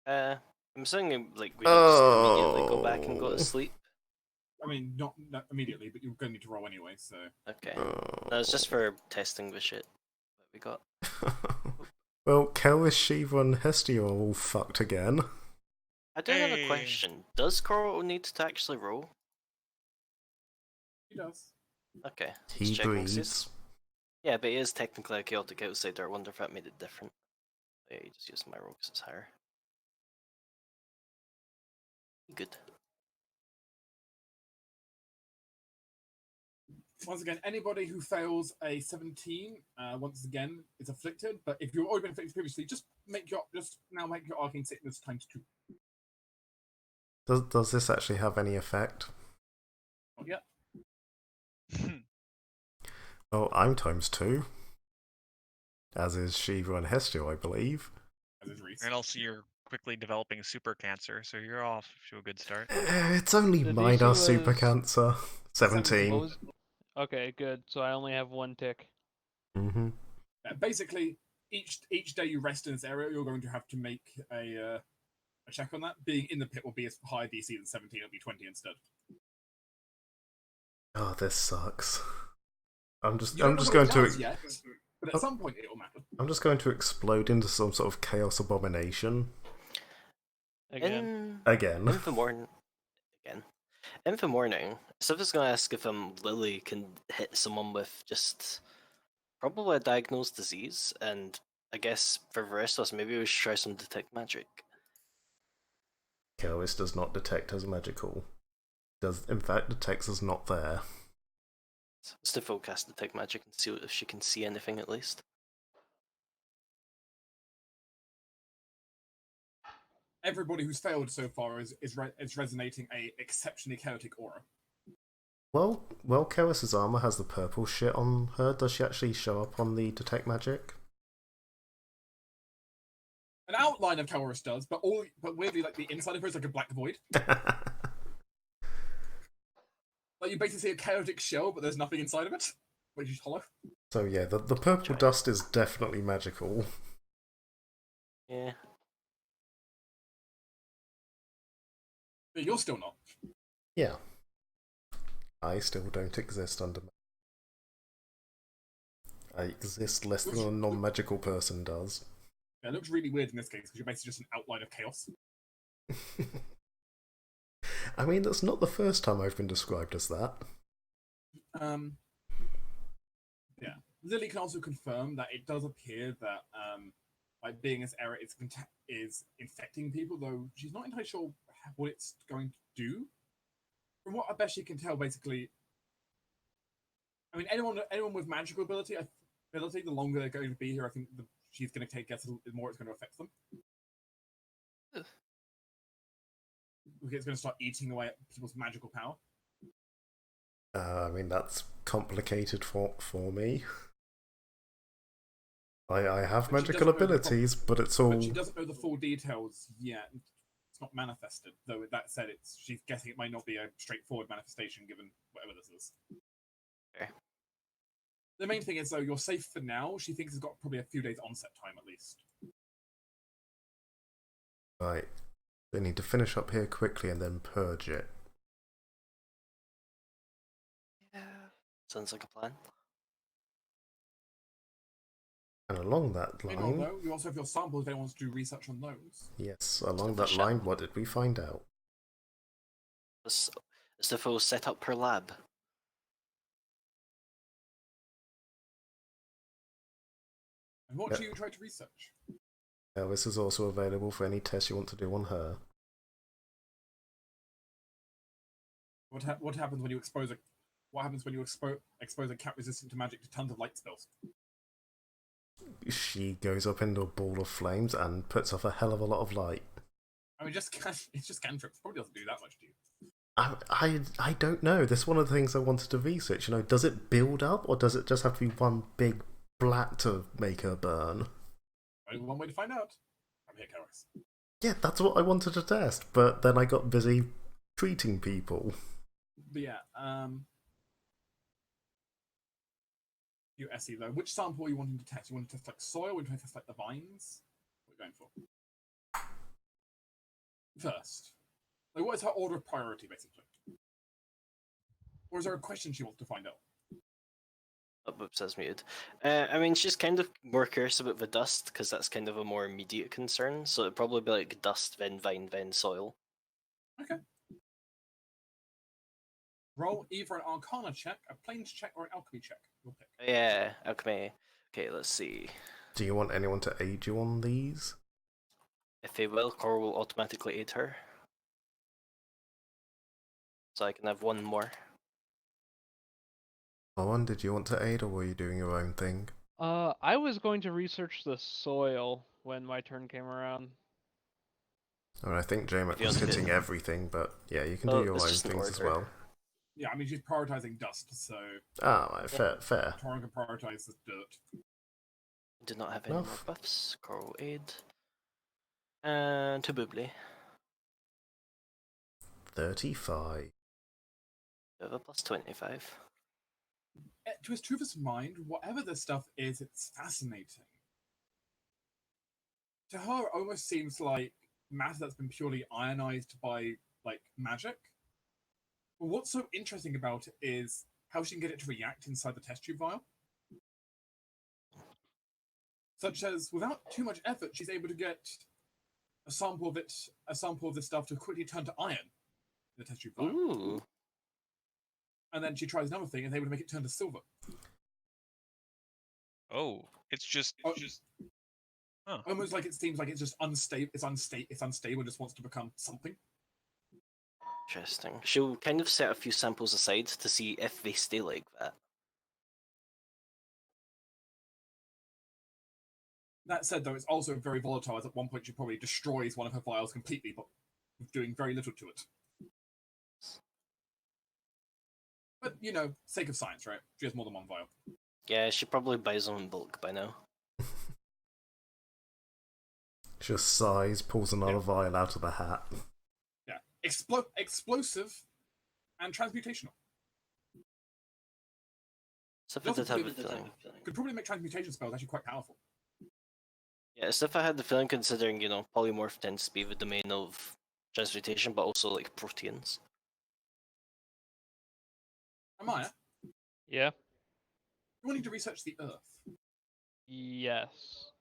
I'm assuming like we just immediately go back and go to sleep. I mean, not immediately, but you're going to need to roll anyway, so... Okay. No, it's just for testing the shit that we got. Well, Kelvis, Shiva, and Hestia are all fucked again. I do have a question. Does Coral need to actually roll? He does. Okay. He breathes. Yeah, but he is technically a chaotic outsider. I wonder if that made it different. Yeah, you just use my roll because it's higher. Good. Once again, anybody who fails a 17, once again, is afflicted. But if you've already been afflicted previously, just now make your arcane sickness times 2. Does this actually have any effect? Not yet. Oh, I'm times 2. As is Shiva and Hestio, I believe. As is Reese. And also, you're quickly developing super cancer, so you're off to a good start. It's only The minor DC super was- cancer. 17. What was... Okay, good. So I only have 1 tick. Mm-hmm. Basically, each day you rest in this area, you're going to have to make a check on that. Being in the pit will be a higher DC than 17, it'll be 20 instead. Oh, this sucks. I'm just You don't know going what it to does yet, but at some point it'll matter. I'm just going to explode into some sort of chaos abomination. Again. Again. In the morning. Again. In the morning, Sophia's gonna ask if Lily can hit someone with just probably a diagnosed disease, and I guess for the rest of us, maybe we should try some detect magic. Chaos does not detect as magical. Does in fact detects as not there. Still cast detect magic and see if she can see anything at least. Everybody who's failed so far is resonating a exceptionally chaotic aura. Well, Chaos's armor has the purple shit on her. Does she actually show up on the detect magic? An outline of Kaoris does, but weirdly, like the inside of her is like a black void. Like you basically see a chaotic shell, but there's nothing inside of it, which is hollow. So yeah, the purple dust is definitely magical. Yeah. But you're still not. Yeah. I still don't exist under. I exist less than a non-magical person does. Yeah, it looks really weird in this case because you're basically just an outline of chaos. I mean, that's not the first time I've been described as that. Yeah. Lily can also confirm that it does appear that like being this error is infecting people, though she's not entirely sure what it's going to do. From what I bet she can tell, basically, I mean, anyone with magical ability, the longer they're going to be here, I think she's going to guess the more it's going to affect them. Ugh. Okay, it's going to start eating away at people's magical power. I mean, that's complicated for me. I have But she magical doesn't know the abilities, but it's all. But she doesn't know the full details yet. It's not manifested, though. With that said, she's guessing it might not be a straightforward manifestation given whatever this is. Okay. The main thing is, though, you're safe for now. She thinks it's got probably a few days onset time at least. Right. They need to finish up here quickly and then purge it. Yeah. Sounds like a plan. And along that Meanwhile, line, though, you also have your samples if anyone wants to do research on those. yes, along that line, what did we find out? Stifo set up her lab. And what do you try to research? This is also available for any tests you want to do on her. What happens when you expose a expose a cat resistant to magic to tons of light spells? She goes up into a ball of flames and puts off a hell of a lot of light. I mean, it's just cantrips. Probably doesn't do that much to you. I don't know. This is one of the things I wanted to research. You know, does it build up or does it just have to be one big blat to make her burn? Only one way to find out. I'm here, Karis. Yeah, that's what I wanted to test, but then I got busy treating people. But yeah, you Essie though. Which sample are you wanting to test? You want to test like soil? Or you want to test like the vines? What are you going for? First, like what is her order of priority, basically? Or is there a question she wants to find out? Whoops, that's muted. I mean, she's kind of more curious about the dust, because that's kind of a more immediate concern, so it'd probably be like dust, then vine, then soil. Okay. Roll either an Arcana check, a Planes check, or an Alchemy check. You'll pick. Yeah, alchemy. Okay, let's see. Do you want anyone to aid you on these? If they will, Cor will automatically aid her. so I can have one more. Owen, did you want to aid, or were you doing your own thing? I was going to research the soil when my turn came around. Or I think Jamek If you was want to- hitting everything, but yeah, you can Oh, do your it's own just an things as order. well. Yeah, I mean she's prioritizing dust, so Ah, right, fair. Torin can prioritize the dirt. Do not have any more Enough. buffs. Coral aid. And to Boobly. 35. We have a plus 25. To his truest mind, whatever this stuff is, it's fascinating. To her, it almost seems like matter that's been purely ionized by like magic. But what's so interesting about it is how she can get it to react inside the test tube vial. Such as, without too much effort, she's able to get a sample of this stuff to quickly turn to iron in the test tube vial. Ooh. And then she tries another thing and is able to make it turn to silver. Oh, it's just. Huh. Almost like it seems like it's just unstable. It's unstable. Just wants to become something. Interesting. She'll kind of set a few samples aside to see if they stay like that. That said, though, it's also very volatile. As at one point, she probably destroys one of her vials completely, but doing very little to it. But you know, sake of science, right? She has more than one vial. Yeah, she probably buys them in bulk by now. Just sighs, pulls another vial out of the hat. Yeah, explosive and transmutational. Siffa did have a feeling. Could probably make transmutation spells actually quite powerful. Yeah, Siffa had the feeling considering, polymorph tends to be the domain of transmutation, but also like proteins. Amaya, Yeah. you wanting to research the Earth? Yes.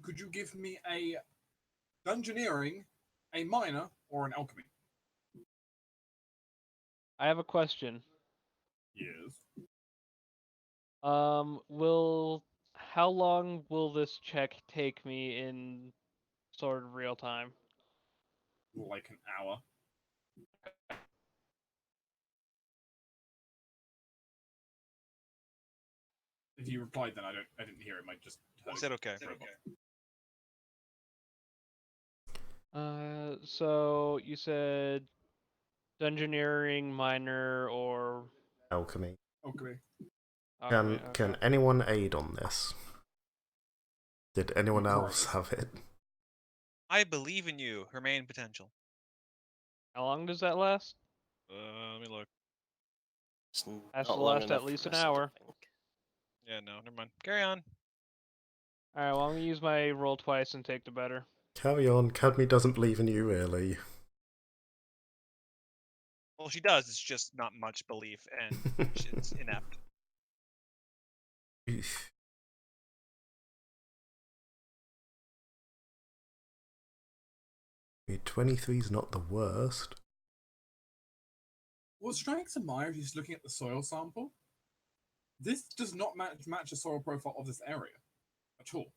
Could you give me a dungeoneering, a miner, or an alchemy? I have a question. Yes. How long will this check take me in sort of real time? Like an hour. If you replied, then I didn't hear it. I just heard I said okay. So you said dungeoneering, miner, or Alchemy. Okay. alchemy, Can okay. anyone aid on this? Did anyone Right. else have it? I believe in you. Her main potential. How long does that last? Let me look. It's Has not to long last enough at least for an us, I don't hour. think. Yeah, no, never mind. Carry on. Alright, well I'm gonna use my roll twice and take the better. Carry on, Cadme doesn't believe in you, really. Well, she does. It's just not much belief, and it's inept. Eesh. I mean, 23's not the worst. What strikes Amaya is just looking at the soil sample. This does not match the soil profile of this area at all.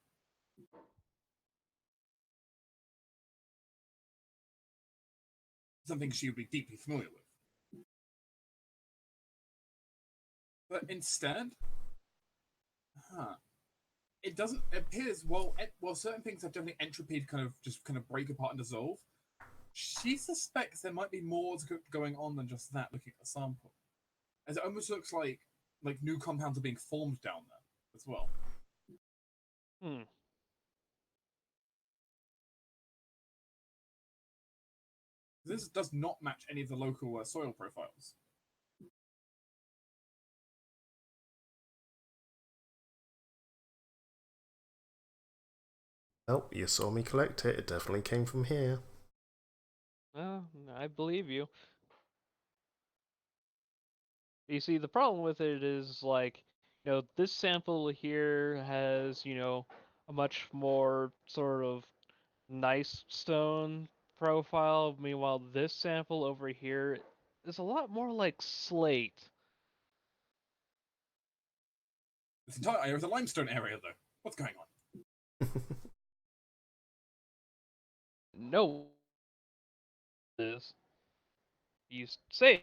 Something she would be deeply familiar with. But instead, it doesn't it appears while certain things have definitely entropy to kind of break apart and dissolve. She suspects there might be more going on than just that. Looking at the sample, as it almost looks like new compounds are being formed down there as well. This does not match any of the local soil profiles. Well, you saw me collect it. It definitely came from here. Well, I believe you. You see, the problem with it is, this sample here has, a much more sort of nice stone profile. Meanwhile, this sample over here is a lot more like slate. This entire area is a limestone area, though. What's going on? No. Is be safe.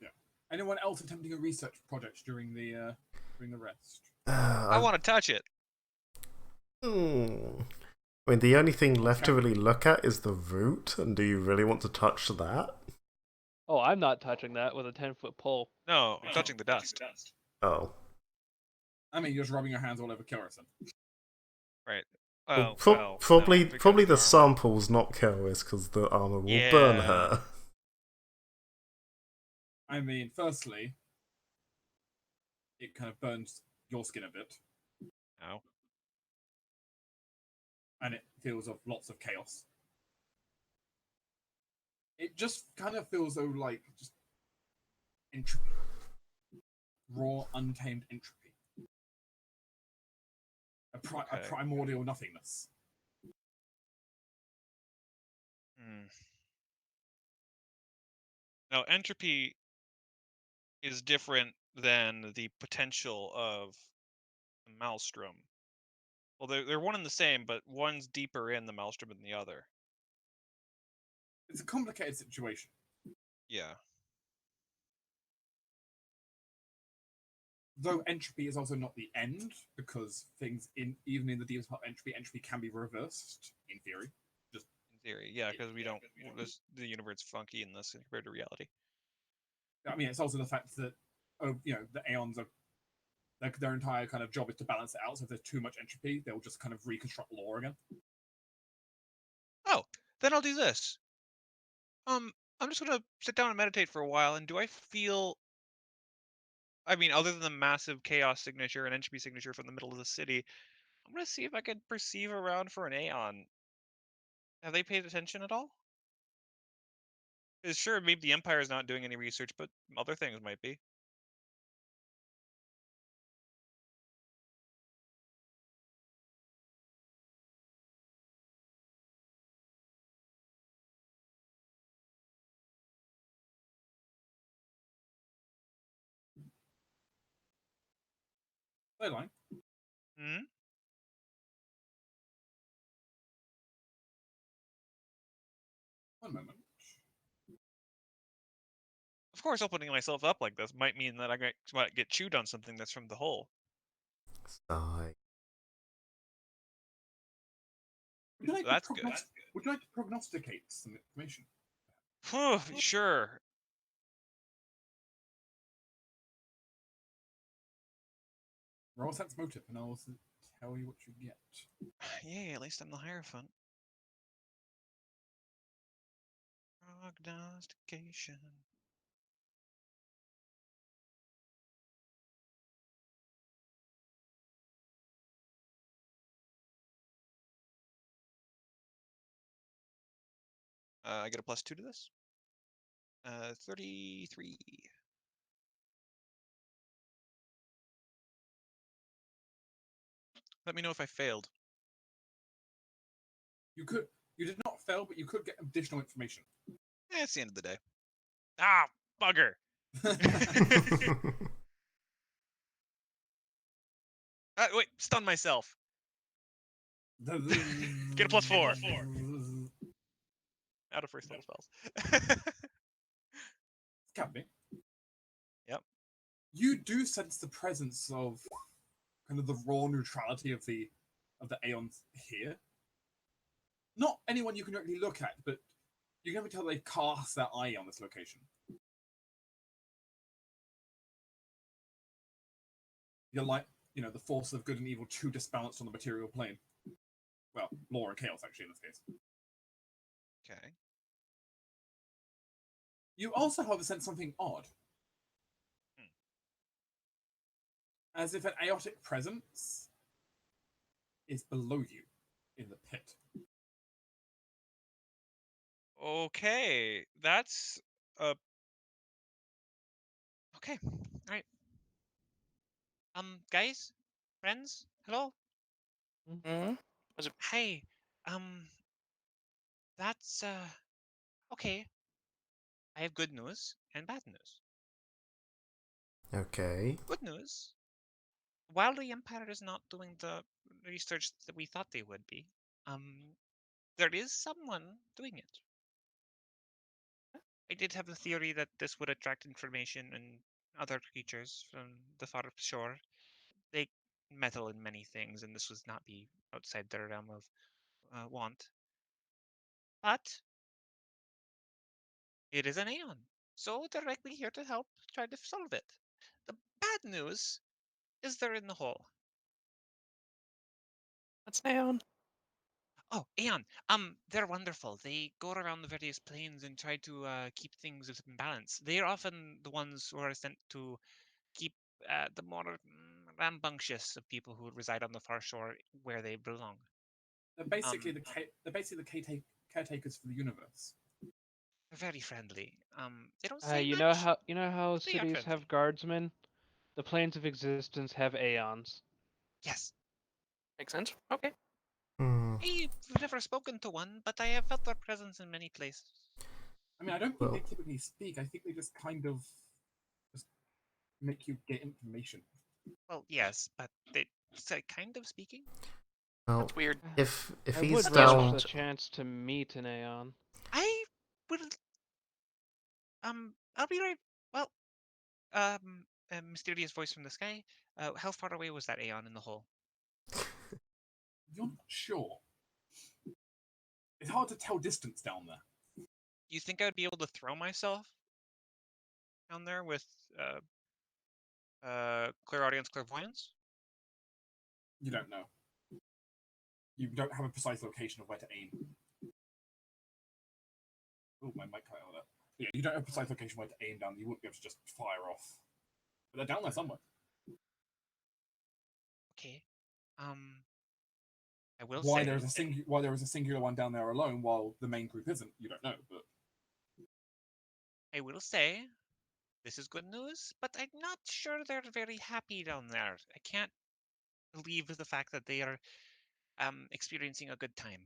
Yeah. Anyone else attempting a research project during the rest? I want to touch it. I mean, the only thing left to really look at is the root, and do you really want to touch that? Oh, I'm not touching that with a 10-foot pole. No, I'm touching the dust. Oh. I mean, you're just rubbing your hands all over Killison. Right. Well, Well, probably no, because probably the armor. samples, not Kelris, because the armor will burn Yeah. her. I mean, firstly, it kind of burns your skin a bit, No. and it feels of lots of chaos. It just kind of feels though like just entropy, raw, untamed entropy, a Okay. primordial nothingness. Now, entropy is different than the potential of the maelstrom. Well, they're one and the same, but one's deeper in the maelstrom than the other. It's a complicated situation. Yeah. Though entropy is also not the end, because things even in the deepest part of entropy can be reversed in theory. Just In theory, yeah, because we don't. The universe funky in this compared to reality. I mean, it's also the fact that the aeons are their entire kind of job is to balance it out. So if there's too much entropy, they'll just kind of reconstruct law again. Oh, then I'll do this. I'm just gonna sit down and meditate for a while. And do I feel? I mean, other than the massive chaos signature and entropy signature from the middle of the city, I'm gonna see if I can perceive around for an aeon. Have they paid attention at all? Because sure, maybe the Empire is not doing any research, but other things might be. They're lying. Hmm. One moment. Of course, opening myself up like this might mean that I might get chewed on something that's from the hole. Sigh. Would you like, So that's good. Would you like to prognosticate some information? Phew, sure. Roll sense motive, and I'll tell you what you get. Yay, at least I'm the Hierophant. Prognostication. I get a +2 to this. 33. Let me know if I failed. You did not fail, but you could get additional information. It's the end of the day. Ah, bugger. Wait, stun myself. Get a +4. Out of first level spells. Can be. Yep. You do sense the presence of kind of the raw neutrality of the aeons here. Not anyone you can directly look at, but you can never tell they've cast their eye on this location. You're like, the forces of good and evil too disbalanced on the material plane. Well, law and chaos, actually, in this case. Okay. You also have a sense of something odd. As if an aeotic presence is below you in the pit. Okay, that's okay. All right. Guys, friends, hello. Hmm? Hey, um, that's okay. I have good news and bad news. Okay. Good news. While the Empire is not doing the research that we thought they would be, there is someone doing it. I did have the theory that this would attract information and other creatures from the far shore. They meddle in many things, and this would not be outside their realm of want. But it is an Aeon, so they're likely here to help try to solve it. The bad news is they're in the hole. That's Neon. Oh, Aeon. They're wonderful. They go around the various planes and try to keep things in balance. They are often the ones who are sent to keep the more rambunctious of people who reside on the far shore where they belong. They're basically the caretakers for the universe. They're very friendly. They don't say You much. know how They are cities friendly. have guardsmen? The planes of existence have aeons. Yes. Makes sense. Okay. I've never spoken to one, but I have felt their presence in many places. I mean, I don't think Well- they typically speak. I think they just kind of just make you get information. Well, yes, but they say kind of speaking. Well, That's weird. if I he's would relish down, the chance to meet an aeon. I will. I'll be right. Well, a mysterious voice from the sky. How far away was that Aeon in the hole? You're not sure. It's hard to tell distance down there. You think I would be able to throw myself down there with clairaudience, clairvoyance? You don't know. You don't have a precise location of where to aim. Oh, my mic cut out there. Yeah, you don't have a precise location where to aim down. You wouldn't be able to just fire off. But they're down there somewhere. Okay. I will Why say there is a singular one down there alone while the main group isn't, you don't know. But I will say this is good news, but I'm not sure they're very happy down there. I can't believe the fact that they are experiencing a good time.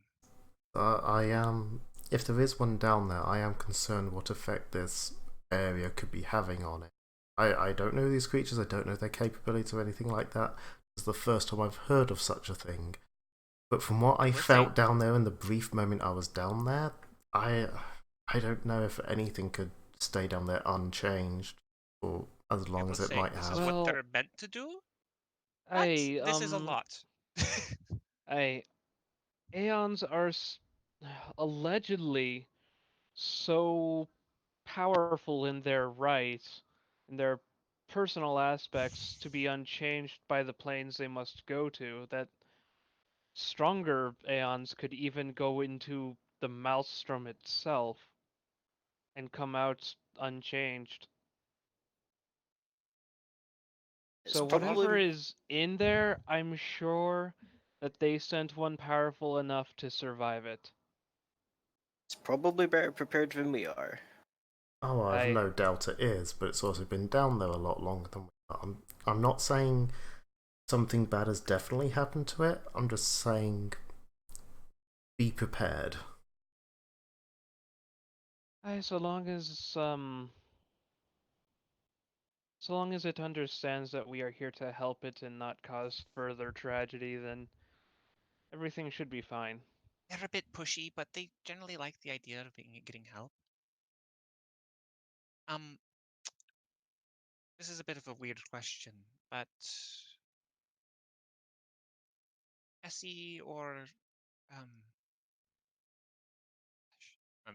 I am. If there is one down there, I am concerned what effect this area could be having on it. I don't know these creatures. I don't know their capability or anything like that. It's the first time I've heard of such a thing. But from what I We're felt safe. down there in the brief moment I was down there, I don't know if anything could stay down there unchanged for as long as it might This have. is what Well, they're meant to do, but I this is a lot. Aeons are allegedly so powerful in their right, in their personal aspects, to be unchanged by the planes they must go to, that stronger Aeons could even go into the Maelstrom itself and come out unchanged. It's So probably whatever is in there, I'm sure that they sent one powerful enough to survive it. it's probably better prepared than we are. Oh, I've no doubt it is, but it's also been down there a lot longer than we are. I'm not saying something bad has definitely happened to it. I'm just saying be prepared. So long as it understands that we are here to help it and not cause further tragedy, then everything should be fine. They're a bit pushy, but they generally like the idea of getting help. This is a bit of a weird question, but Essie or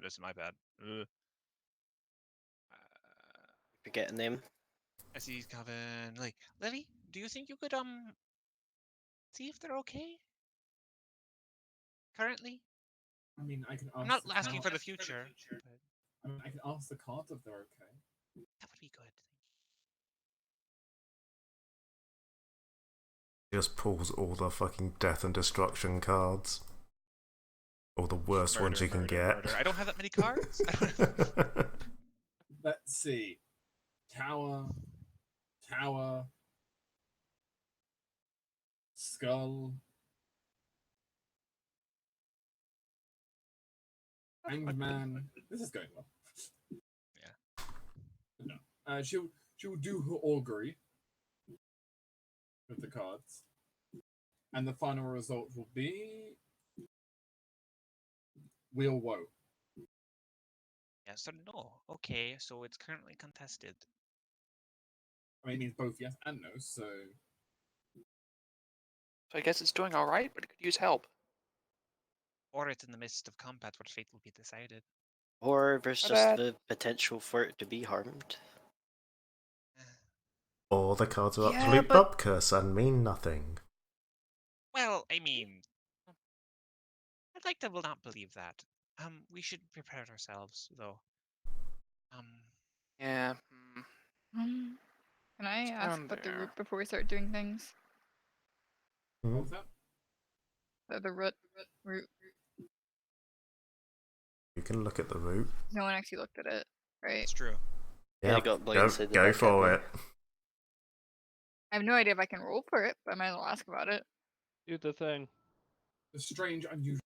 this is my bad. Forget a name. Essie's Calvin, like Lily, do you think you could see if they're okay currently? I mean, I can ask. I'm not the asking card- for the future, but I mean, I can ask the cards if they're okay. that would be good. Just pulls all the fucking death and destruction cards. All the worst ones you can get. Murder. I don't have that many cards. Let's see. Tower, skull, hanged man. This is going well. Yeah. No. She'll do her augury with the cards, and the final result will be Wheel woe. Yeah, so no. Okay, so it's currently contested. I mean, it means both yes and no, so So I guess it's doing alright, but it could use help. Or it's in the midst of combat where fate will be decided. Or there's How just bad? the potential for it to be harmed. Or the cards are Yeah, absolute but- bupkis and mean nothing. Well, I mean, I'd like to not believe that. We should prepare ourselves, though. Yeah. Can I It's ask down about the there. route before we start doing things? what Mhm. was that? The route. You can look at the route. No one actually looked at it, right? It's true. Yeah, I Yep, got go, blindsided go by for Catman. it. I have no idea if I can roll for it, but I might as well ask about it. Do the thing. The strange, unusual.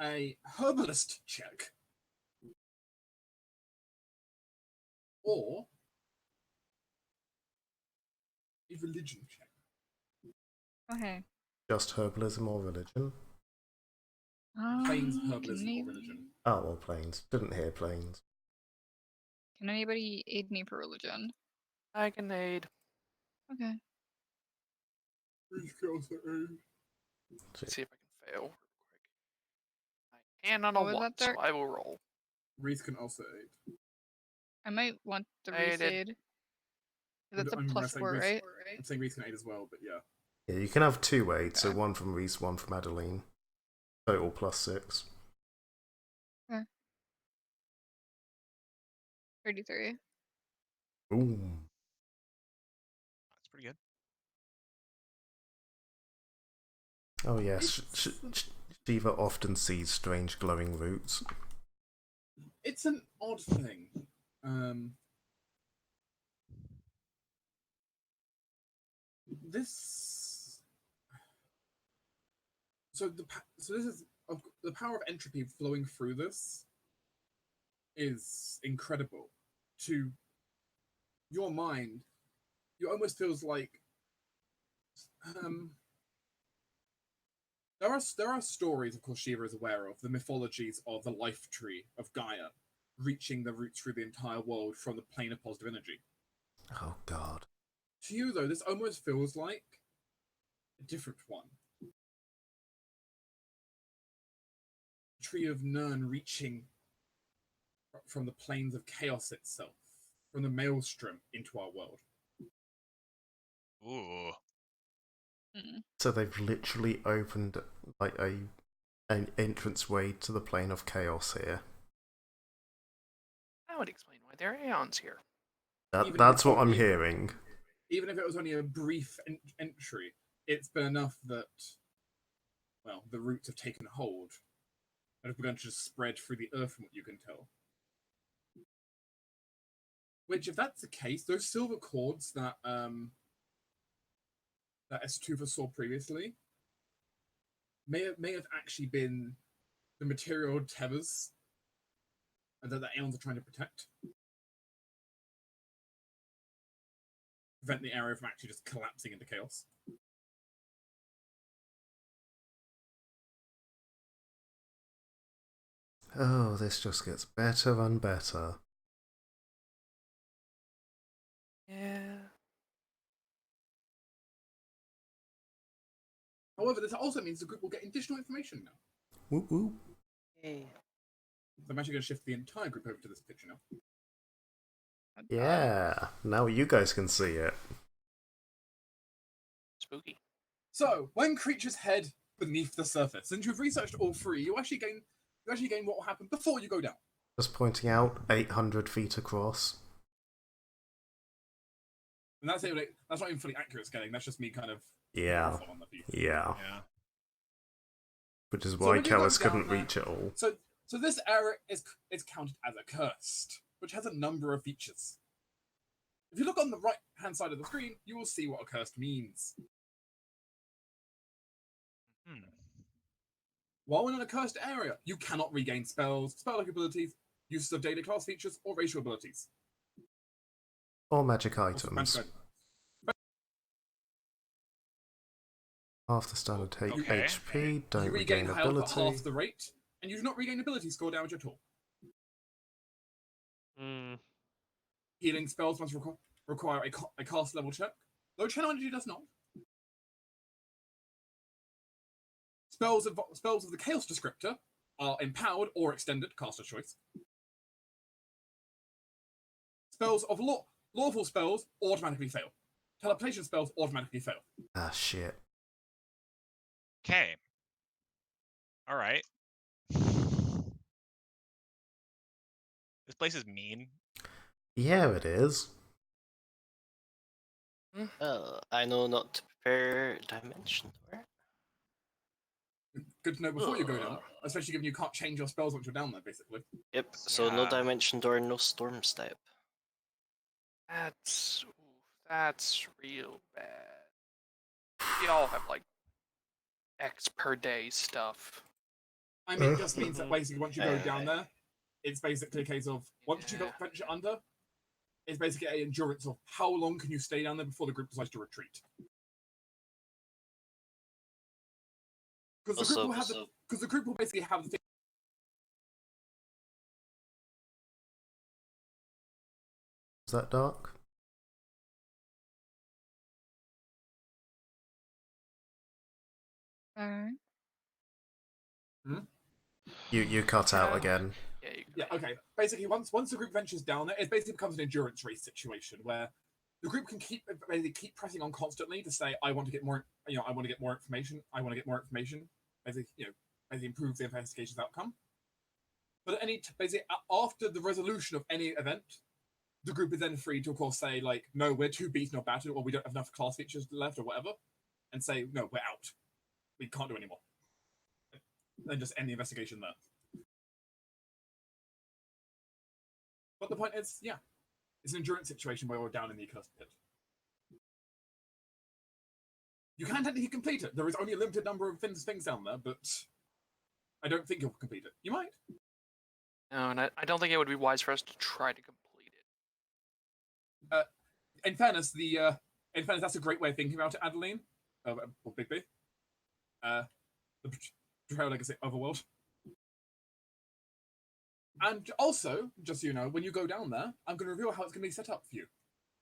A herbalist check. Or a religion check. Okay. Just herbalism or religion? Plains Can herbalism or any- religion. Oh, well, planes. Didn't hear planes. Can anybody aid me for religion? I can aid. Okay. Which kills the aid. Let's see if I can fail real quick. I can on What a was 1, that, so Dirk? I will roll. Reese can also aid. I might want the I did. resaid. That's a I'm plus saying 4, Reese- right? I'm saying Reese can aid as well, but yeah. Yeah, you can have 2 aids, so Okay. 1 from Reese, 1 from Adeline. Total +6. 33. Ooh. That's pretty good. Oh yes, Shiva often sees strange glowing roots. It's an odd thing. This. So this is the power of entropy flowing through this is incredible. To your mind, it almost feels like there are stories, of course, Shiva is aware of, the mythologies of the life tree of Gaia, reaching the roots through the entire world from the plane of positive energy. Oh god. To you, though, this almost feels like a different one. The tree of Nirn reaching from the planes of chaos itself, from the maelstrom into our world. Ooh. So they've literally opened like an entranceway to the plane of chaos here. That would explain why there are aeons here. That's what I'm hearing. Even if it was only a brief entry, it's been enough that, well, the roots have taken hold and have begun to just spread through the earth from what you can tell. Which, if that's the case, those silver cords that that Estufa saw previously may have actually been the material tethers and that the Aeons are trying to protect. Prevent the area from actually just collapsing into chaos. Oh, this just gets better and better. Yeah. However, this also means the group will get additional information now. Whoop whoop. Hey. I'm actually going to shift the entire group over to this picture now. Yeah, now you guys can see it. Spooky. So, when creatures head beneath the surface, since you've researched all three, you actually gain what will happen before you go down. Just pointing out 800 feet across. And that's not even fully accurate scaling. That's just me kind of Yeah. on the piece. Yeah. Yeah. Which is So why when you go Kalis down couldn't there- reach it all. So this area is counted as accursed, which has a number of features. If you look on the right hand side of the screen, you will see what accursed means. While in an accursed area, you cannot regain spells, spell-like abilities, uses of daily class features, or racial abilities. Or magic Also, items. magic items. Half the standard Okay. HP, You don't regain regain health at ability. half the rate, and you do not regain ability score damage at all. Hmm. Healing spells must require a cast level check, though channel energy does not. Spells of the Chaos Descriptor are empowered or extended, caster choice. Spells of lawful spells automatically fail. Teleportation spells automatically fail. Ah, shit. Okay. All right. This place is mean. Yeah, it is. I know not to prepare Dimension Door. Good to know before you go down, especially given you can't change your spells once you're down there, basically. Yep, so no Yeah. Dimension Door, no Storm Step. That's real bad. We all have like X per day stuff. I mean, it just means that basically once you go down there, it's basically a case of once you Yeah. venture under, it's basically an endurance of how long can you stay down there before the group decides to retreat. Because the group will basically have the thing. Is that dark? Alright. You cut out again. Yeah, okay. Basically, once the group ventures down there, it basically becomes an endurance race situation where the group can keep pressing on constantly to say, "I want to get more. I want to get more information. I want to get more information." Basically, improve the investigation's outcome. But basically after the resolution of any event, the group is then free to, of course, say like, "No, we're too beaten or battered, or we don't have enough class features left, or whatever," and say, "No, we're out. We can't do anymore." Then just end the investigation there. But the point is, yeah, it's an endurance situation where we're down in the accursed pit. You can technically complete it. There is only a limited number of things down there, but I don't think you'll complete it. You might. No, and I don't think it would be wise for us to try to complete it. In fairness, that's a great way of thinking about it, Adeline, or Big B. The Pathfinder Legacy Overworld. And also, just so you know, when you go down there, I'm going to reveal how it's going to be set up for you.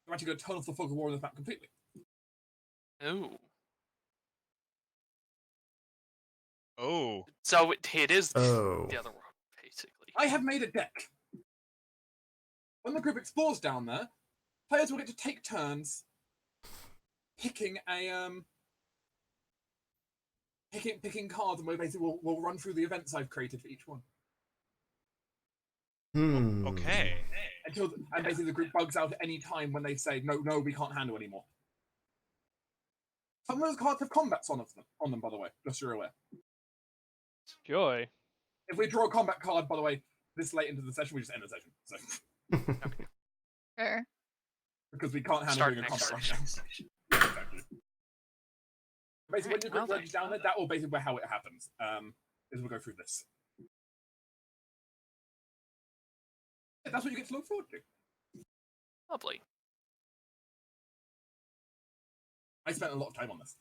I'm actually going to turn off the fog of war on the map completely. Ooh. Oh. So it is Oh. the other world, basically. I have made a deck. When the group explores down there, players will get to take turns picking cards, and we basically we'll run through the events I've created for each one. Okay. And basically the group bugs out at any time when they say, no, we can't handle anymore. Some of those cards have combats on them, by the way, just so you're aware. Joy. If we draw a combat card, by the way, this late into the session, we just end the session. So. Okay. Fair. Because we can't handle Start doing a next combat right now. Exactly. Basically, when you Well, group down there, that will basically be how it happens. Is we'll go through this. That's what you get to look forward to. Lovely. I spent a lot of time on this.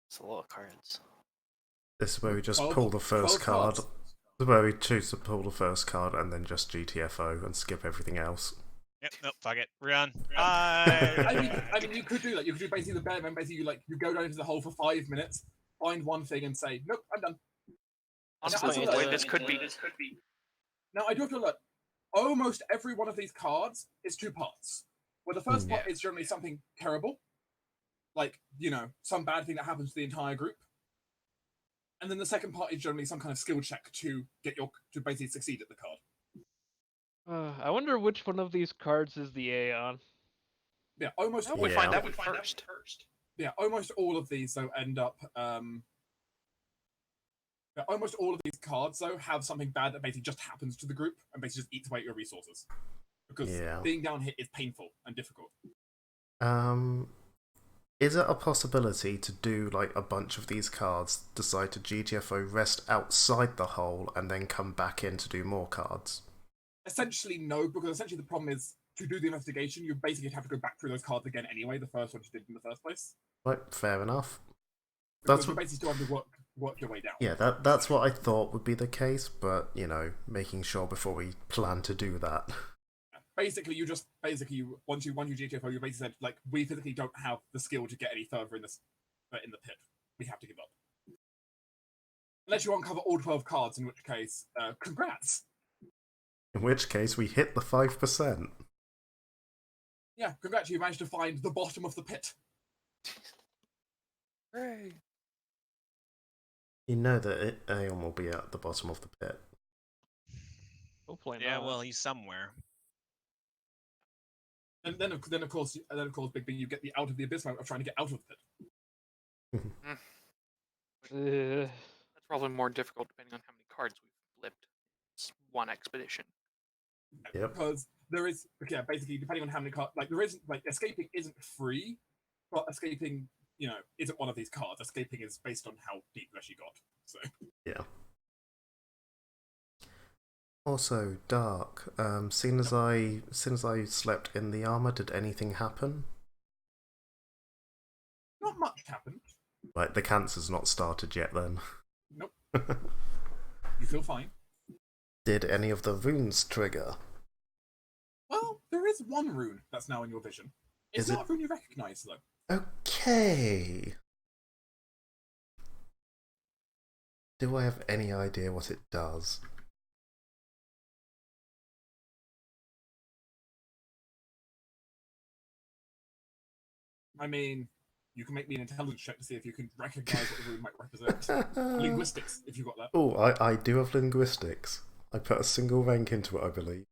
It's a lot of cards. This is where we just 12 pull the first 12 card. cards. This is where we choose to pull the first card and then just GTFO and skip everything else. Yep. Nope. Fuck it. Run. I mean, you could do that. You could do basically the bare minimum. Basically, you go down into the hole for 5 minutes, find one thing, and say, "Nope, I'm done." Honestly, Now, the way this could be. Now, I do have to alert. Almost every one of these cards is 2 parts. Where the first part is generally something terrible, like some bad thing that happens to the entire group, and then the second part is generally some kind of skill check to basically succeed at the card. I wonder which one of these cards is the Aeon. Yeah, almost. We Yeah. find out first. Yeah, almost all of these though end up. Almost all of these cards though have something bad that basically just happens to the group and basically just eats away at your resources. Because being down here is painful and difficult. Is it a possibility to do like a bunch of these cards, decide to GTFO, rest outside the hole, and then come back in to do more cards? Essentially, no, because essentially the problem is to do the investigation, you basically have to go back through those cards again anyway, the first ones you did in the first place. Right, fair enough. Because That's you what, basically still have to work your way down. yeah, that's what I thought would be the case, but making sure before we plan to do that. Basically, once you GTFO, you basically said like we physically don't have the skill to get any further in the pit. We have to give up. Unless you uncover all 12 cards, in which case, congrats. In which case, we hit the 5%. Yeah, congrats, you managed to find the bottom of the pit. Hooray! You know that Aeon will be at the bottom of the pit. Hopefully Yeah, not. well, he's somewhere. And then of course, Big B, you get the out of the abyss moment of trying to get out of the pit. That's probably more difficult depending on how many cards we've flipped. It's one expedition. Yep. Because there is, basically, depending on how many cards, there isn't, escaping isn't free, but escaping, isn't one of these cards. Escaping is based on how deep you actually got. So. Yeah. Also, Dark. Seeing as I slept in the armor, did anything happen? Not much happened. Right, the cancer's not started yet then. Nope. You feel fine. Did any of the runes trigger? Well, there is one rune that's now in your vision. It's Is not a rune you recognize, though. Okay. Do I have any idea what it does? I mean, you can make me an intelligence check to see if you can recognize what the rune might represent. Linguistics, if you got that. Oh, I do have linguistics. I put a single rank into it, I believe.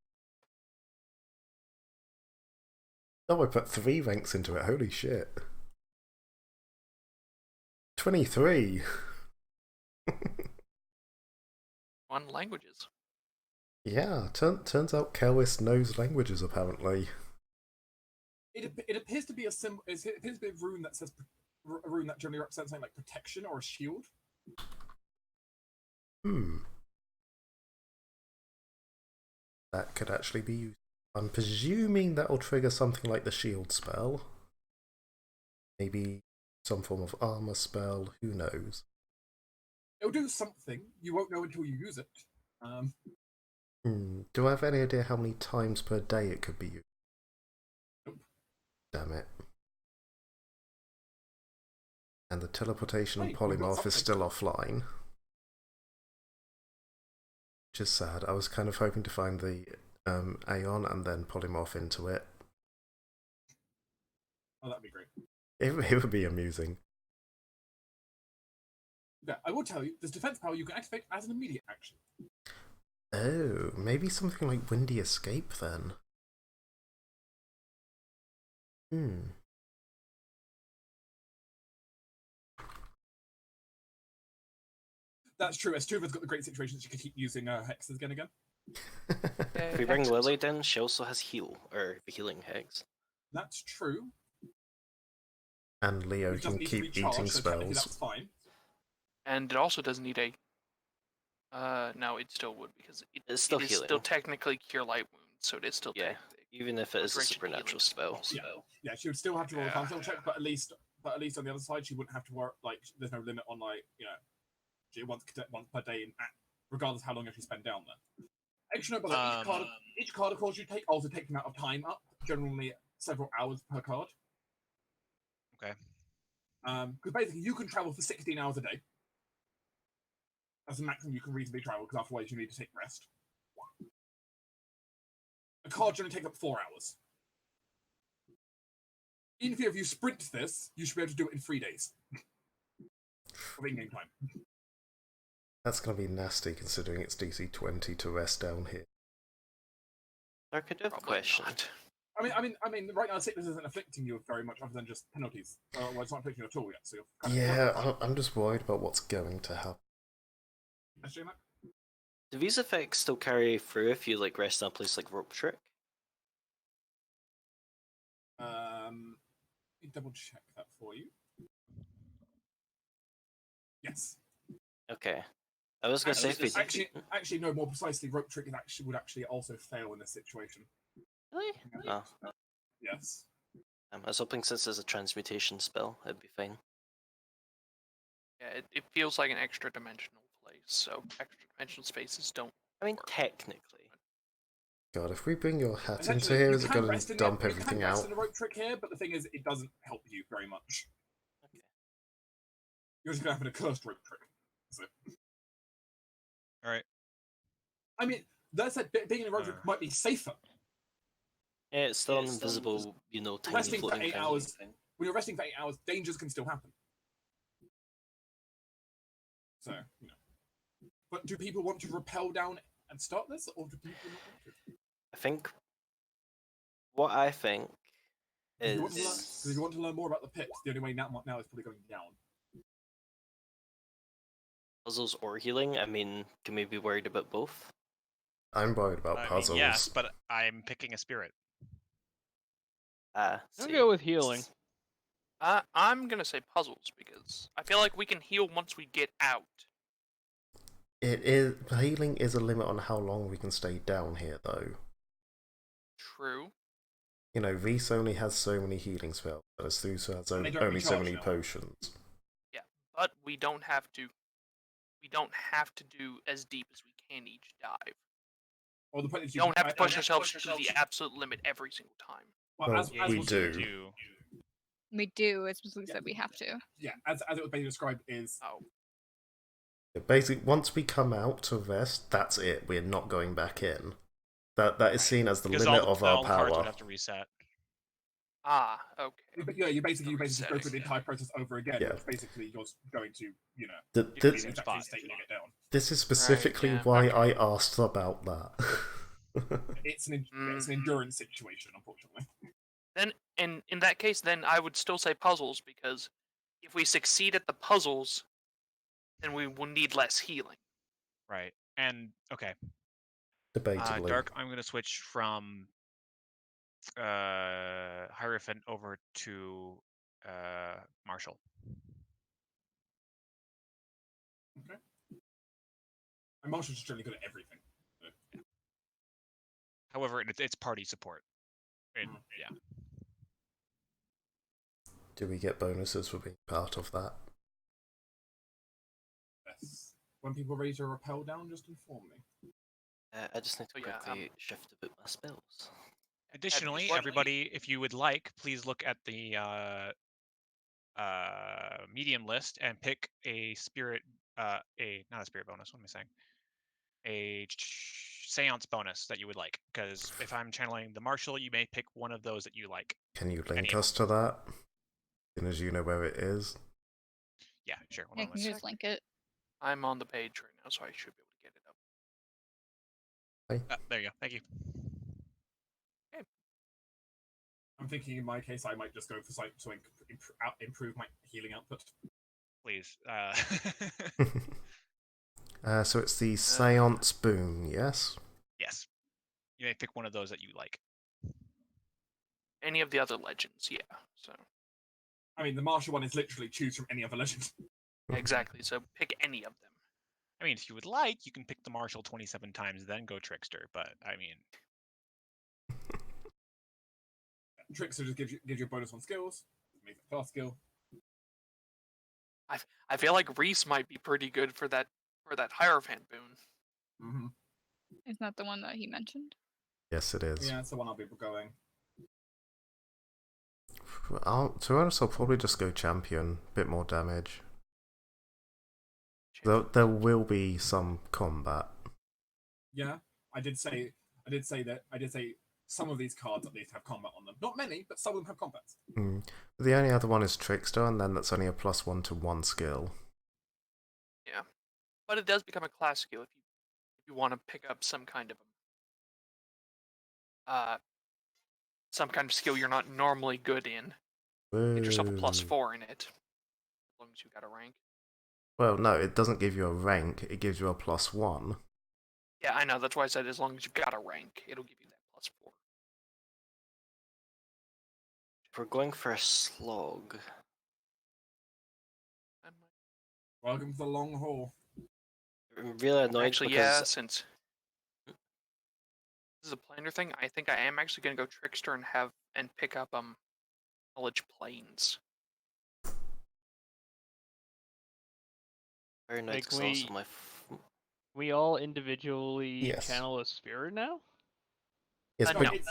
Oh, I put 3 ranks into it. Holy shit. 23. One languages. Yeah, turns out Kelwis knows languages, apparently. It appears to be a symbol. It appears to be a rune that says a rune that generally represents something like protection or a shield. That could actually be used. I'm presuming that'll trigger something like the shield spell. Maybe some form of armor spell, who knows? It'll do something. You won't know until you use it. Do I have any idea how many times per day it could be used? Nope. Damn it. And the teleportation and Hey, we've got polymorph is still offline. Which is sad. I was kind of hoping to find the Aeon and then polymorph into it. Oh, that'd be great. It would be amusing. Yeah, I will tell you, there's defense power you can activate as an immediate action. Oh, maybe something like Windy Escape then. That's true. Estuva's got the great situation that she can keep using hexes again. If we bring Lily then, she also has heal, or the healing hex. That's true. And Leo Which can doesn't need to keep recharge, eating so technically spells. that's fine. And it also doesn't need a. No, it still would because It's still it is healing. still technically cure light wounds, so it is still Yeah, technically. even if it is a Drenching supernatural healing spell. Yeah, she would still have to roll a time spell check, but at least on the other side, she wouldn't have to work. There's no limit on she once per day, regardless of how long you actually spend down there. Actually, no, but each card, of course, you take also takes the amount of time up. Generally, several hours per card. Okay. Because basically, you can travel for 16 hours a day. That's the maximum you can reasonably travel, because otherwise you need to take rest. A card generally takes up 4 hours. Even if you sprint this, you should be able to do it in 3 days of in-game time. That's going to be nasty considering it's DC 20 to rest down here. I could have a question. Not. I mean, right now sickness isn't afflicting you very much, other than just penalties. Well, it's not afflicting you at all yet, so you're Yeah, I'm just worried about what's going to happen. Do these effects still carry through if you rest on a place like Rope Trick? Let me double check that for you. Yes. Okay. I was gonna say if actually, no. More precisely, Rope Trick would actually also fail in this situation. Really? Oh. Yes. I was hoping since it's a transmutation spell, it'd be fine. Yeah, it feels like an extra dimensional place, so extra dimensional spaces don't. I mean, work. technically. God, if we bring your hat into Essentially, here, you is it can going rest to in dump it. You can everything rest out? in a rope trick here, but the thing is, it doesn't help you very much. Okay. You're just gonna have a cursed rope trick. So, All right. I mean, that said, being in a rope trick might be safer. Yeah, it's still an invisible, tiny Resting for floating 8 thing. hours. When you're resting for 8 hours, dangers can still happen. So, But do people want to rappel down and start this, or do people not want to? I think what I think If you, is if you want to learn more about the pit, the only way now is probably going down. puzzles or healing. I mean, can we be worried about both? I'm worried about I mean, puzzles. yes, but I'm picking a spirit. I'll See. go with healing. I'm gonna say puzzles because I feel like we can heal once we get out. It is healing is a limit on how long we can stay down here, though. True. Reese only has so many healing spells, whereas Thuso has And they don't only so recharge many now. potions. Yeah, but we don't have to. We don't have to do as deep as we can each dive. Or the point is You don't have to push ourselves to the absolute limit every single time. Well, Well, as we was- do. We do. It's specifically said we have to. Yeah, as it was basically described is Oh, Basically, once we come out to rest, that's it. We're not going back in. That is seen as the Because limit all of the, our all the cards would power. have to reset. okay. yeah, you basically The just go reset, through the yeah. entire process over again. Yeah. Which basically you're going to The- be the- in the exact same state when you get down. This is specifically yeah, why okay. I asked about that. It's an endurance situation, unfortunately. Then, in that case, then I would still say puzzles because if we succeed at the puzzles, then we will need less healing. Right. And okay. Debatably. Dark, I'm gonna switch from Hierophant over to Marshall. Okay. And Marshall's just generally good at everything. So. However, it's party support. And, yeah. Do we get bonuses for being part of that? Yes. When people are ready to rappel down, just inform me. I just need to So, yeah, quickly shift about my spells. Additionally, what- everybody, if you would like, please look at the medium list and pick a spirit, not a spirit bonus. What am I saying? A seance bonus that you would like. Because if I'm channeling the marshal, you may pick one of those that you like. Can you link Any of us to that? As soon as you know where it is. Yeah, sure. Hold Yeah, on can one you sec. just link it? I'm on the page right now, so I should be able to get it up. There you go. Thank you. I'm thinking in my case, I might just go for something to improve my healing output. Please. So it's the Seance Boon, yes? Yes. You may pick one of those that you like. Any of the other legends, yeah. So I mean, the martial one is literally choose from any other legend. exactly. So pick any of them. I mean, if you would like, you can pick the marshal 27 times, then go trickster. But I mean, Trickster just gives you a bonus on skills. Makes a class skill. I feel like Reese might be pretty good for that Hierophant boon. Mm-hmm. Isn't that the one that he mentioned? Yes, it is. Yeah, that's the one I'll be going. To be honest, I'll probably just go champion. Bit more damage. There will be some combat. Yeah, I did say some of these cards at least have combat on them. Not many, but some of them have combat. The only other one is Trickster, and then that's only a +1 to 1 skill. Yeah, but it does become a class skill if you want to pick up some kind of skill you're not normally good in. Get yourself a Woo. +4 in it, as long as you got a rank. Well, no, it doesn't give you a rank. It gives you a +1. Yeah, I know. That's why I said as long as you've got a rank, it'll give you that +4. If we're going for a slog, Welcome to the long haul. I'm really annoyed Actually, because yeah, since this is a planar thing, I think I am actually going to go Trickster and pick up knowledge planes. Very nice. Like, It's also my. We all individually Yes. channel a spirit now? It's No. big-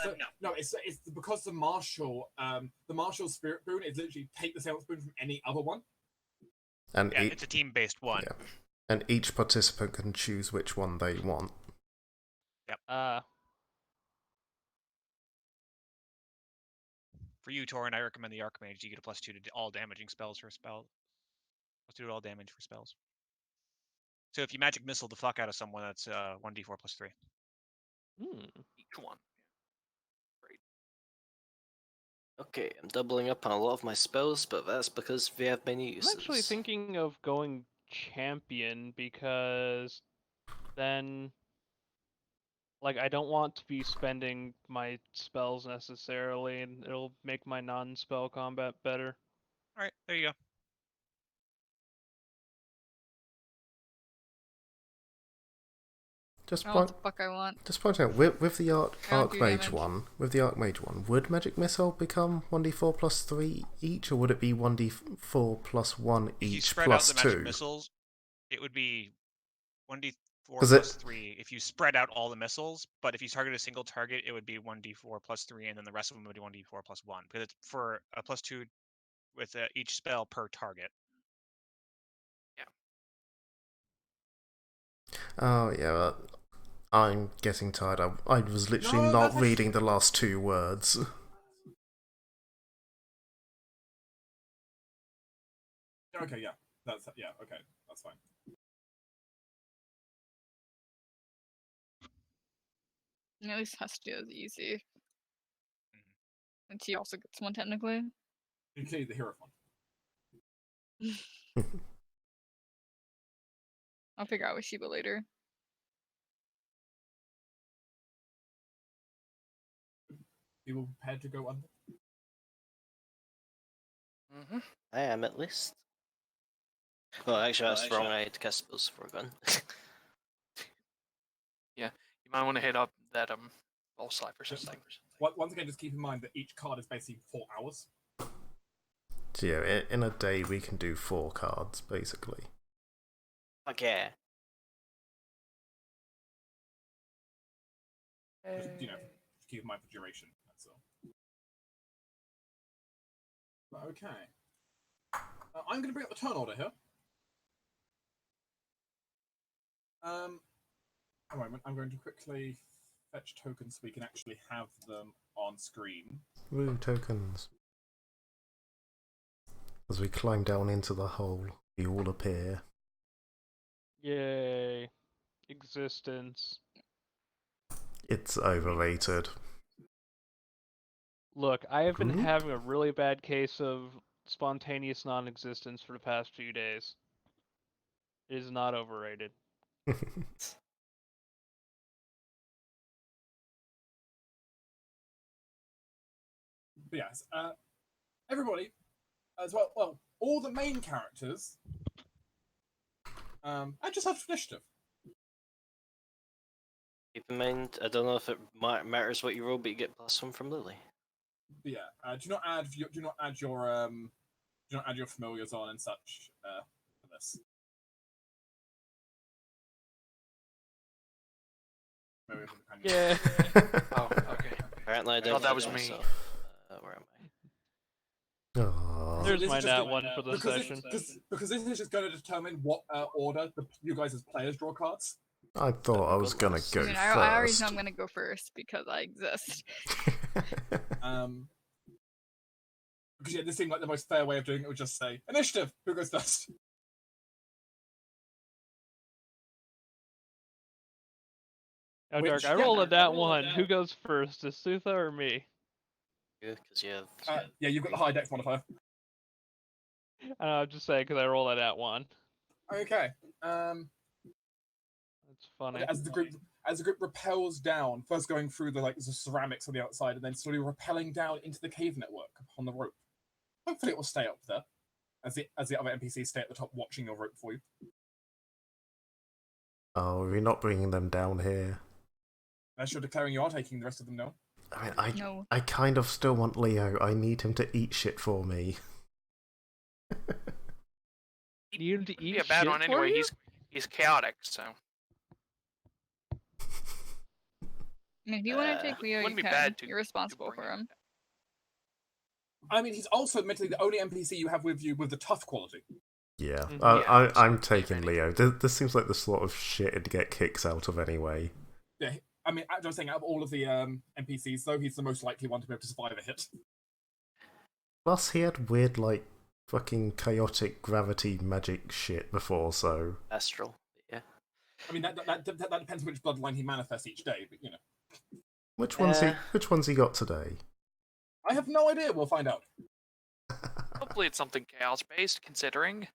It's because the martial spirit boon is literally take the same spoon from any other one. and Yeah, it's a team-based one. Yeah. And each participant can choose which one they want. For you, Torin, I recommend the Archmage. You get a +2 to all damaging spells for spell. +2 to all damage for spells. So if you magic missile the fuck out of someone, that's 1d4 +3. Each one. Great. Okay, I'm doubling up on a lot of my spells, but that's because they have many uses. I'm actually thinking of going champion because then, like, I don't want to be spending my spells necessarily, and it'll make my non-spell combat better. All right, there you go. Just I know what point, the fuck I want. just point out with the I don't do Archmage damage. one, would Magic Missile become 1d4 +3 each, or would it be 1d4 +1 If you each spread out the magic +2? missiles, it would be 1d4 'Cause it- +3 if you spread out all the missiles, but if you target a single target, it would be 1d4 +3, and then the rest of them would be 1d4 +1, because it's for a +2 with each spell per target. Oh yeah, I'm getting tired. I was literally No, not that's reading the last 2 words. Okay, yeah, okay, that's fine. And at least Hestia is easy. Mhm. And she also gets one technically. Including the hero one. I'll figure out with Shiba later. People prepared to go under. Mm-hmm. I am at least. Well, actually, that's wrong. I had to cast spells for a gun. You might want to hit up that false life or something. Once again, just keep in mind that each card is basically 4 hours. So yeah, in a day we can do 4 cards basically. Fuck yeah. Just, keep in mind for duration. That's all. Okay. I'm going to bring up the turn order here. A moment. I'm going to quickly fetch tokens so we can actually have them on screen. Woo, tokens. As we climb down into the hole, we all appear. Yay. Existence. It's overrated. Look, I have been Hmm? having a really bad case of spontaneous non-existence for the past few days. It is not overrated. But yes, everybody, as well, all the main characters, I just have initiative. Keep in mind, I don't know if it matters what you roll, but you get +1 from Lily. But yeah, do not add your familiars on and such for this. Maybe for the companion. Yeah. Oh, okay. Apparently, I I don't. thought that was me. Myself. Where am I? Aww. There's This my is just nat gonna- one for the session. Because this is just going to determine what order you guys as players draw cards. I thought I was gonna go I mean, I already first. know I'm gonna go first because I exist. Because yeah, this seemed like the most fair way of doing it would just say initiative. Who goes first? Oh, Which- Dark, I yeah, rolled a Dark, I nat rolled a one. nat- Who goes first, Asutha or me? You, because you have. Yeah, you've got the high dex modifier. I'm just saying because I rolled a nat one. Okay. That's funny. As the group repels down, first going through the ceramics on the outside, and then slowly repelling down into the cave network on the rope. Hopefully, it will stay up there, as the other NPCs stay at the top watching your rope for you. Oh, we're not bringing them down here. Unless you're declaring you are taking the rest of them down. I mean, No. I kind of still want Leo. I need him to eat shit for me. Need him to Wouldn't eat be a bad shit one for anyway. you? He's chaotic, so I mean, if you want to take Leo, you wouldn't be can. bad to You're responsible bring for him. I mean, he's also admittedly the only NPC you have with you with the tough quality. Yeah, Mhm. Yeah, I'm so taking maybe. Leo. This seems like the sort of shit to get kicks out of anyway. Yeah, I mean, I was saying out of all of the NPCs, though, he's the most likely one to be able to survive a hit. Plus, he had weird, like, fucking chaotic gravity magic shit before, so... Astral. Yeah. I mean, that depends which bloodline he manifests each day, but you know. Which one's he got today? I have no idea. We'll find out. hopefully it's something chaos based. Considering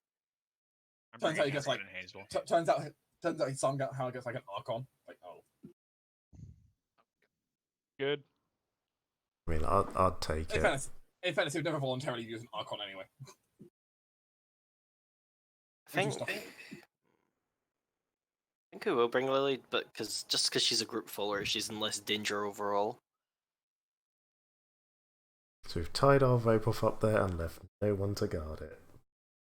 I'm Turns out bringing he gets Hanscom like. and Hazel. Turns out he's somehow gets like an Archon. Like, oh. Good. I mean, I'd take In it. fairness, he would never voluntarily use an Archon anyway. I think we will bring Lily, but just because she's a group follower, she's in less danger overall. So we've tied our Vaporf up there and left no one to guard it.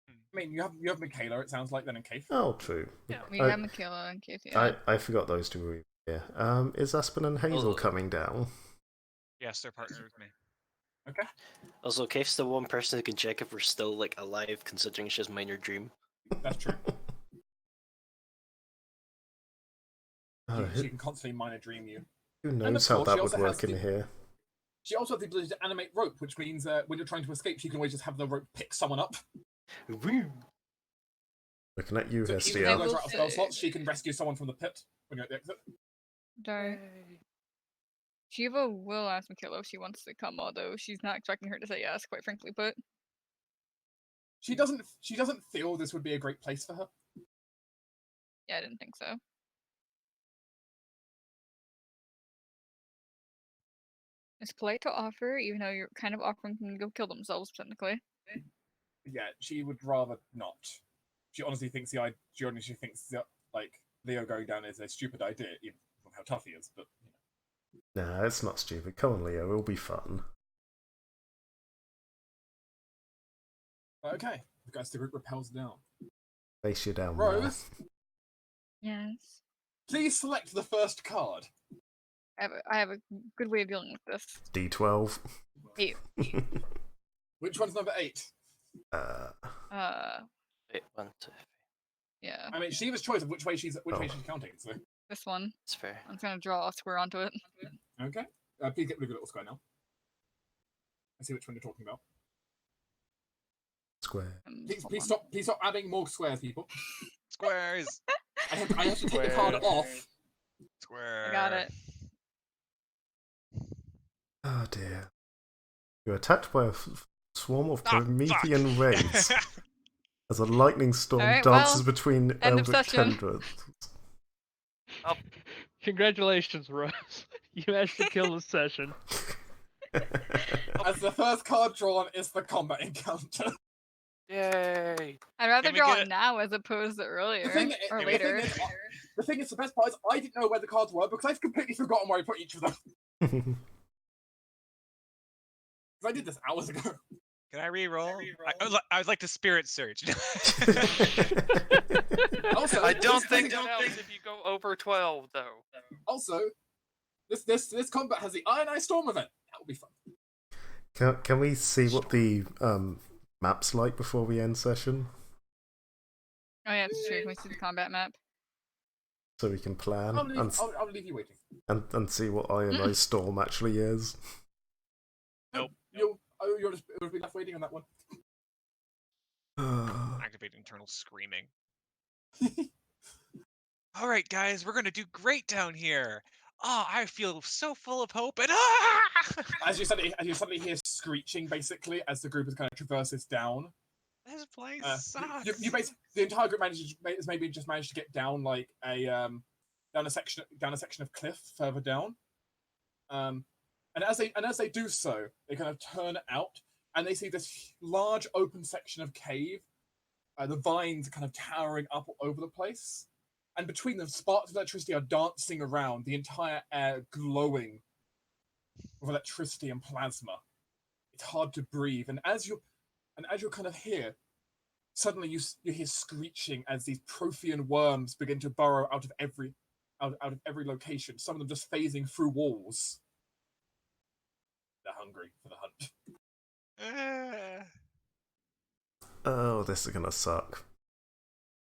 I mean, you have Michaela. It sounds like then in Cave. Oh, true. Yeah. We I- have Michaela in case, yeah. I forgot those two were here. Is Aspen and Hazel Oh. coming down? Yes, they're partnered with me. Okay. Also, Kate's the one person who can check if we're still like alive, considering she has minor dream. That's true. Oh, She can constantly minor dream you. who of knows how course, that she would also work has in the- here? She also has the ability to animate rope, which means when you're trying to escape, she can always just have the rope pick someone up. Woo! Looking at you, So even if Hestia. you guys are out of spell say- slots, she can rescue someone from the pit when you're at the exit. Dark. Shiva will ask Michaela if she wants to come, although she's not expecting her to say yes, quite frankly, but She doesn't feel this would be a great place for her. yeah, I didn't think so. It's polite to offer, even though you're kind of offering them to go kill themselves, technically. Yeah, she would rather not. She honestly thinks like Leo going down is a stupid idea, even from how tough he is. But you know. Nah, it's not stupid. Come on, Leo, it'll be fun. Okay, the guys the group repels down. Face you down, Rose, Yes. please select the first card. I have a good way of dealing with this. D12. 8. Which one's number 8? Wait, 1, 2. Yeah, I mean, Shiva's choice of which way she's counting. So this one. That's fair. I'm just gonna draw a square onto it. okay, please get rid of the little square now. I see which one you're talking about. Square. Please stop adding more squares, people. Squares. I have to take the card off. Square. I got it. Oh dear. You're attacked by a swarm of Ah, Promethean fuck. rays as a lightning storm Alright, dances well, between end of Elvic session. tendrils. Congratulations, Rose. You managed to kill the session. As the first card drawn is the combat encounter. Yay! I'd rather Can we draw get it now as opposed to earlier or the later. thing is, the best part is I didn't know where the cards were because I've completely forgotten where I put each of them. Because I did this hours ago. Can I re-roll? I would like to spirit surge. Also, I don't this think thing- that helps if you go over 12, though. Also, this combat has the Iron Eye Storm event. That will be fun. Can we see what the map's like before we end session? Oh yeah, it's true. Can we see the combat map? So we can plan I'll leave you waiting. and see what Iron Eye Storm actually is. Nope. You'll be left waiting on that one. Activate internal screaming. All right, guys, we're gonna do great down here. Oh, I feel so full of hope and As you suddenly hear screeching, basically, as the group is kind of traverses down. this place You sucks. basically, the entire group has maybe just managed to get down like a down a section of cliff further down. And as they do so, they kind of turn out and they see this large open section of cave. The vines are kind of towering up all over the place, and between them, sparks of electricity are dancing around, the entire air glowing with electricity and plasma. It's hard to breathe, and as you're kind of here, suddenly you hear screeching as these Prothean worms begin to burrow out of every location. Some of them just phasing through walls. They're hungry for the hunt. Oh, this is gonna suck.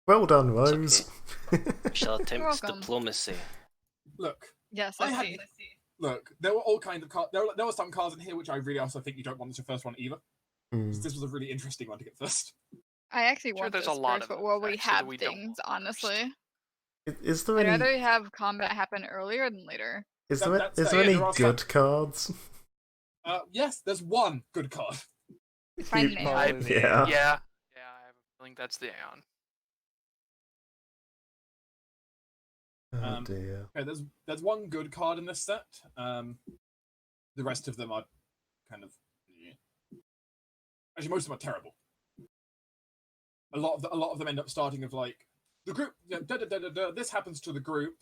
Well done, It's Rose. We shall attempt welcome. diplomacy. Look, Yes, I I had see. look. There were all kinds of cards. There were some cards in here which I really also think you don't want as your first one either. Hmm. This was a really interesting one to get first. I actually Sure, want there's this a lot first, of but while we effects, so that have we don't things, want first. honestly, Is there I'd any? rather have combat happen earlier than later. Is That- there, that's is fair, there yeah, any there are good cards? Yes, there's one good card. Find an Probably Aeon. the Yeah. Aeon. Yeah, I have a feeling that's the Aeon. Oh dear. Okay, there's one good card in this set. The rest of them are kind of actually most of them are terrible. A lot of them end up starting of like the group. This happens to the group.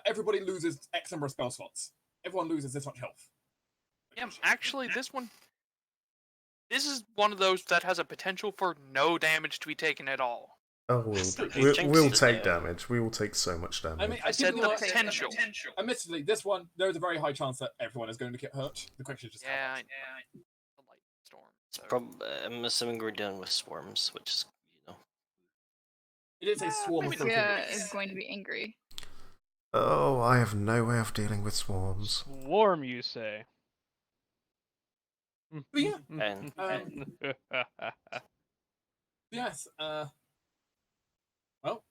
Everybody loses X number of spell slots. Everyone loses this much health. Yeah, actually, this is one of those that has a potential for no damage to be taken at all. Oh, He jinxed we'll it take there. damage. We will take so much damage. I mean, I said give the you a- potential. Admittedly, this one there is a very high chance that everyone is going to get hurt. The question is just Yeah, how I much. know. The light storm. So. I'm assuming we're dealing with swarms, which is, It is a swarm of maybe Prothean Sophia beasts. is going to be angry. Oh, I have no way of dealing with swarms. Swarm, you say? But yeah, And yes. Well,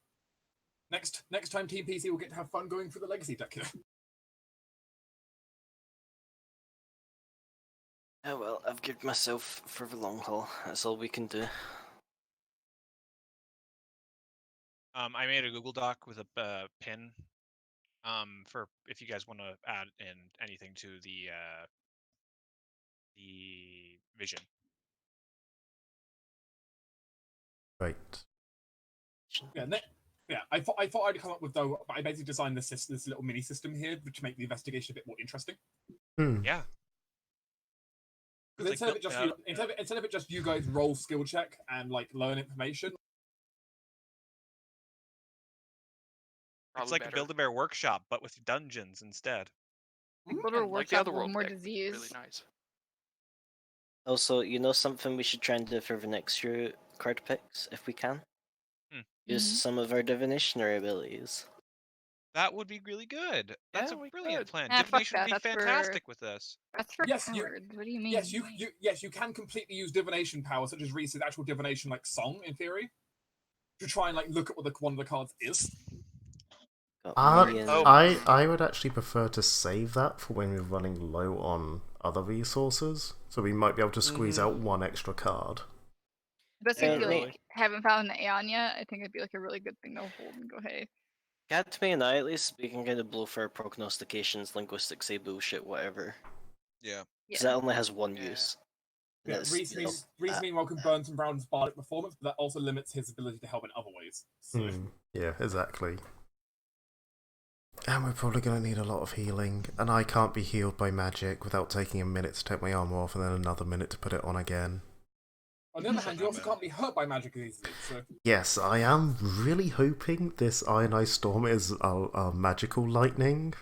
next time Team PC will get to have fun going through the Legacy deck here. oh well, I've geared myself for the long haul. That's all we can do. I made a Google Doc with a pin. For if you guys want to add in anything to the vision. Right. Yeah, I thought I'd come up with though. I basically designed this little mini system here to make the investigation a bit more interesting. Hmm. Yeah. Because It's like instead of it just you guys roll skill check and like learn information. It's like a Build-A-Bear workshop, but with dungeons instead. Little like the workshop other with world more deck, disease. really nice. Also, something we should try and do for the next few card picks, if we can? Use Mhm. some of our divinationary abilities. That would be really good. That's Yeah, a we brilliant could. plan. Nah, fuck Divination would that, be that's for- fantastic with this. That's for Yes, you- cowards. What do you mean? Yes, you can completely use divination power, such as Reese's actual divination like song in theory, to try and like look at what one of the cards is. Got me and- I would actually prefer to save that for when we're running low on other resources, so we might be able to squeeze out one extra card. Especially if you really. like haven't found an Aeon yet, I think it'd be like a really good thing to hold and go, hey. Cadme and I, at least, we can kind of blow for our prognostications, linguistics, say bullshit, whatever. Yeah. Because Yeah. that only has one Yeah. use. And Yeah, it's Reese meanwhile can burn some Brown's bardic performance, but that also limits his ability to help in other ways. So. Yeah, exactly. And we're probably going to need a lot of healing, and I can't be healed by magic without taking a minute to take my armor off and then another minute to put it on again. On the other hand, you also can't be hurt by magic easily. So. Yes, I am really hoping this Ionized Storm is a magical lightning.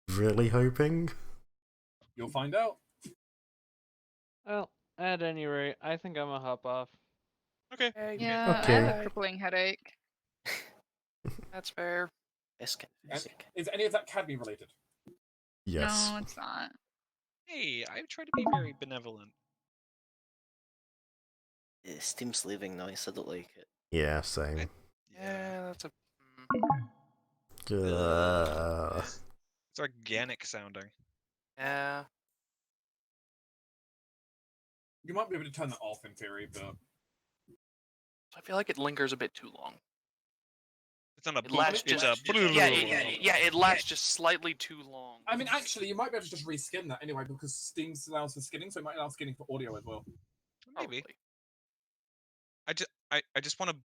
Really hoping. You'll find out. Well, at any rate, I think I'm gonna hop off. Okay. Yeah, Okay. I have a crippling headache. That's fair. It's kind of And basic. is any of that Cadme related? Yes. No, it's not. Hey, I try to be very benevolent. Steam's leaving noise, I don't like it. Yeah, same. Yeah, that's a. It's organic sounding. Yeah. You might be able to turn that off in theory, but I feel like it lingers a bit too long. It's not a It boom. lasts It's just. a It lasts just slightly too long. I mean, actually, you might be able to just reskin that anyway because Steam allows for skinning, so it might allow skinning for audio as well. Maybe. Probably. I just want to